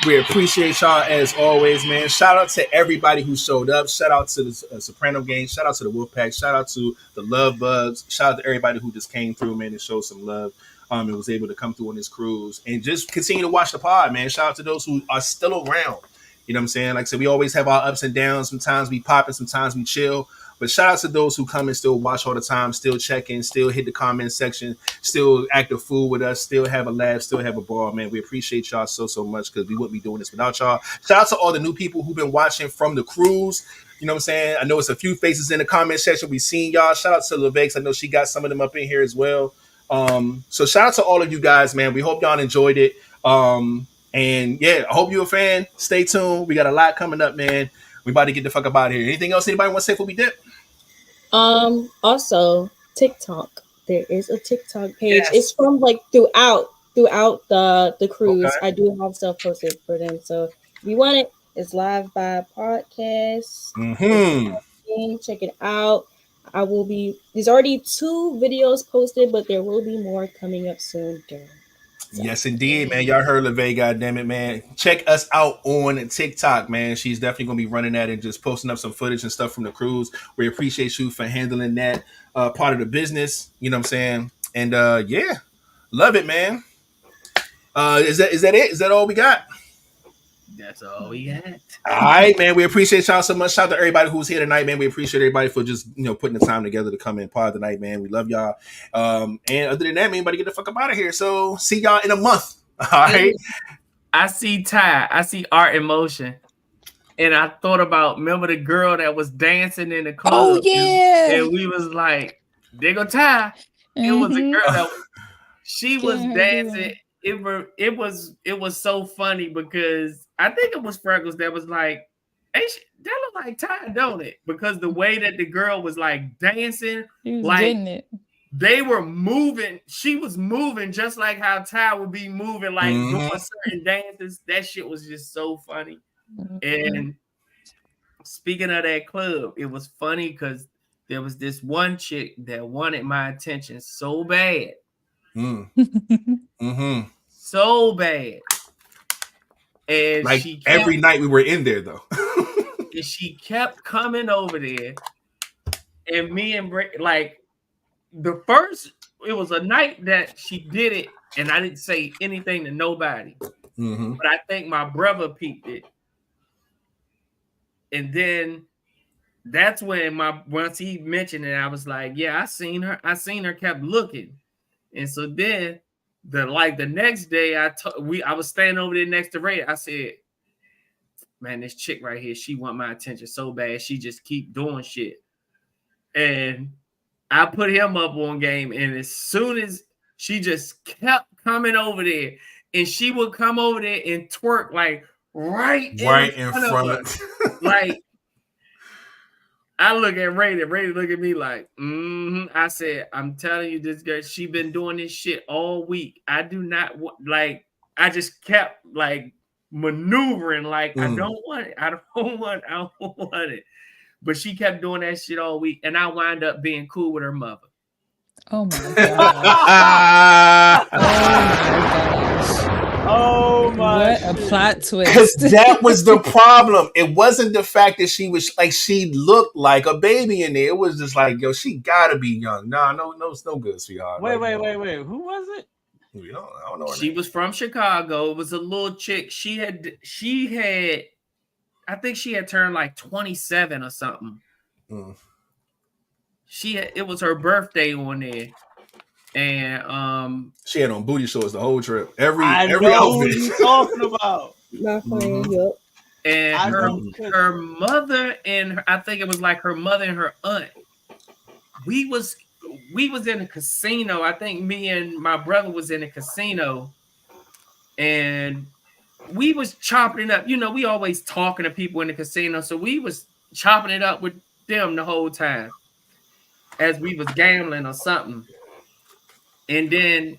We appreciate y'all as always, man. Shout out to everybody who showed up. Shout out to the Soprano Gang. Shout out to the Wolfpack. Shout out to the Love Bugs. Shout out to everybody who just came through, man, and showed some love. And was able to come through on this cruise and just continue to watch the pod, man. Shout out to those who are still around. You know what I'm saying? Like I said, we always have our ups and downs. Sometimes we pop and sometimes we chill. But shout out to those who come and still watch all the time, still check in, still hit the comment section, still act a fool with us, still have a laugh, still have a ball, man. We appreciate y'all so much because we wouldn't be doing this without y'all. Shout out to all the new people who've been watching from the cruise. You know what I'm saying? I know it's a few faces in the comment section. We seen y'all. Shout out to Vibez. I know she got some of them up in here as well. So shout out to all of you guys, man. We hope y'all enjoyed it. And yeah, I hope you're a fan. Stay tuned. We got a lot coming up, man. We about to get the fuck up out of here. Anything else anybody want to say before we dip? Also TikTok. There is a TikTok page. Yes. It's from like throughout the cruise. Okay. I do have stuff posted for them. So if you want it, it's Vibez Podcast. Check it out. There's already 2 videos posted, but there will be more coming up soon. Yes, indeed, man. Y'all heard LeVay, goddammit, man. Check us out on TikTok, man. She's definitely going to be running that and just posting up some footage and stuff from the cruise. We appreciate you for handling that part of the business. You know what I'm saying? And yeah, love it, man. Is that it? Is that all we got? That's all we got. All right, man. We appreciate y'all so much. Shout out to everybody who's here tonight, man. We appreciate everybody for just putting the time together to come in part of the night, man. We love y'all. And other than that, man, anybody get the fuck up out of here. So see y'all in a month. All right. I see Ty. I see art in motion. And I thought about, remember the girl that was dancing in the club? Oh yeah. And we was like, there go Ty. It was a girl that she was dancing. It was so funny because I think it was Freckles that was like, hey, that look like Ty, don't it? Because the way that the girl was like dancing, like they were moving. She was moving just like how Ty would be moving, like doing certain dances. That shit was just so funny. And speaking of that club, it was funny because there was this one chick that wanted my attention so bad. So bad. And like she kept, every night we were in there though. And she kept coming over there. And me and like the first, it was a night that she did it, and I didn't say anything to nobody. But I think my brother peeped it. And then that's when once he mentioned it, I was like, yeah, I seen her kept looking. And so then the next day I was standing over there next to Ray. I said, man, this chick right here, she want my attention so bad. She just keep doing shit. And I put him up on game. And as soon as she just kept coming over there, and she would come over there and twerk like right in front of us. Like, I look at Ray, and Ray look at me like, I said, I'm telling you, this girl, she been doing this shit all week. I do not like, I just kept like maneuvering, like, I don't want it. I don't want it. But she kept doing that shit all week, and I wind up being cool with her mother. Oh my god. Oh my! What a plot twist! Because that was the problem. It wasn't the fact that she was like, she looked like a baby in there. It was just like, yo, she gotta be young. No, it's no good, sweetheart. Wait. Who was it? I don't know. She was from Chicago. It was a little chick. She had. I think she had turned like 27 or something. It was her birthday on there. And she had on booty shorts the whole trip. Every know outfit. what you talking about. My friend, yep. And her mother and I think it was like her mother and her aunt. We was in a casino. I think me and my brother was in a casino, and we was chopping it up. You know, we always talking to people in the casino, so we was chopping it up with them the whole time as we was gambling or something. And then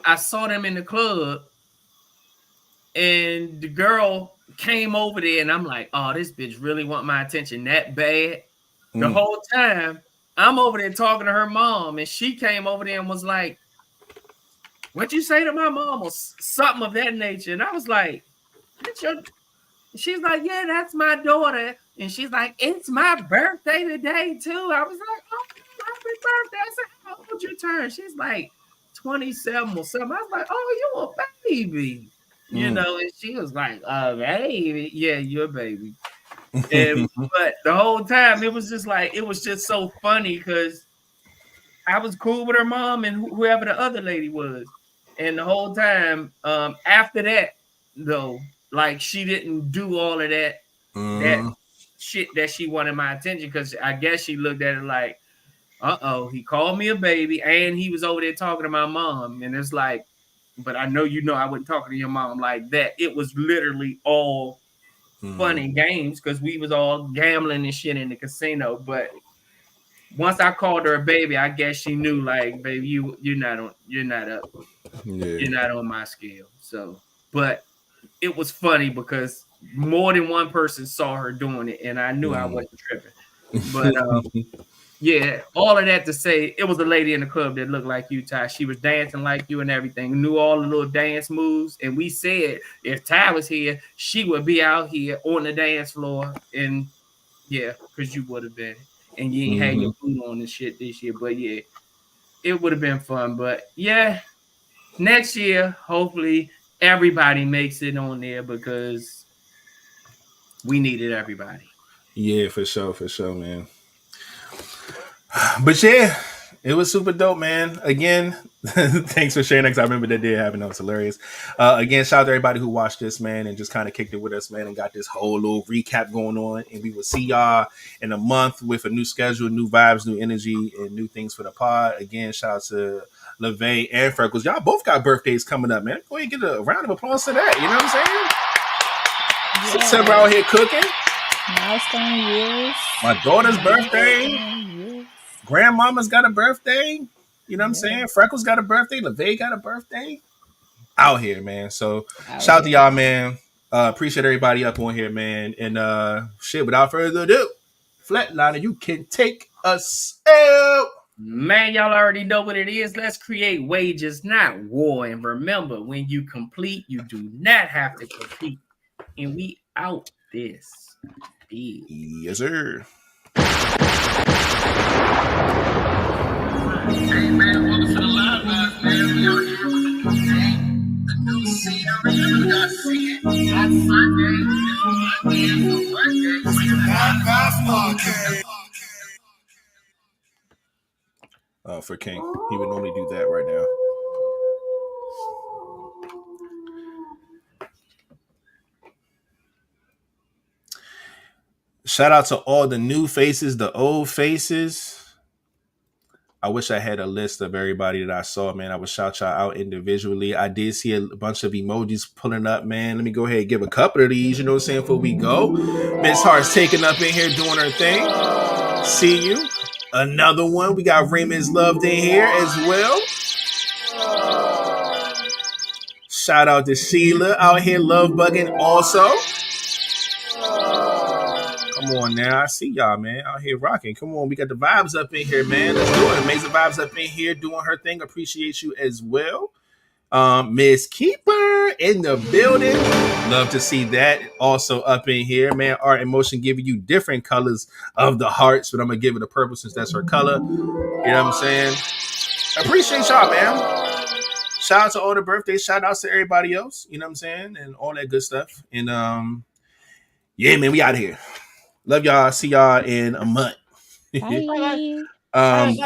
I saw them in the club, and the girl came over there, and I'm like, oh, this bitch really want my attention that bad. The whole time, I'm over there talking to her mom, and she came over there and was like, what'd you say to my mom? Or something of that nature. And I was like, she's like, yeah, that's my daughter. And she's like, it's my birthday today, too. I was like, oh, happy birthday. I said, how old you turn? She's like 27 or something. I was like, oh, you a baby. You know, and she was like, baby. Yeah, you're a baby. But the whole time it was just so funny because I was cool with her mom and whoever the other lady was. And the whole time, after that, though, like she didn't do all of that shit that she wanted my attention because I guess she looked at it like, he called me a baby and he was over there talking to my mom. And it's like, but I know I wasn't talking to your mom like that. It was literally all fun and games because we was all gambling and shit in the casino. But once I called her a baby, I guess she knew, like, baby, you're not on my scale. So, but it was funny because more than one person saw her doing it, and I knew I wasn't tripping. But yeah, all of that to say, it was a lady in the club that looked like you, Ty. She was dancing like you and everything, knew all the little dance moves. And we said if Ty was here, she would be out here on the dance floor, and yeah, because you would have been. And you ain't had your boot on and shit this year. But yeah, it would have been fun. But yeah, next year, hopefully everybody makes it on there because we needed everybody. Yeah, for sure, man. But yeah, it was super dope, man. Again, thanks for sharing that because I remember that did happen. That was hilarious. Again, shout out to everybody who watched this, man, and just kind of kicked it with us, man, and got this whole little recap going on. And we will see y'all in a month with a new schedule, new vibes, new energy, and new things for the pod. Again, shout out to LeVay and Freckles. Y'all both got birthdays coming up, man. Go ahead and get a round of applause to that. You know what I'm saying? Yeah. September out here cooking. Milestone years. My daughter's birthday. Grandmama's got a birthday. You know what I'm saying? Freckles got a birthday. LeVay got a birthday. Out here, man. So shout out to y'all, man. Appreciate everybody up on here, man. And shit, without further ado, Flatliner, you can take us out. Man, y'all already know what it is. Let's create wages, not war. And remember, when you complete, you do not have to compete. And we out this. Yes, sir. Hey man, welcome to the live guys, man. We out here with the new game, the new scenery. You got to see it on Sunday. For King, he would normally do that right now. Shout out to all the new faces, the old faces. I wish I had a list of everybody that I saw, man. I would shout y'all out individually. I did see a bunch of emojis pulling up, man. Let me go ahead and give a couple of these, you know what I'm saying, before we go. Miss Hart's taking up in here doing her thing. See you. Another one. We got Raymond's Loved in here as well. Shout out to Sheila out here love bugging also. Come on now. I see y'all, man, out here rocking. Come on. We got the vibes up in here, man. Let's do it. Amazing vibes up in here doing her thing. Appreciate you as well. Miss Keeper in the building. Love to see that. Also up in here, man. Art and Motion giving you different colors of the hearts, but I'm going to give it a purple since that's her color. You know what I'm saying? Appreciate y'all, man. Shout out to all the birthdays. Shout outs to everybody else. You know what I'm saying? And all that good stuff. And yeah, man, we out of here. Love y'all. See y'all in a month. Bye.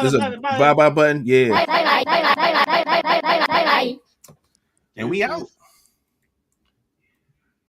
There's a bye button. Yeah. Bye. And we out.